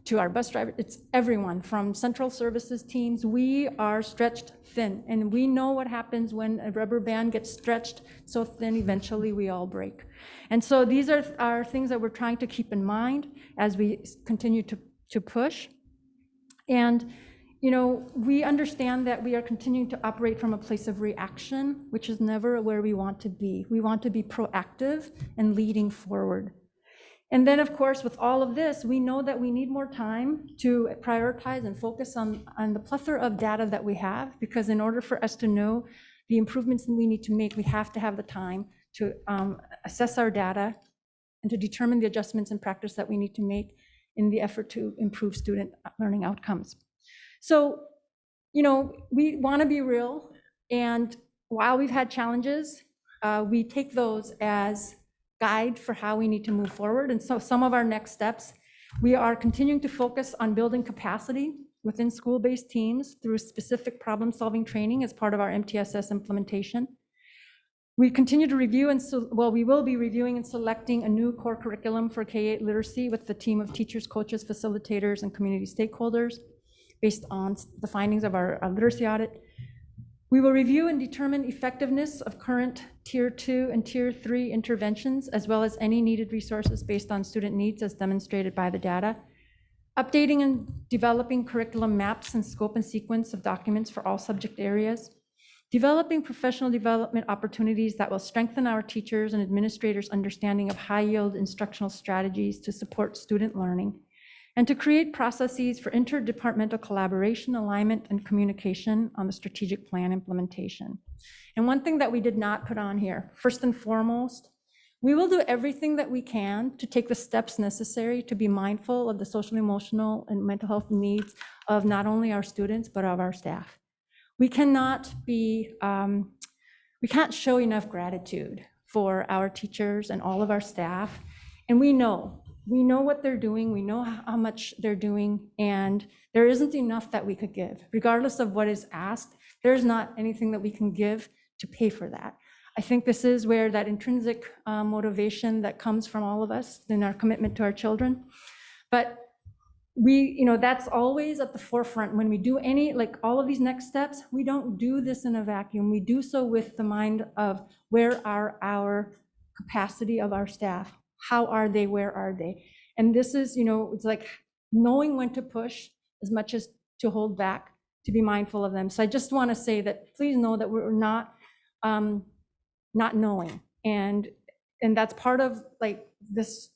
Speaker 2: to our bus drivers, it's everyone from central services teams. We are stretched thin, and we know what happens when a rubber band gets stretched so thin, eventually we all break. And so these are things that we're trying to keep in mind as we continue to push. And we understand that we are continuing to operate from a place of reaction, which is never where we want to be. We want to be proactive and leading forward. And then, of course, with all of this, we know that we need more time to prioritize and focus on the plethora of data that we have, because in order for us to know the improvements that we need to make, we have to have the time to assess our data and to determine the adjustments and practice that we need to make in the effort to improve student learning outcomes. So, we want to be real, and while we've had challenges, we take those as guide for how we need to move forward. And so some of our next steps, we are continuing to focus on building capacity within school-based teams through specific problem-solving training as part of our MTSS implementation. We continue to review we will be reviewing and selecting a new core curriculum for K-8 literacy with the team of teachers, coaches, facilitators, and community stakeholders based on the findings of our literacy audit. We will review and determine effectiveness of current Tier 2 and Tier 3 interventions, as well as any needed resources based on student needs as demonstrated by the data. Updating and developing curriculum maps and scope and sequence of documents for all subject areas. developing professional development opportunities that will strengthen our teachers' and administrators' understanding of high-yield instructional strategies to support student learning, and to create processes for interdepartmental collaboration, alignment, and communication on the strategic plan implementation. And one thing that we did not put on here, first and foremost, we will do everything that we can to take the steps necessary to be mindful of the social, emotional, and mental health needs of not only our students, but of our staff. We cannot be, we can't show enough gratitude for our teachers and all of our staff. And we know what they're doing, we know how much they're doing, and there isn't enough that we could give. Regardless of what is asked, there's not anything that we can give to pay for that. I think this is where that intrinsic motivation that comes from all of us in our commitment to our children. But that's always at the forefront. When we do like all of these next steps, we don't do this in a vacuum. We do so with the mind of where are our capacity of our staff? How are they? Where are they? And this is, it's like knowing when to push as much as to hold back, to be mindful of them. So I just want to say that please know that we're not knowing. And that's part of like this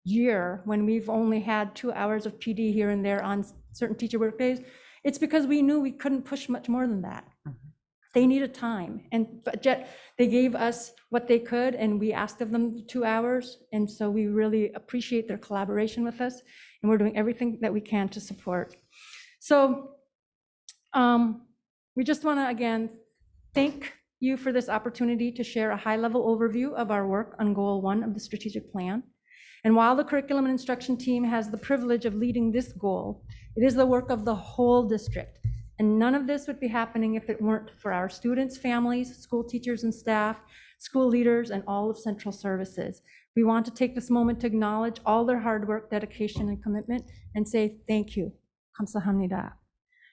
Speaker 2: year when we've only had 2 hours of PD here and there on certain teacher work days. It's because we knew we couldn't push much more than that. They needed time, but yet they gave us what they could, and we asked of them 2 hours. And so we really appreciate their collaboration with us, and we're doing everything that we can to support. So we just want to again thank you for this opportunity to share a high-level overview of our work on Goal 1 of the strategic plan. And while the curriculum and instruction team has the privilege of leading this goal, it is the work of the whole district. And none of this would be happening if it weren't for our students, families, school teachers and staff, school leaders, and all of Central Services. We want to take this moment to acknowledge all their hard work, dedication, and commitment, and say thank you. Kamsahamnida.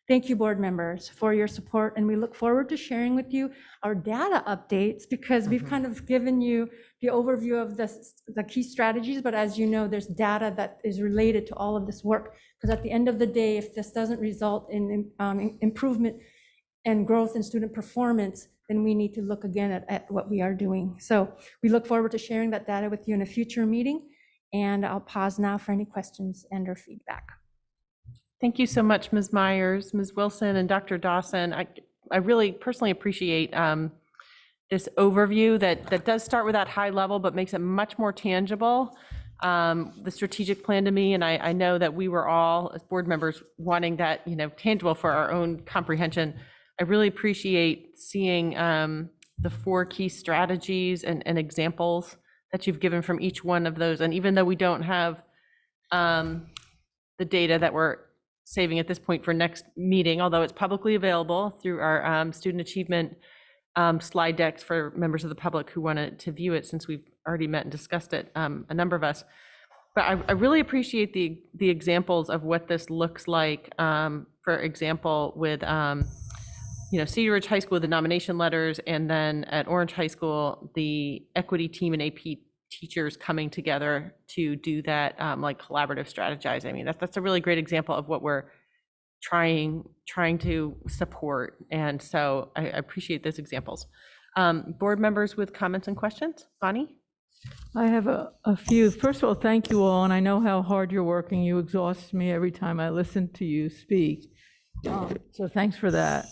Speaker 2: Thank you, board members, for your support, and we look forward to sharing with you our data updates, because we've kind of given you the overview of the key strategies, but as you know, there's data that is related to all of this work, because at the end of the day, if this doesn't result in improvement and growth in student performance, then we need to look again at what we are doing. So we look forward to sharing that data with you in a future meeting, and I'll pause now for any questions and or feedback.
Speaker 1: Thank you so much, Ms. Myers, Ms. Wilson, and Dr. Dawson. I really personally appreciate this overview that does start with that high level, but makes it much more tangible, the strategic plan to me. And I know that we were all, as board members, wanting that tangible for our own comprehension. I really appreciate seeing the 4 key strategies and examples that you've given from each one of those. And even though we don't have the data that we're saving at this point for next meeting, although it's publicly available through our student achievement slide decks for members of the public who wanted to view it, since we've already met and discussed it, a number of us. But I really appreciate the examples of what this looks like. For example, with Cedar Ridge High School, the nomination letters, and then at Orange High School, the equity team and AP teachers coming together to do that like collaborative strategizing. I mean, that's a really great example of what we're trying to support. And so I appreciate those examples. Board members with comments and questions? Bonnie?
Speaker 16: I have a few. First of all, thank you all, and I know how hard you're working. You exhaust me every time I listen to you speak. So thanks for that.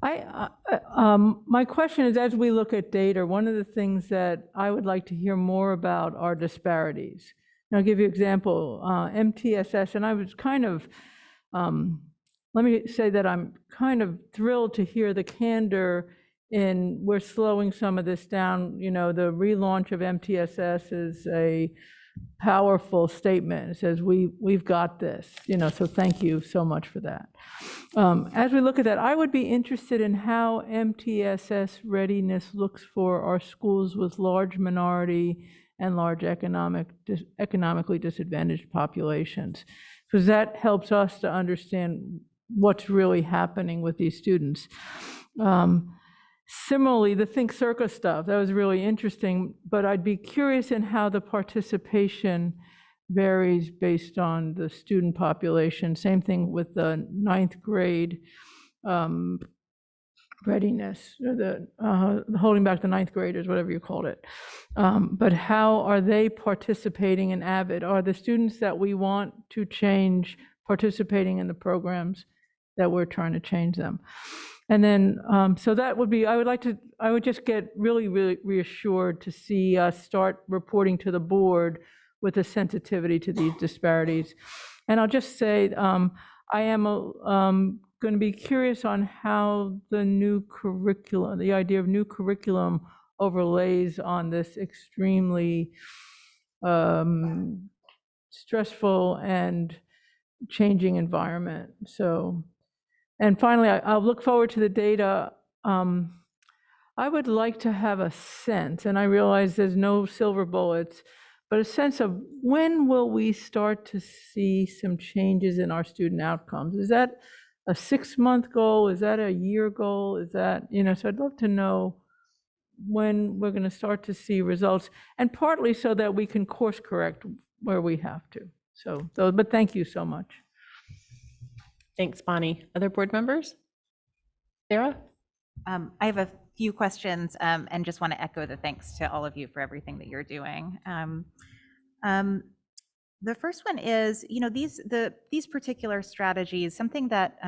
Speaker 16: My question is, as we look at data, one of the things that I would like to hear more about are disparities. And I'll give you an example, MTSS, and I was kind of, let me say that I'm kind of thrilled to hear the candor in we're slowing some of this down. The relaunch of MTSS is a powerful statement. It says we've got this, so thank you so much for that. As we look at that, I would be interested in how MTSS readiness looks for our schools with large minority and large economically disadvantaged populations, because that helps us to understand what's really happening with these students. Similarly, the Think Circa stuff, that was really interesting, but I'd be curious in how the participation varies based on the student population. Same thing with the 9th grade readiness, or the holding back the ninth graders, whatever you called it. But how are they participating in AVID? Are the students that we want to change participating in the programs that we're trying to change them? And then, so that would be, I would just get really, really reassured to see us start reporting to the board with a sensitivity to these disparities. And I'll just say, I am going to be curious on how the new curriculum, the idea of new curriculum overlays on this extremely stressful and changing environment. So, and finally, I'll look forward to the data. I would like to have a sense, and I realize there's no silver bullets, but a sense of when will we start to see some changes in our student outcomes? Is that a 6-month goal? Is that a year goal? Is that, so I'd love to know when we're going to start to see results, and partly so that we can course correct where we have to. So, but thank you so much.
Speaker 1: Thanks, Bonnie. Other board members? Sarah?
Speaker 8: I have a few questions and just want to echo the thanks to all of you for everything that you're doing. The first one is, these particular strategies, something that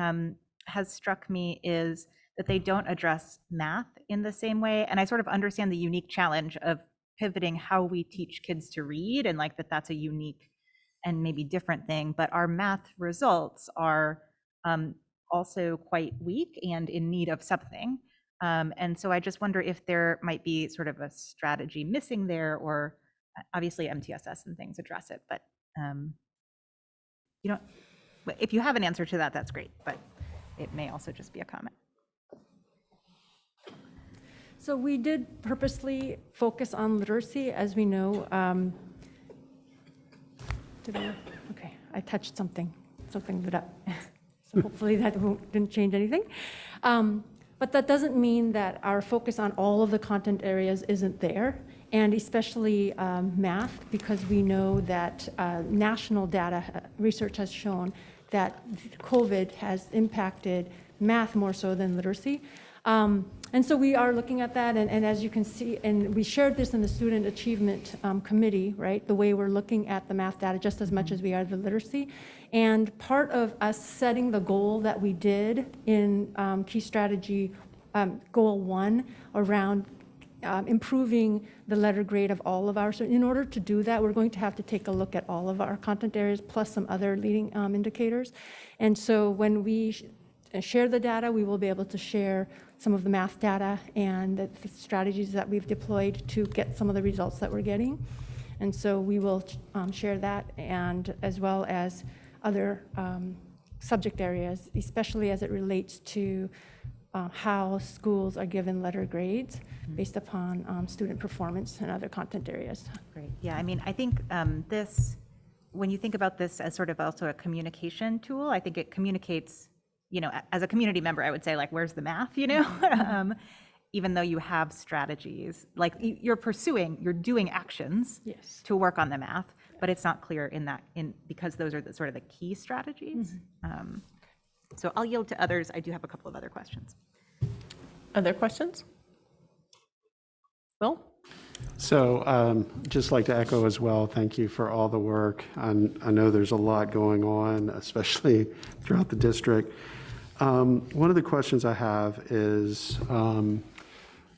Speaker 8: has struck me is that they don't address math in the same way. And I sort of understand the unique challenge of pivoting how we teach kids to read, and like that's a unique and maybe different thing, but our math results are also quite weak and in need of something. And so I just wonder if there might be sort of a strategy missing there, or obviously MTSS and things address it, but if you have an answer to that, that's great, but it may also just be a comment.
Speaker 2: So we did purposely focus on literacy, as we know. Okay, I touched something lit up. So hopefully that didn't change anything. But that doesn't mean that our focus on all of the content areas isn't there, and especially math, because we know that national data research has shown that COVID has impacted math more so than literacy. And so we are looking at that, and as you can see, and we shared this in the Student Achievement Committee, right? The way we're looking at the math data just as much as we are the literacy. And part of us setting the goal that we did in key strategy goal 1 around improving the letter grade of all of our, so in order to do that, we're going to have to take a look at all of our content areas plus some other leading indicators. And so when we share the data, we will be able to share some of the math data and the strategies that we've deployed to get some of the results that we're getting. And so we will share that, and as well as other subject areas, especially as it relates to how schools are given letter grades based upon student performance and other content areas.
Speaker 8: Great. Yeah, I mean, I think when you think about this as sort of also a communication tool, I think it communicates, as a community member, I would say, like, where's the math, even though you have strategies, like you're doing actions to work on the math, but it's not clear because those are the sort of the key strategies. So I'll yield to others. I do have a couple of other questions.
Speaker 1: Other questions? Will?
Speaker 7: So just like to echo as well, thank you for all the work. I know there's a lot going on, especially throughout the district. One of the questions I have is,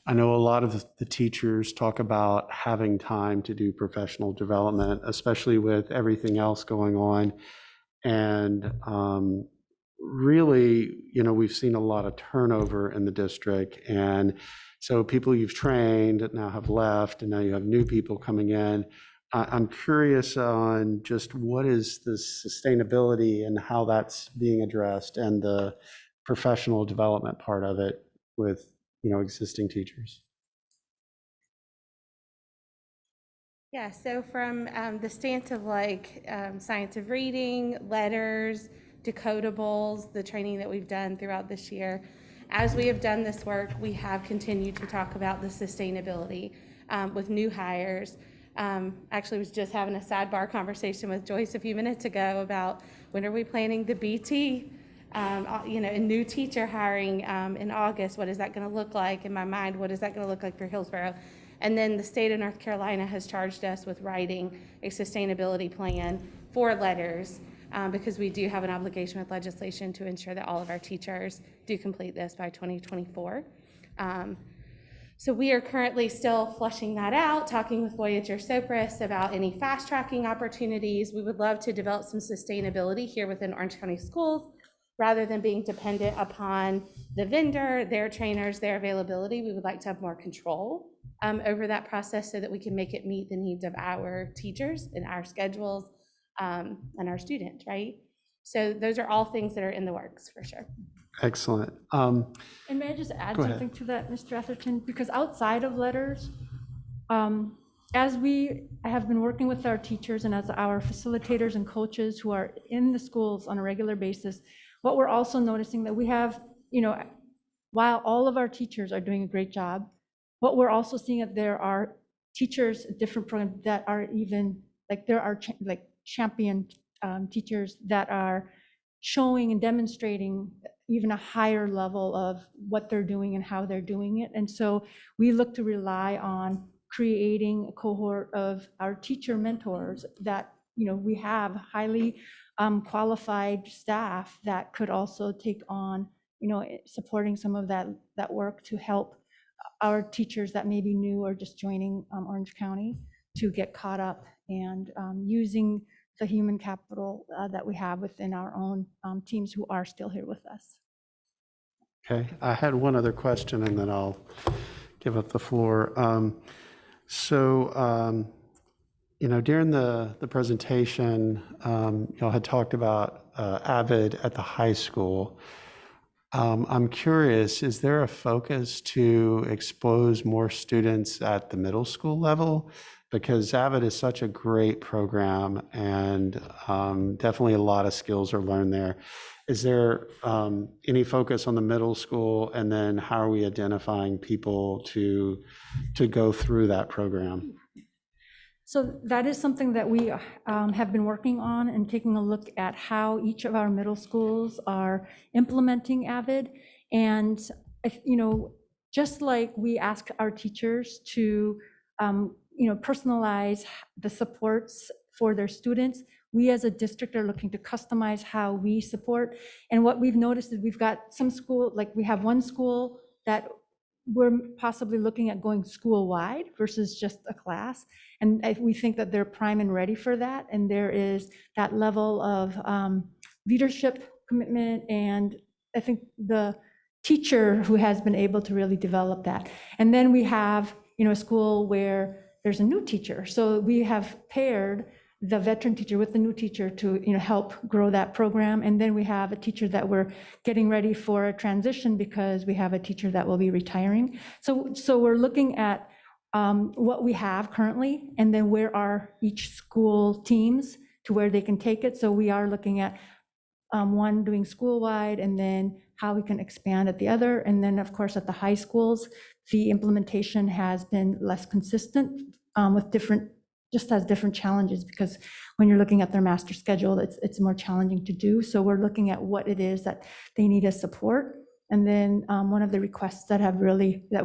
Speaker 7: I know a lot of the teachers talk about having time to do professional development, especially with everything else going on. And really, we've seen a lot of turnover in the district. And so people you've trained now have left, and now you have new people coming in. I'm curious on just what is the sustainability and how that's being addressed, and the professional development part of it with existing teachers.
Speaker 15: Yeah, so from the stance of science of reading, letters, decodables, the training that we've done throughout this year, as we have done this work, we have continued to talk about the sustainability with new hires. Actually was just having a sidebar conversation with Joyce a few minutes ago about when are we planning the BT A new teacher hiring in August, what is that going to look like? In my mind, what is that going to look like for Hillsborough? And then the state of North Carolina has charged us with writing a sustainability plan for letters because we do have an obligation with legislation to ensure that all of our teachers do complete this by 2024. So we are currently still fleshing that out, talking with Voyager Sopris about any fast tracking opportunities. We would love to develop some sustainability here within Orange County Schools rather than being dependent upon the vendor, their trainers, their availability. We would like to have more control over that process so that we can make it meet the needs of our teachers and our schedules and our students, right? So those are all things that are in the works for sure.
Speaker 7: Excellent.
Speaker 2: And may I just add
Speaker 7: Go ahead.
Speaker 2: something to that, Mr. Atherton? Because outside of letters, as we have been working with our teachers and as our facilitators and coaches who are in the schools on a regular basis, what we're also noticing that we have, while all of our teachers are doing a great job, what we're also seeing that there are teachers, different programs that are even, like there are champion teachers that are showing and demonstrating even a higher level of what they're doing and how they're doing it. And so we look to rely on creating a cohort of our teacher mentors that, we have highly qualified staff that could also take on, supporting some of that work to help our teachers that may be new or just joining Orange County to get caught up and using the human capital that we have within our own teams who are still here with us.
Speaker 7: Okay, I had one other question and then I'll give up the floor. During the presentation, y'all had talked about AVID at the high school. I'm curious, is there a focus to expose more students at the middle school level? Because AVID is such a great program and definitely a lot of skills are learned there. Is there any focus on the middle school, and then how are we identifying people to go through that program?
Speaker 2: So that is something that we have been working on and taking a look at how each of our middle schools are implementing AVID. And, just like we ask our teachers to, personalize the supports for their students, we as a district are looking to customize how we support. And what we've noticed is we've got some school, like we have one school that we're possibly looking at going school-wide versus just a class. And we think that they're prime and ready for that. And there is that level of leadership commitment. And I think the teacher who has been able to really develop that. And then we have, a school where there's a new teacher. So we have paired the veteran teacher with the new teacher to help grow that program. And then we have a teacher that we're getting ready for a transition because we have a teacher that will be retiring. So we're looking at what we have currently and then where are each school teams to where they can take it. So we are looking at one doing school-wide and then how we can expand at the other. And then of course at the high schools, the implementation has been less consistent with different challenges, because when you're looking at their master schedule, it's more challenging to do. So we're looking at what it is that they need as support. And then one of the requests that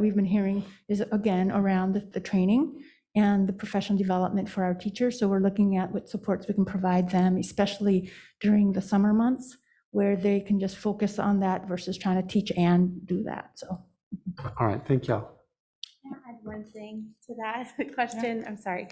Speaker 2: we've been hearing is again around the training and the professional development for our teachers. So we're looking at what supports we can provide them, especially during the summer months, where they can just focus on that versus trying to teach and do that. So.
Speaker 7: All right, thank y'all.
Speaker 15: Can I add one thing to that question? I'm sorry.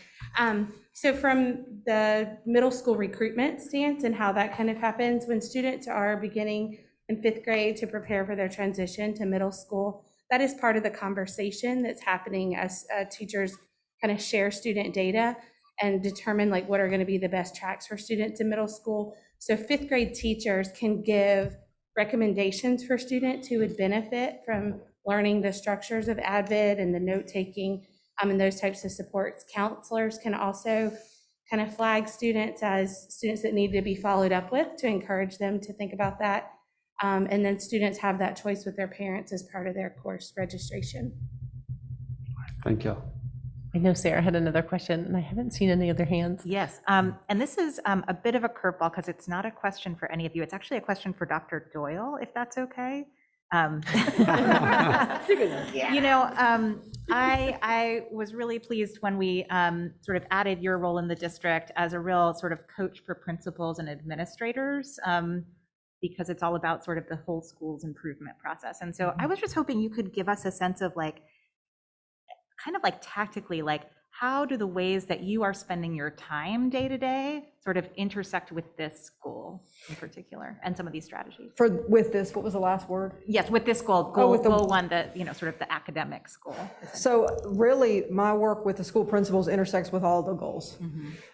Speaker 15: So from the middle school recruitment stance and how that kind of happens, when students are beginning in 5th grade to prepare for their transition to middle school, that is part of the conversation that's happening as teachers kind of share student data and determine what are going to be the best tracks for students in middle school. So 5th grade teachers can give recommendations for students who would benefit from learning the structures of ADVID and the note-taking and those types of supports. Counselors can also kind of flag students as students that need to be followed up with to encourage them to think about that. And then students have that choice with their parents as part of their course registration.
Speaker 7: Thank you.
Speaker 1: I know Sarah had another question, and I haven't seen any other hands.
Speaker 8: Yes, and this is a bit of a curveball because it's not a question for any of you. It's actually a question for Dr. Doyle, if that's okay. You know, I was really pleased when we sort of added your role in the district as a real sort of coach for principals and administrators, because it's all about sort of the whole school's improvement process. And so I was just hoping you could give us a sense of like, kind of like tactically, like how do the ways that you are spending your time day to day sort of intersect with this school in particular and some of these strategies?
Speaker 2: With this, what was the last word?
Speaker 8: Yes, with this goal,
Speaker 2: with the-
Speaker 8: goal one, that, you know, sort of the academic goal.
Speaker 2: So really, my work with the school principals intersects with all the goals.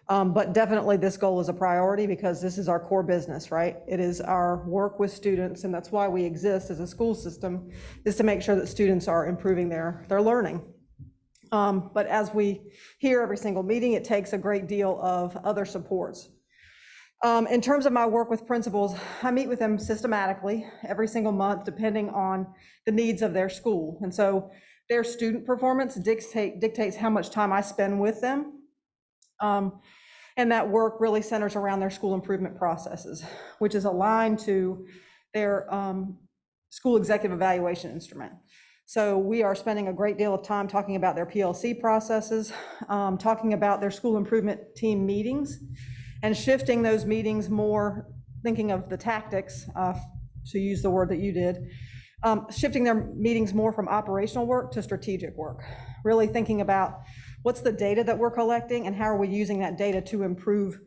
Speaker 2: But definitely this goal is a priority because this is our core business, right? It is our work with students, and that's why we exist as a school system, is to make sure that students are improving their learning. But as we hear every single meeting, it takes a great deal of other supports. In terms of my work with principals, I meet with them systematically every single month, depending on the needs of their school. And so their student performance dictates how much time I spend with them. And that work really centers around their school improvement processes, which is aligned to their school executive evaluation instrument. So we are spending a great deal of time talking about their PLC processes, talking about their school improvement team meetings, and shifting those meetings more, thinking of the tactics, to use the word that you did, shifting their meetings more from operational work to strategic work, really thinking about what's the data that we're collecting and how are we using that data to improve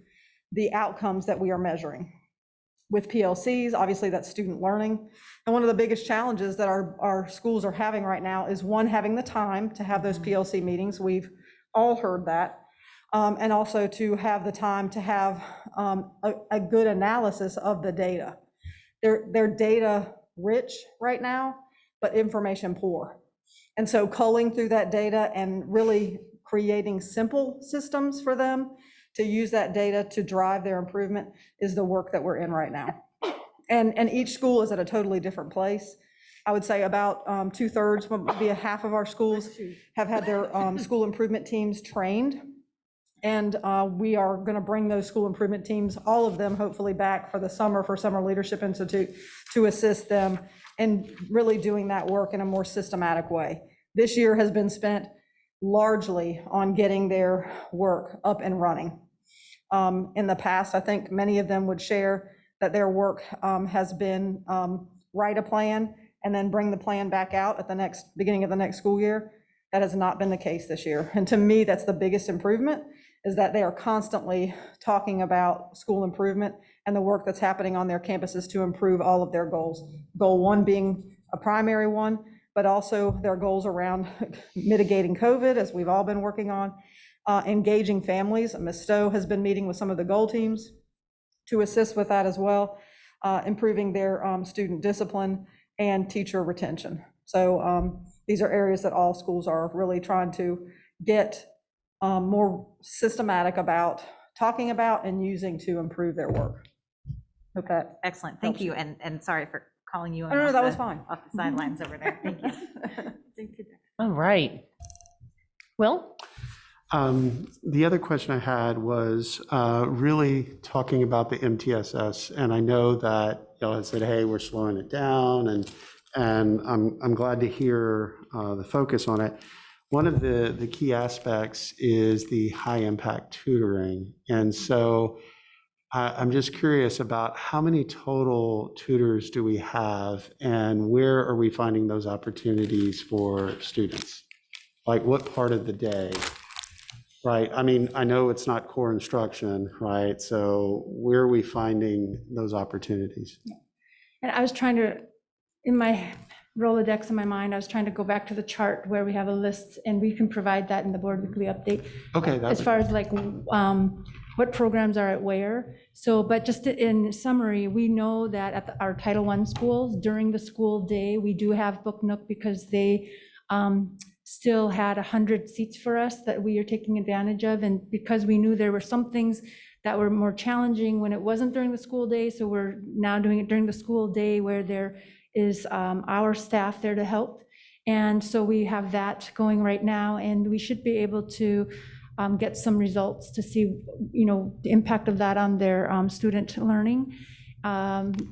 Speaker 2: the outcomes that we are measuring. With PLCs, obviously that's student learning. And one of the biggest challenges that our schools are having right now is one, having the time to have those PLC meetings. We've all heard that. And also to have the time to have a good analysis of the data. They're data rich right now, but information poor. And so culling through that data and really creating simple systems for them to use that data to drive their improvement is the work that we're in right now. And each school is at a totally different place. I would say about 2/3, maybe a half of our schools have had their school improvement teams trained. And we are going to bring those school improvement teams, all of them hopefully back for the summer for Summer Leadership Institute to assist them in really doing that work in a more systematic way. This year has been spent largely on getting their work up and running. In the past, I think many of them would share that their work has been write a plan and then bring the plan back out at the beginning of the next school year. That has not been the case this year. And to me, that's the biggest improvement, is that they are constantly talking about school improvement and the work that's happening on their campuses to improve all of their goals. Goal one being a primary one, but also their goals around mitigating COVID, as we've all been working on, engaging families. Ms. Stowe has been meeting with some of the goal teams to assist with that as well, improving their student discipline and teacher retention. So these are areas that all schools are really trying to get more systematic about, talking about and using to improve their work. Okay.
Speaker 8: Excellent, thank you, and sorry for calling you.
Speaker 2: No, that was fine.
Speaker 8: Off the sidelines over there, thank you.
Speaker 2: Thank you.
Speaker 1: All right. Will?
Speaker 7: The other question I had was really talking about the MTSS, and I know that y'all had said, hey, we're slowing it down, and I'm glad to hear the focus on it. One of the key aspects is the high impact tutoring, and so I'm just curious about how many total tutors do we have, and where are we finding those opportunities for students? Like what part of the day? Right, I mean, I know it's not core instruction, right? So where are we finding those opportunities?
Speaker 17: And I was trying to, in my Rolodex in my mind, I was trying to go back to the chart where we have a list, and we can provide that in the board weekly update.
Speaker 7: Okay.
Speaker 17: As far as like what programs are at where. So, but just in summary, we know that at our Title I schools, during the school day, we do have Book Nook because they still had 100 seats for us that we are taking advantage of. And because we knew there were some things that were more challenging when it wasn't during the school day, so we're now doing it during the school day where there is our staff there to help. And so we have that going right now, and we should be able to get some results to see, the impact of that on their student learning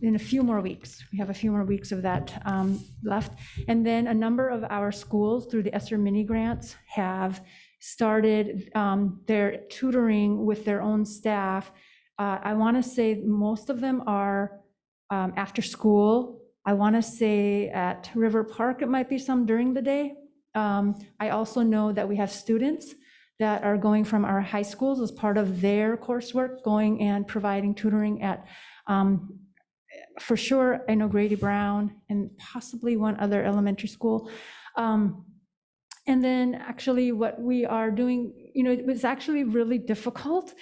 Speaker 17: in a few more weeks. We have a few more weeks of that left. And then a number of our schools through the ESSER mini grants have started their tutoring with their own staff. I want to say most of them are after school. I want to say at River Park, it might be some during the day. I also know that we have students that are going from our high schools as part of their coursework, going and providing tutoring at, for sure, I know Grady Brown and possibly one other elementary school. And then actually what we are doing, it was actually really difficult,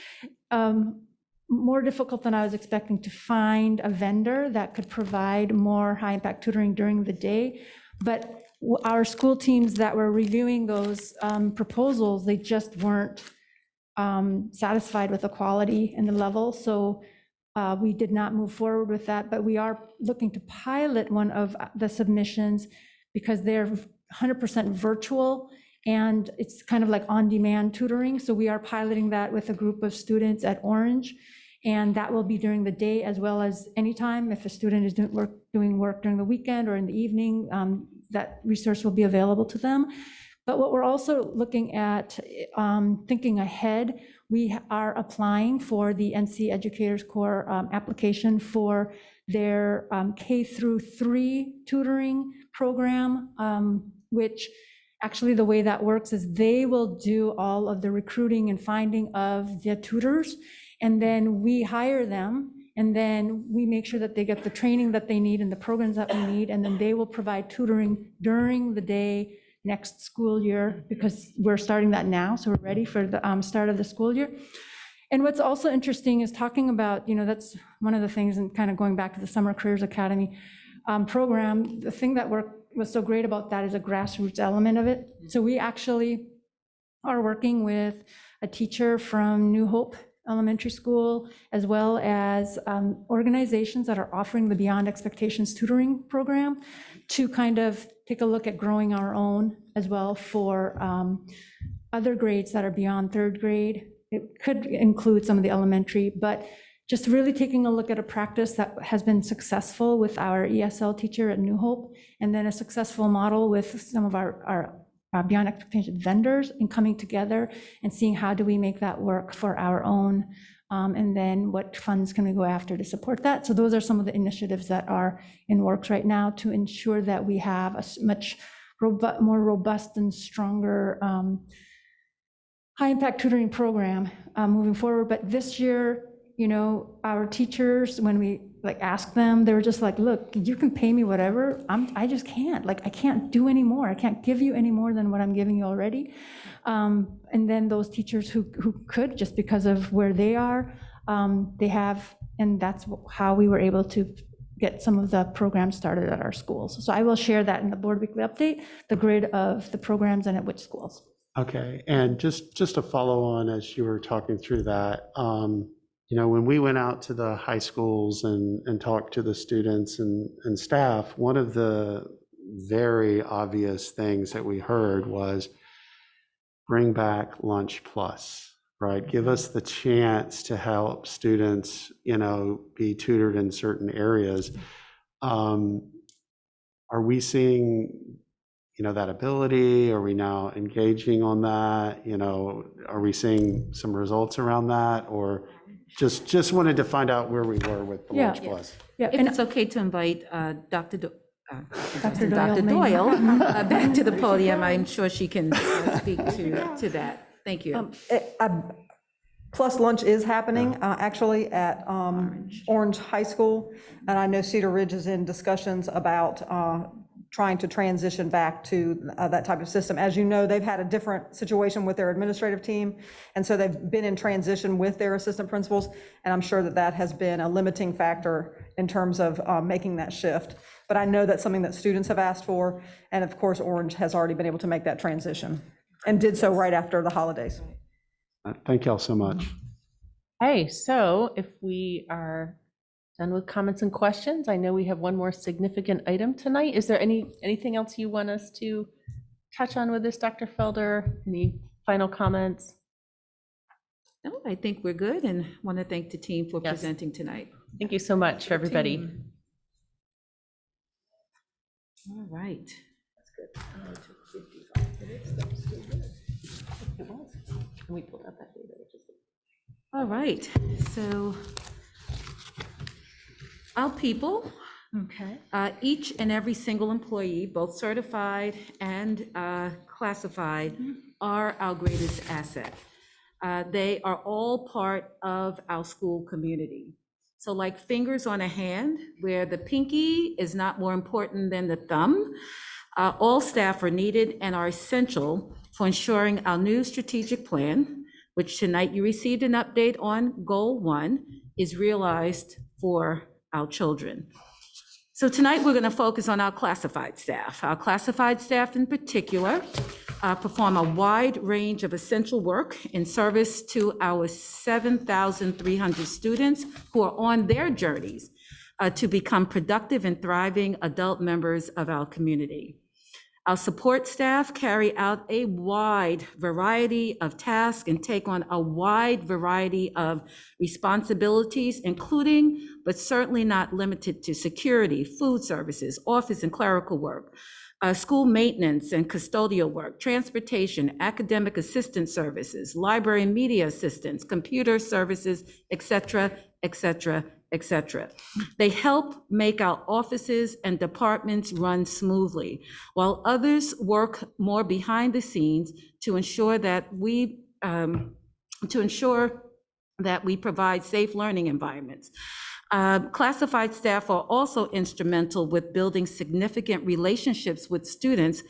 Speaker 17: more difficult than I was expecting, to find a vendor that could provide more high impact tutoring during the day. But our school teams that were reviewing those proposals, they just weren't satisfied with the quality and the level. So we did not move forward with that, but we are looking to pilot one of the submissions because they're 100% virtual and it's kind of like on-demand tutoring. So we are piloting that with a group of students at Orange, and that will be during the day as well as anytime. If a student is doing work during the weekend or in the evening, that resource will be available to them. But what we're also looking at, thinking ahead, we are applying for the NC Educators Corps application for their K-3 tutoring program, which actually the way that works is they will do all of the recruiting and finding of the tutors, and then we hire them, and then we make sure that they get the training that they need and the programs that we need, and then they will provide tutoring during the day next school year, because we're starting that now, so we're ready for the start of the school year. And what's also interesting is talking about, that's one of the things, and kind of going back to the Summer Careers Academy program, the thing that was so great about that is a grassroots element of it. So we actually are working with a teacher from New Hope Elementary School, as well as organizations that are offering the Beyond Expectations tutoring program, to kind of take a look at growing our own as well for other grades that are beyond third grade. It could include some of the elementary, but just really taking a look at a practice that has been successful with our ESL teacher at New Hope, and then a successful model with some of our Beyond Expectations vendors, and coming together and seeing how do we make that work for our own, and then what funds can we go after to support that. So those are some of the initiatives that are in works right now to ensure that we have a much more robust and stronger high impact tutoring program moving forward. But this year, our teachers, when we asked them, they were just like, look, you can pay me whatever, I just can't, I can't do any more. I can't give you any more than what I'm giving you already. And then those teachers who could, just because of where they are, they have, and that's how we were able to get some of the programs started at our schools. So I will share that in the board weekly update, the grid of the programs and at which schools.
Speaker 7: Okay, and just to follow on as you were talking through that, when we went out to the high schools and talked to the students and staff, one of the very obvious things that we heard was bring back Lunch Plus, right? Give us the chance to help students, be tutored in certain areas. Are we seeing that ability? Are we now engaging on that? Are we seeing some results around that, or just wanted to find out where we were with the Lunch Plus?
Speaker 5: Yeah, if it's okay to invite Dr. Doyle back to the podium, I'm sure she can speak to that. Thank you.
Speaker 2: Plus Lunch is happening actually at Orange High School, and I know Cedar Ridge is in discussions about trying to transition back to that type of system. As you know, they've had a different situation with their administrative team, and so they've been in transition with their assistant principals, and I'm sure that has been a limiting factor in terms of making that shift. But I know that's something that students have asked for, and of course, Orange has already been able to make that transition, and did so right after the holidays.
Speaker 7: Thank y'all so much.
Speaker 1: Hey, so if we are Done with comments and questions. I know we have one more significant item tonight. Is there anything else you want us to touch on with this, Dr. Felder? Any final comments?
Speaker 5: No, I think we're good, and want to thank the team for
Speaker 1: Yes.
Speaker 5: presenting tonight.
Speaker 1: Thank you so much for everybody.
Speaker 5: All right.
Speaker 1: And we pulled out that data, which is
Speaker 5: All right, so our people,
Speaker 10: Okay.
Speaker 5: each and every single employee, both certified and classified, are our greatest asset. They are all part of our school community. So like fingers on a hand, where the pinky is not more important than the thumb, all staff are needed and are essential for ensuring our new strategic plan, which tonight you received an update on, Goal 1, is realized for our children. So tonight, we're going to focus on our classified staff. Our classified staff in particular perform a wide range of essential work in service to our 7,300 students who are on their journeys to become productive and thriving adult members of our community. Our support staff carry out a wide variety of tasks and take on a wide variety of responsibilities, including, but certainly not limited to, security, food services, office and clerical work, school maintenance and custodial work, transportation, academic assistance services, library and media assistance, computer services, et cetera, et cetera, et cetera. They help make our offices and departments run smoothly, while others work more behind the scenes to ensure that we provide safe learning environments. Classified staff are also instrumental with building significant relationships with students,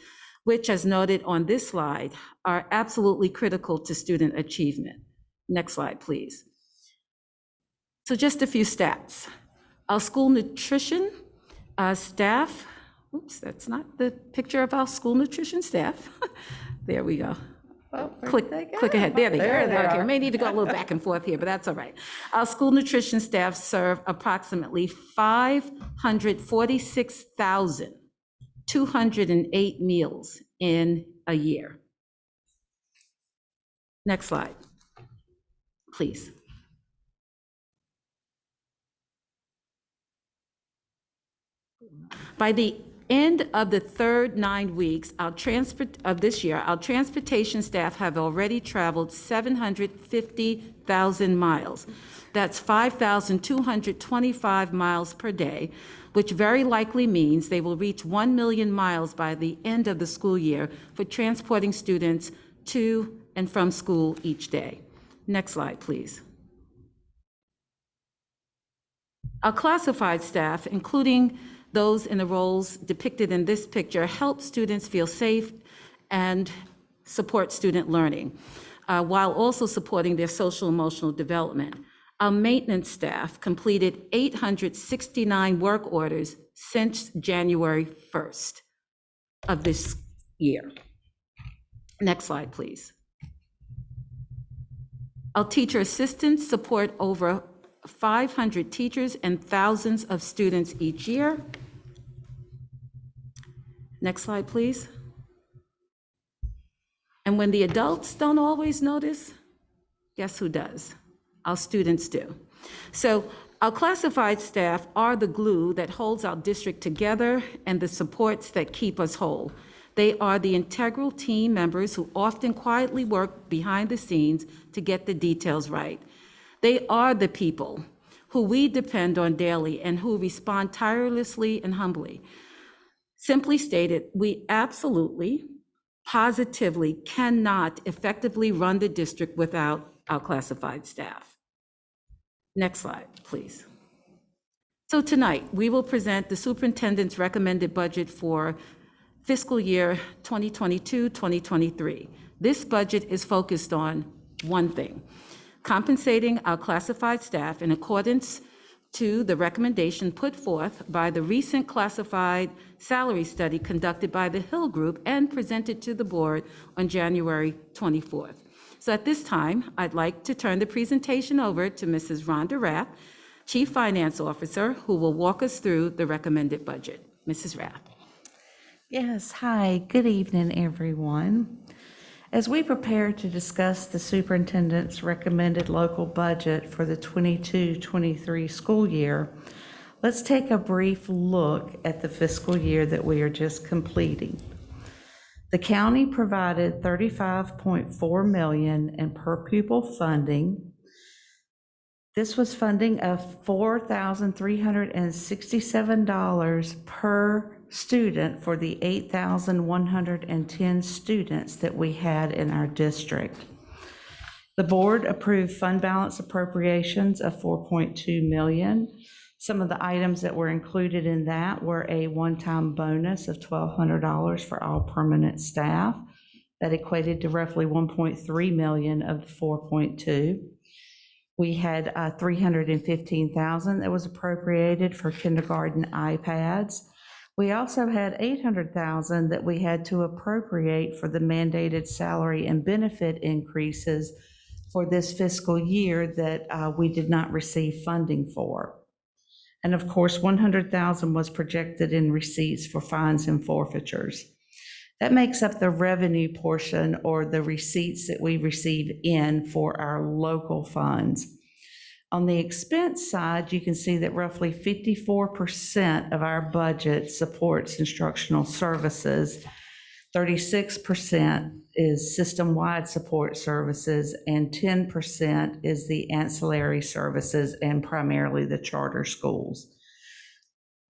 Speaker 5: which, as noted on this slide, are absolutely critical to student achievement. Next slide, please. So just a few stats. Our school nutrition staff, oops, that's not the picture of our school nutrition staff. There we go. Click ahead. There they go. Okay, I may need to go a little back and forth here, but that's all right. Our school nutrition staff serve approximately 546,208 meals in a year. Next slide, please. By the end of the third 9 weeks of this year, our transportation staff have already traveled 750,000 miles. That's 5,225 miles per day, which very likely means they will reach 1 million miles by the end of the school year for transporting students to and from school each day. Next slide, please. Our classified staff, including those in the roles depicted in this picture, help students feel safe and support student learning, while also supporting their social emotional development. Our maintenance staff completed 869 work orders since January 1st of this year. Next slide, please. Our teacher assistants support over 500 teachers and thousands of students each year. Next slide, please. And when the adults don't always notice, guess who does? Our students do. So our classified staff are the glue that holds our district together and the supports that keep us whole. They are the integral team members who often quietly work behind the scenes to get the details right. They are the people who we depend on daily and who respond tirelessly and humbly. Simply stated, we absolutely, positively cannot effectively run the district without our classified staff. Next slide, please. So tonight, we will present the superintendent's recommended budget for fiscal year 2022-2023. This budget is focused on one thing: compensating our classified staff in accordance to the recommendation put forth by the recent classified salary study conducted by the Hill Group and presented to the board on January 24th. So at this time, I'd like to turn the presentation over to Mrs. Rhonda Rath. Chief Finance Officer, who will walk us through the recommended budget. Mrs. Rath.
Speaker 18: Yes, hi, good evening, everyone. As we prepare to discuss the superintendent's recommended local budget for the 22-23 school year, let's take a brief look at the fiscal year that we are just completing. The county provided $35.4 million in per pupil funding. This was funding of $4,367 per student for the 8,110 students that we had in our district. The board approved fund balance appropriations of $4.2 million. Some of the items that were included in that were a one-time bonus of $1,200 for all permanent staff. That equated to roughly $1.3 million of the $4.2. We had $315,000 that was appropriated for kindergarten iPads. We also had $800,000 that we had to appropriate for the mandated salary and benefit increases for this fiscal year that we did not receive funding for. And of course, $100,000 was projected in receipts for fines and forfeitures. That makes up the revenue portion, or the receipts that we receive in for our local funds. On the expense side, you can see that roughly 54% of our budget supports instructional services, 36% is system-wide support services, and 10% is the ancillary services and primarily the charter schools.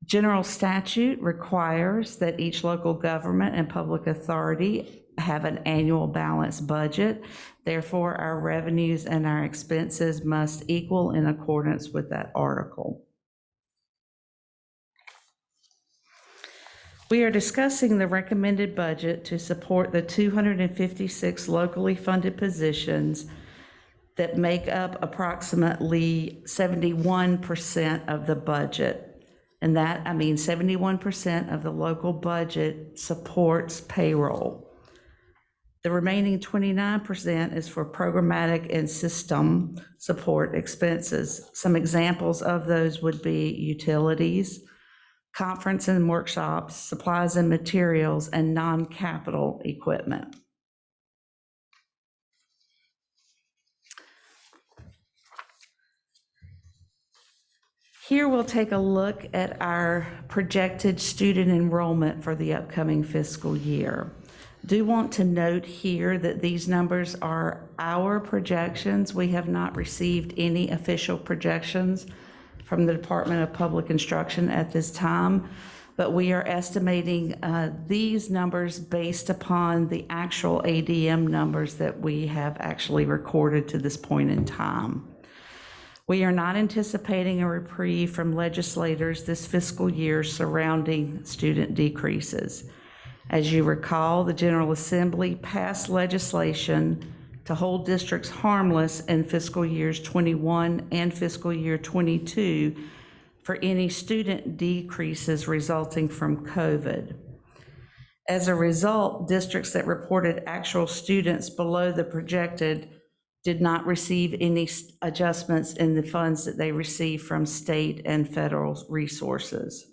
Speaker 18: General statute requires that each local government and public authority have an annual balanced budget. Therefore, our revenues and our expenses must equal in accordance with that article. We are discussing the recommended budget to support the 256 locally funded positions that make up approximately 71% of the budget. And that, I mean, 71% of the local budget supports payroll. The remaining 29% is for programmatic and system support expenses. Some examples of those would be utilities, conference and workshops, supplies and materials, and non-capital equipment. Here we'll take a look at our projected student enrollment for the upcoming fiscal year. Do want to note here that these numbers are our projections. We have not received any official projections from the Department of Public Instruction at this time, but we are estimating these numbers based upon the actual ADM numbers that we have actually recorded to this point in time. We are not anticipating a reprieve from legislators this fiscal year surrounding student decreases. As you recall, the General Assembly passed legislation to hold districts harmless in fiscal years 21 and fiscal year 22 for any student decreases resulting from COVID. As a result, districts that reported actual students below the projected did not receive any adjustments in the funds that they received from state and federal resources.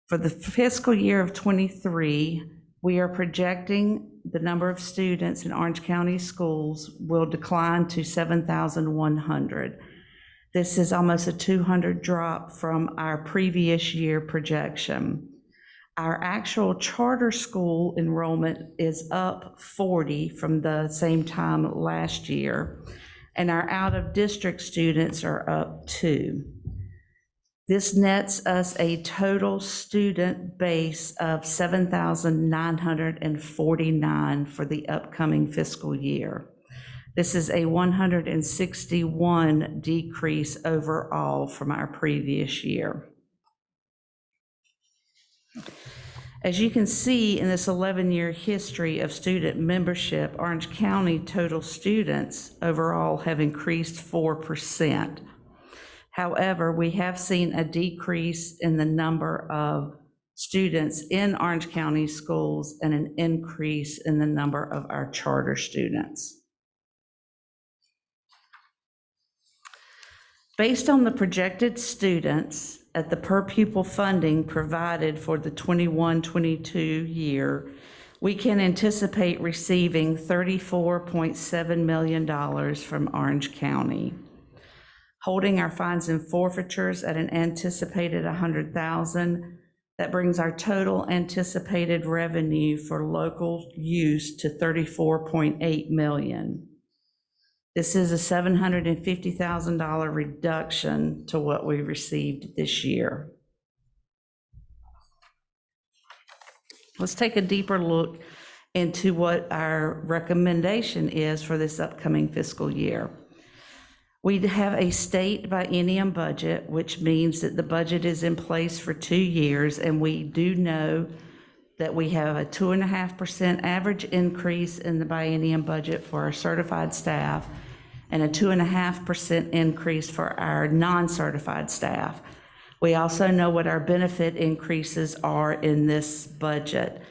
Speaker 18: For the fiscal year of 23, we are projecting the number of students in Orange County schools will decline to 7,100. This is almost a 200 drop from our previous year projection. Our actual charter school enrollment is up 40 from the same time last year, and our out-of-district students are up 2. This nets us a total student base of 7,949 for the upcoming fiscal year. This is a 161 decrease overall from our previous year. As you can see in this 11-year history of student membership, Orange County total students overall have increased 4%. However, we have seen a decrease in the number of students in Orange County schools and an increase in the number of our charter students. Based on the projected students at the per pupil funding provided for the 21-22 year, we can anticipate receiving $34.7 million from Orange County. Holding our fines and forfeitures at an anticipated $100,000, that brings our total anticipated revenue for local use to $34.8 million. This is a $750,000 reduction to what we received this year. Let's take a deeper look into what our recommendation is for this upcoming fiscal year. We have a state biennium budget, which means that the budget is in place for 2 years, and we do know that we have a 2.5% average increase in the biennium budget for our certified staff and a 2.5% increase for our non-certified staff. We also know what our benefit increases are in this budget.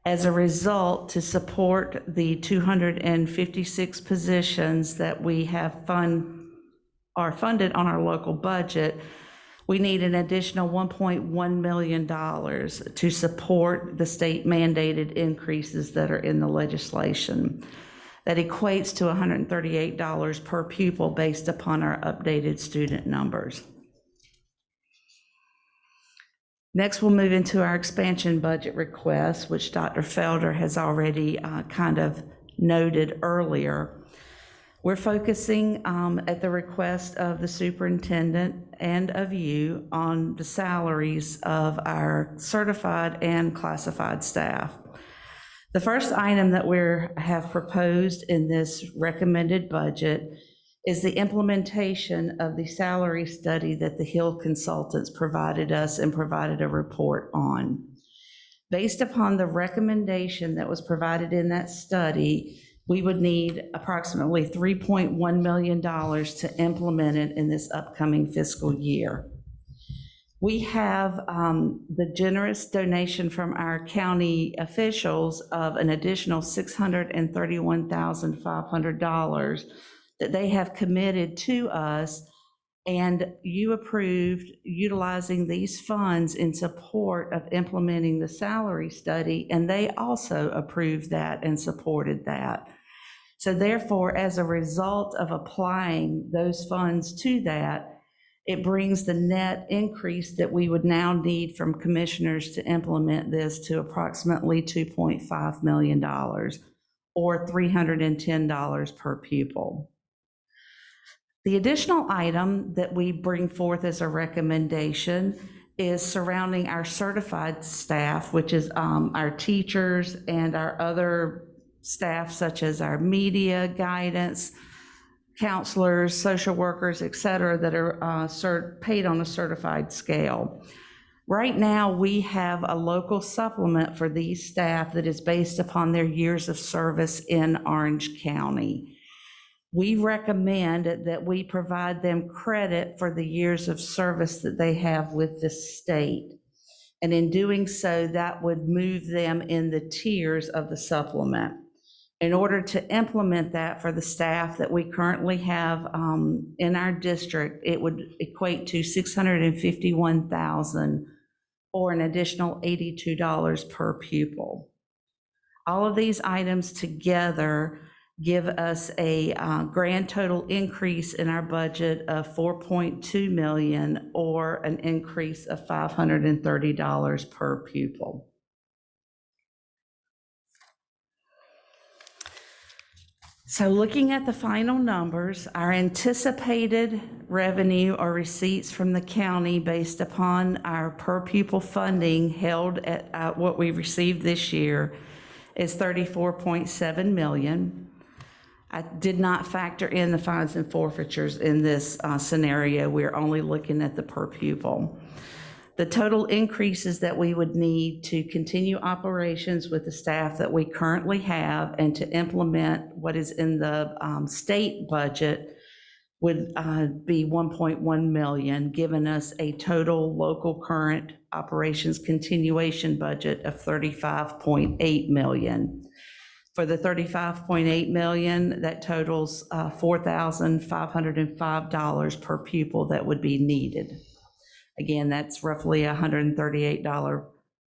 Speaker 18: As a result, to support the 256 positions that we have are funded on our local budget, we need an additional $1.1 million to support the state mandated increases that are in the legislation. That equates to $138 per pupil based upon our updated student numbers. Next, we'll move into our expansion budget request, which Dr. Felder has already kind of noted earlier. We're focusing at the request of the superintendent and of you on the salaries of our certified and classified staff. The first item that we have proposed in this recommended budget is the implementation of the salary study that the Hill Consultants provided us and provided a report on. Based upon the recommendation that was provided in that study, we would need approximately $3.1 million to implement it in this upcoming fiscal year. We have the generous donation from our county officials of an additional $631,500 that they have committed to us, and you approved utilizing these funds in support of implementing the salary study, and they also approved that and supported that. So therefore, as a result of applying those funds to that, it brings the net increase that we would now need from commissioners to implement this to approximately $2.5 million, or $310 per pupil. The additional item that we bring forth as a recommendation is surrounding our certified staff, which is our teachers and our other staff, such as our media, guidance, counselors, social workers, et cetera, that are paid on a certified scale. Right now, we have a local supplement for these staff that is based upon their years of service in Orange County. We recommend that we provide them credit for the years of service that they have with the state. And in doing so, that would move them in the tiers of the supplement. In order to implement that for the staff that we currently have in our district, it would equate to $651,000 or an additional $82 per pupil. All of these items together give us a grand total increase in our budget of $4.2 million, or an increase of $530 per pupil. So looking at the final numbers, our anticipated revenue or receipts from the county based upon our per pupil funding held at what we received this year is $34.7 million. I did not factor in the fines and forfeitures in this scenario. We're only looking at the per pupil. The total increases that we would need to continue operations with the staff that we currently have and to implement what is in the state budget would be $1.1 million, giving us a total local current operations continuation budget of $35.8 million. For the 35.8 million, that totals $4,505 per pupil that would be needed. Again, that's roughly a $138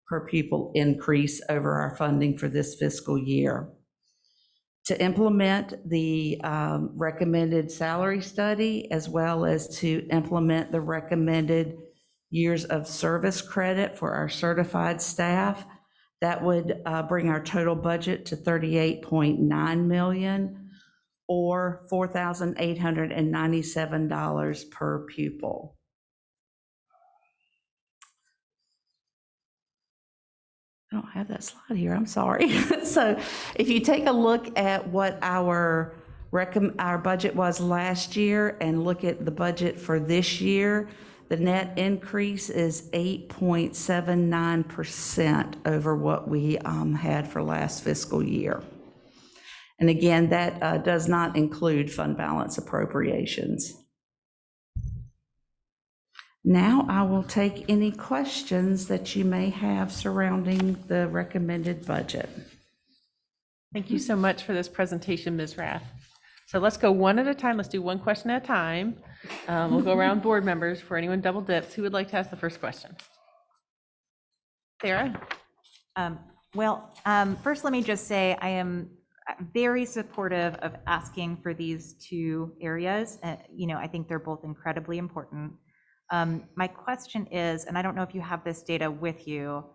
Speaker 18: per pupil increase over our funding for this fiscal year. To implement the recommended salary study, as well as to implement the recommended years of service credit for our certified staff, that would bring our total budget to $38.9 million, or $4,897 per pupil. I don't have that slide here, I'm sorry. So if you take a look at what our budget was last year and look at the budget for this year, the net increase is 8.79% over what we had for last fiscal year. And again, that does not include fund balance appropriations. Now I will take any questions that you may have surrounding the recommended budget.
Speaker 1: Thank you so much for this presentation, Ms. Rath. So let's go one at a time. Let's do one question at a time. We'll go around board members for anyone double dips. Who would like to ask the first question? Sarah?
Speaker 8: First, let me just say I am very supportive of asking for these two areas. I think they're both incredibly important. My question is, and I don't know if you have this data with you,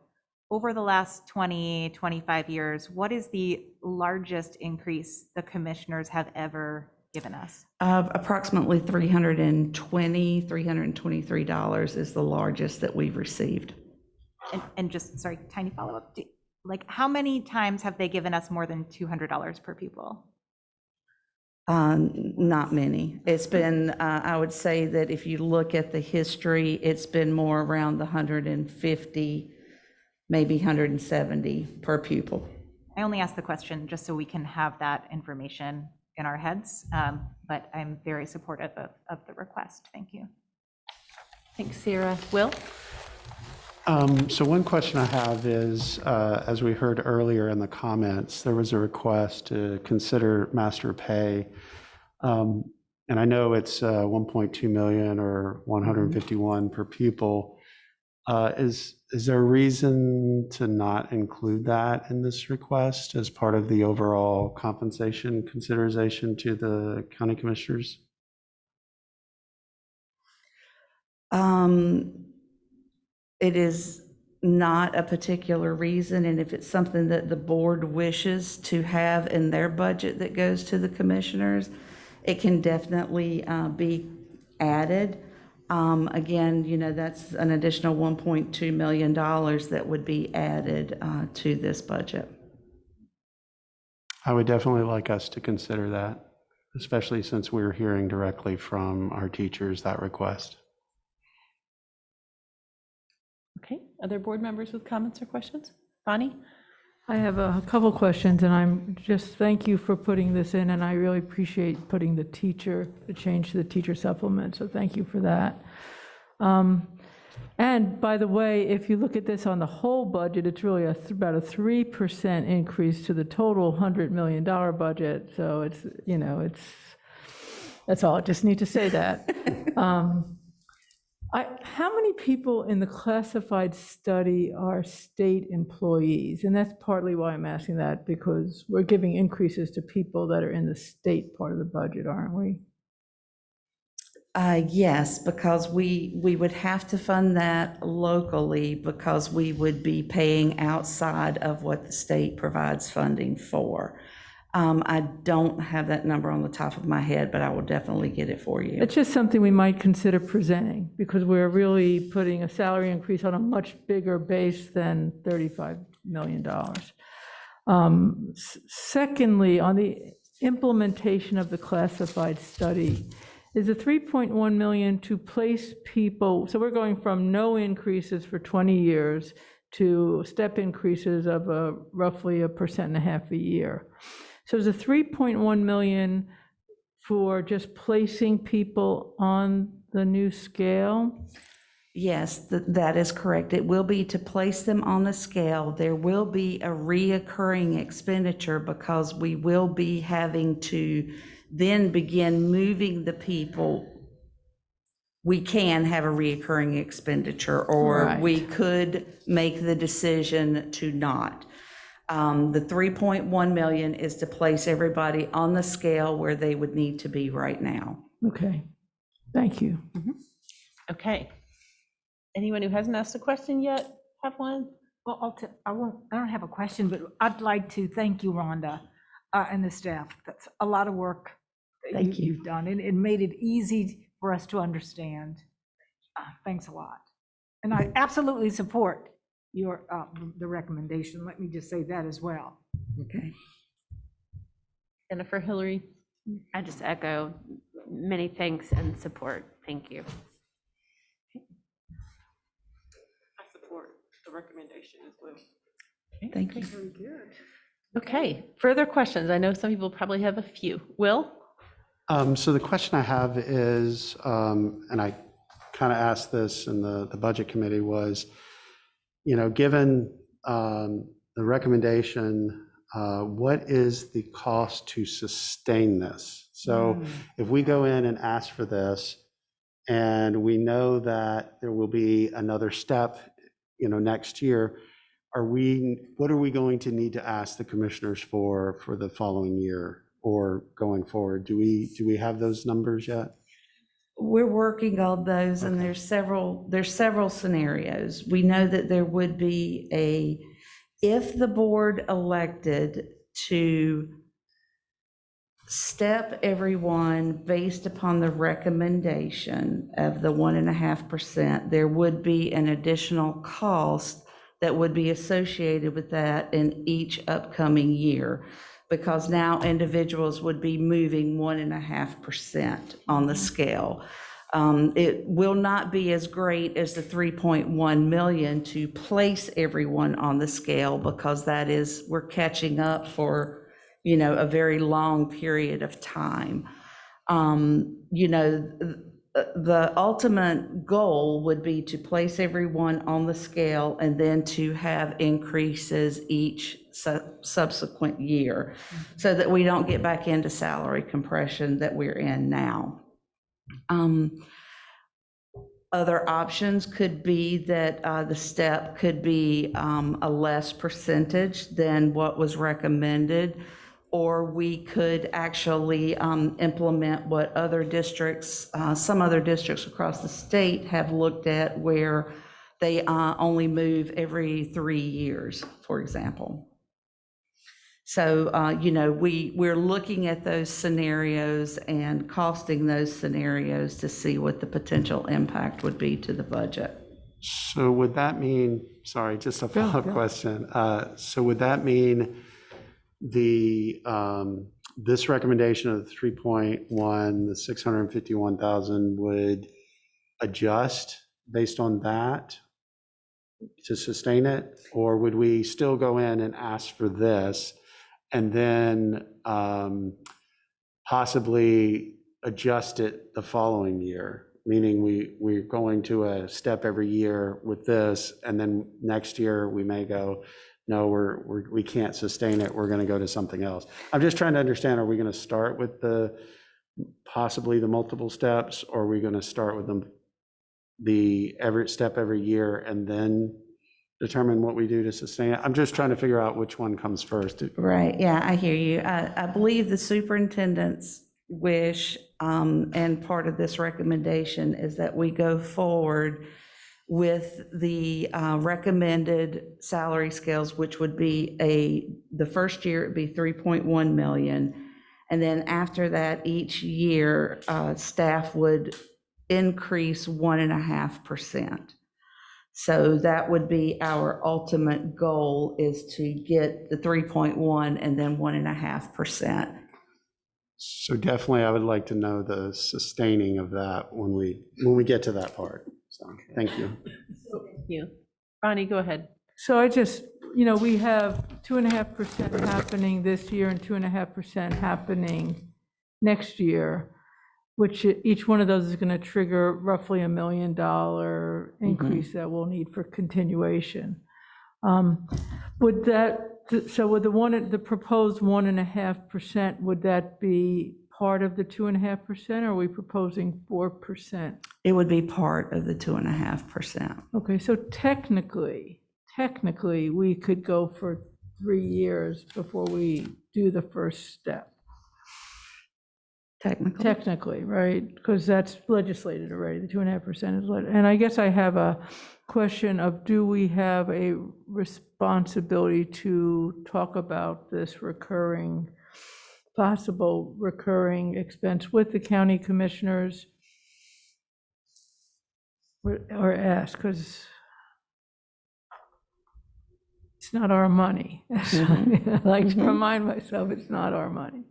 Speaker 8: over the last 20, 25 years, what is the largest increase the commissioners have ever given us?
Speaker 18: Approximately $323 is the largest that we've received.
Speaker 8: And just, sorry, tiny follow-up. Like, how many times have they given us more than $200 per pupil?
Speaker 18: Not many. It's been, I would say that if you look at the history, it's been more around the 150, maybe 170 per pupil.
Speaker 8: I only asked the question just so we can have that information in our heads, but I'm very supportive of the request. Thank you.
Speaker 1: Thanks, Sarah. Will?
Speaker 7: So one question I have is, as we heard earlier in the comments, there was a request to consider master pay. And I know it's 1.2 million or 151 per pupil. Is there a reason to not include that in this request as part of the overall compensation consideration to the county commissioners?
Speaker 18: It is not a particular reason, and if it's something that the board wishes to have in their budget that goes to the commissioners, it can definitely be added. Again, that's an additional $1.2 million that would be added to this budget.
Speaker 7: I would definitely like us to consider that, especially since we're hearing directly from our teachers that request.
Speaker 1: Okay, other board members with comments or questions? Bonnie?
Speaker 16: I have a couple questions, and I'm just thank you for putting this in, and I really appreciate putting the change to the teacher supplement, so thank you for that. And by the way, if you look at this on the whole budget, it's really about a 3% increase to the total $100 million budget, so it's, that's all, I just need to say that. How many people in the classified study are state employees? And that's partly why I'm asking that, because we're giving increases to people that are in the state part of the budget, aren't we?
Speaker 18: Yes, because we would have to fund that locally because we would be paying outside of what the state provides funding for. I don't have that number on the top of my head, but I will definitely get it for you.
Speaker 16: It's just something we might consider presenting, because we're really putting a salary increase on a much bigger base than $35 million. Secondly, on the implementation of the classified study, is the 3.1 million to place people, so we're going from no increases for 20 years to step increases of roughly 1.5% a year. So is the 3.1 million for just placing people on the new scale?
Speaker 18: Yes, that is correct. It will be to place them on the scale. There will be a reoccurring expenditure because we will be having to then begin moving the people. We can have a reoccurring expenditure, or we could make the decision to not. The 3.1 million is to place everybody on the scale where they would need to be right now.
Speaker 16: Okay, thank you.
Speaker 1: Okay. Anyone who hasn't asked a question yet, have one?
Speaker 10: Well, I don't have a question, but I'd like to thank you, Rhonda, and the staff. That's a lot of work that
Speaker 18: Thank you.
Speaker 10: you've done, and it made it easy for us to understand. Thanks a lot. And I absolutely support your, the recommendation. Let me just say that as well.
Speaker 18: Okay.
Speaker 1: Jennifer, Hillary?
Speaker 4: I just echo many thanks and support. Thank you.
Speaker 6: I support the recommendation as well.
Speaker 18: Thank you.
Speaker 6: Very good.
Speaker 1: Okay, further questions? I know some people probably have a few. Will?
Speaker 7: So the question I have is, and I kind of asked this in the budget committee, was, given the recommendation, what is the cost to sustain this? So if we go in and ask for this, and we know that there will be another step, next year, what are we going to need to ask the commissioners for the following year or going forward? Do we have those numbers yet?
Speaker 18: We're working on those, and there's several scenarios. We know that there would be if the board elected to step everyone based upon the recommendation of the 1.5%, there would be an additional cost that would be associated with that in each upcoming year, because now individuals would be moving 1.5% on the scale. It will not be as great as the 3.1 million to place everyone on the scale, because we're catching up for, a very long period of time. The ultimate goal would be to place everyone on the scale and then to have increases each subsequent year, so that we don't get back into salary compression that we're in now. Other options could be that the step could be a less percentage than what was recommended, or we could actually implement what other districts, some other districts across the state have looked at, where they only move every 3 years, for example. So, we're looking at those scenarios and costing those scenarios to see what the potential impact would be to the budget.
Speaker 7: So would that mean, sorry, just a follow-up question. So would that mean this recommendation of the 3.1, the 651,000 would adjust based on that to sustain it? Or would we still go in and ask for this and then possibly adjust it the following year? Meaning we're going to a step every year with this, and then next year we may go, no, we can't sustain it, we're going to go to something else. I'm just trying to understand, are we going to start with possibly the multiple steps, or are we going to start with the every step every year and then determine what we do to sustain it? I'm just trying to figure out which one comes first.
Speaker 18: Right, yeah, I hear you. I believe the superintendent's wish and part of this recommendation is that we go forward with the recommended salary scales, which would be the first year it'd be 3.1 million. And then after that, each year, staff would increase 1.5%. So that would be our ultimate goal, is to get the 3.1 and then 1.5%.
Speaker 7: So definitely I would like to know the sustaining of that when we get to that part. So thank you.
Speaker 1: Thank you. Ronnie, go ahead.
Speaker 16: So I just, we have 2.5% happening this year and 2.5% happening next year. which each one of those is going to trigger roughly $1 million increase that we'll need for continuation. Would that, so with the proposed 1.5%, would that be part of the 2.5%, or are we proposing 4%?
Speaker 18: It would be part of the 2.5%.
Speaker 16: Okay, so technically, we could go for 3 years before we do the first step. Technically, right? Because that's legislated already, the 2.5% is, and I guess I have a question of, do we have a responsibility to talk about this possible recurring expense with the county commissioners? Or ask, because it's not our money. I like to remind myself it's not our money.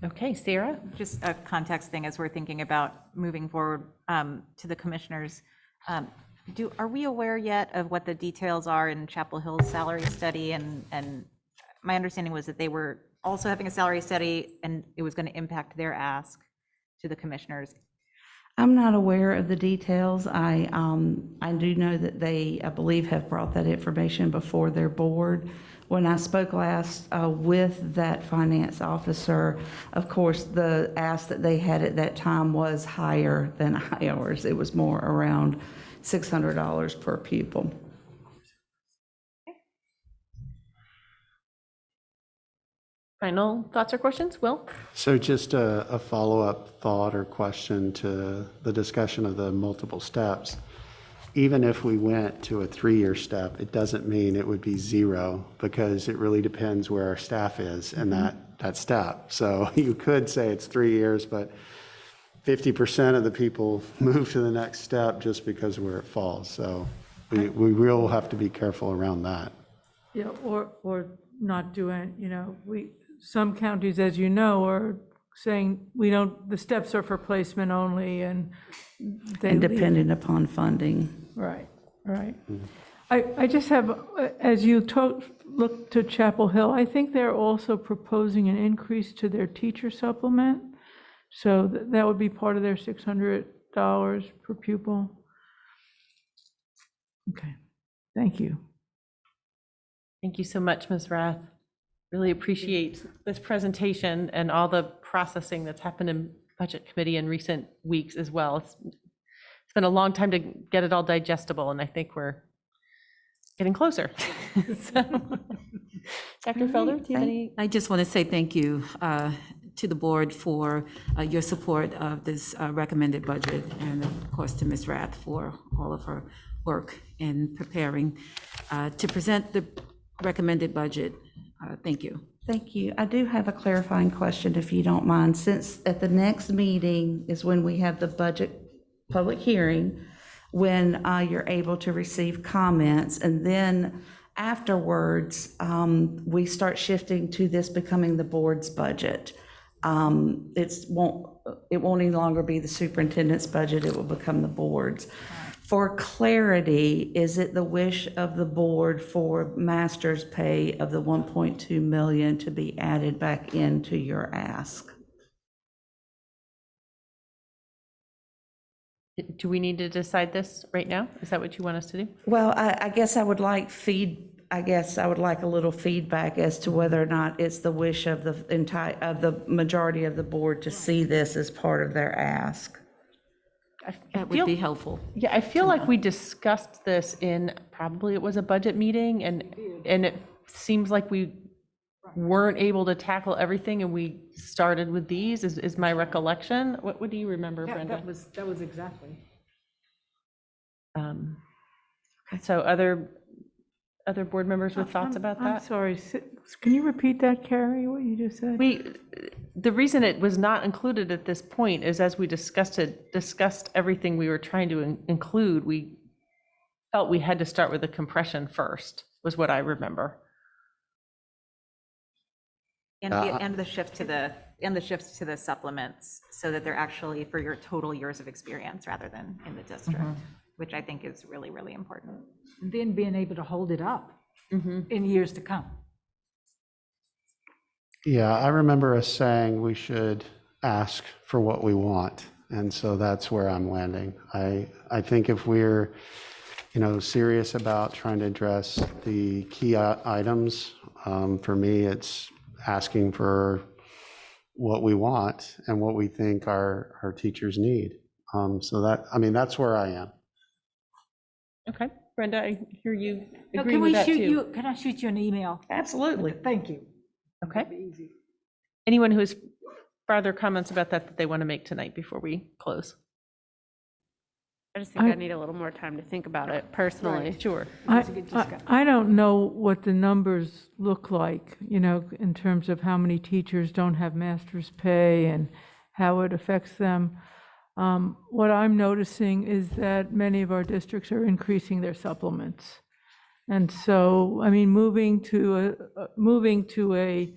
Speaker 1: Okay, Sarah?
Speaker 8: Just a context thing as we're thinking about moving forward to the commissioners. Are we aware yet of what the details are in Chapel Hill's salary study? And my understanding was that they were also having a salary study and it was going to impact their ask to the commissioners.
Speaker 18: I'm not aware of the details. I do know that they, I believe, have brought that information before their board. When I spoke last with that finance officer, of course, the ask that they had at that time was higher than ours. It was more around $600 per pupil.
Speaker 1: Final thoughts or questions? Will?
Speaker 7: So just a follow-up thought or question to the discussion of the multiple steps. Even if we went to a 3-year step, it doesn't mean it would be 0, because it really depends where our staff is in that step. So you could say it's 3 years, but 50% of the people move to the next step just because of where it falls. So we will have to be careful around that.
Speaker 16: Yeah, or not doing, some counties, as you know, are saying the steps are for placement only, and
Speaker 18: dependent upon funding.
Speaker 16: Right. I just have, as you look to Chapel Hill, I think they're also proposing an increase to their teacher supplement. So that would be part of their $600 per pupil. Okay, thank you.
Speaker 1: Thank you so much, Ms. Rath. Really appreciate this presentation and all the processing that's happened in Budget Committee in recent weeks as well. It's been a long time to get it all digestible, and I think we're getting closer. Dr. Felder, do you have any?
Speaker 19: I just want to say thank you to the board for your support of this recommended budget, and of course to Ms. Rath for all of her work in preparing to present the recommended budget. Thank you.
Speaker 18: Thank you. I do have a clarifying question, if you don't mind. Since at the next meeting is when we have the budget public hearing, when you're able to receive comments, and then afterwards, we start shifting to this becoming the board's budget. It won't any longer be the superintendent's budget, it will become the board's. For clarity, is it the wish of the board for master's pay of the $1.2 million to be added back into your ask?
Speaker 1: Do we need to decide this right now? Is that what you want us to do?
Speaker 18: Well, I guess I would like a little feedback as to whether or not it's the wish of the majority of the board to see this as part of their ask.
Speaker 19: That would be helpful.
Speaker 1: Yeah, I feel like we discussed this in, probably it was a budget meeting, and it seems like we weren't able to tackle everything, and we started with these, is my recollection. What do you remember, Brenda?
Speaker 10: That was exactly.
Speaker 1: So other board members with thoughts about that?
Speaker 16: I'm sorry, can you repeat that, Carrie, what you just said?
Speaker 1: The reason it was not included at this point is, as we discussed everything we were trying to include, we felt we had to start with the compression first, was what I remember.
Speaker 8: And the shift to the supplements, so that they're actually for your total years of experience rather than in the district, which I think is really, really important.
Speaker 10: And then being able to hold it up in years to come.
Speaker 7: Yeah, I remember us saying we should ask for what we want. And so that's where I'm landing. I think if we're, serious about trying to address the key items, for me, it's asking for what we want and what we think our teachers need. So that's where I am.
Speaker 1: Okay, Brenda, I hear you
Speaker 10: No,
Speaker 1: agree
Speaker 10: can
Speaker 1: with
Speaker 10: we
Speaker 1: that
Speaker 10: shoot
Speaker 1: too.
Speaker 10: you, can I shoot you an email?
Speaker 1: Absolutely.
Speaker 10: Thank you.
Speaker 1: Okay. Anyone who has further comments about that they want to make tonight before we close?
Speaker 4: I just think I need a little more time to think about it personally.
Speaker 1: Sure.
Speaker 16: I don't know what the numbers look like, in terms of how many teachers don't have master's pay and how it affects them. What I'm noticing is that many of our districts are increasing their supplements. And so, moving to a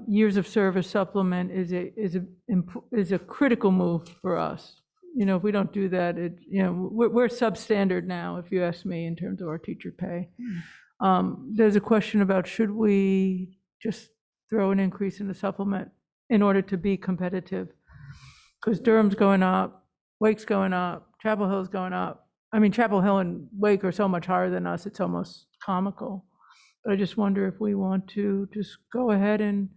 Speaker 16: years of service supplement is a critical move for us. If we don't do that, we're substandard now, if you ask me, in terms of our teacher pay. There's a question about should we just throw an increase in the supplement in order to be competitive? Because Durham's going up, Wake's going up, Chapel Hill's going up. Chapel Hill and Wake are so much higher than us, it's almost comical. But I just wonder if we want to just go ahead and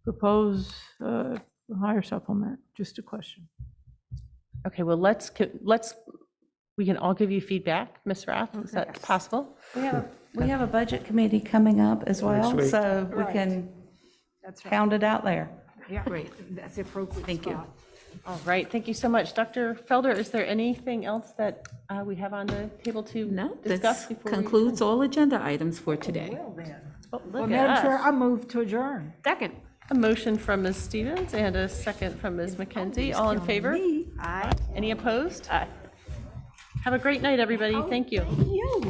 Speaker 16: propose a higher supplement, just a question.
Speaker 1: Okay, well, we can all give you feedback, Ms. Rath, is that possible?
Speaker 18: We have a budget committee coming up as well,
Speaker 7: week.
Speaker 18: so we can pound it out there.
Speaker 10: Yeah, great. That's the appropriate
Speaker 18: Thank you.
Speaker 10: spot.
Speaker 1: All right, thank you so much. Dr. Felder, is there anything else that we have on the table to
Speaker 19: No,
Speaker 1: discuss
Speaker 19: this
Speaker 1: before we?
Speaker 19: concludes all agenda items for today.
Speaker 10: Well, then.
Speaker 1: Oh,
Speaker 10: Well,
Speaker 1: look
Speaker 10: Madam
Speaker 1: at
Speaker 10: Chair,
Speaker 1: us.
Speaker 10: I move to adjourn.
Speaker 4: Second.
Speaker 1: A motion from Ms. Stevens and a second from Ms. McKenzie. All in favor?
Speaker 8: Aye.
Speaker 1: Any opposed? Aye. Have a great night, everybody. Thank you.
Speaker 10: You.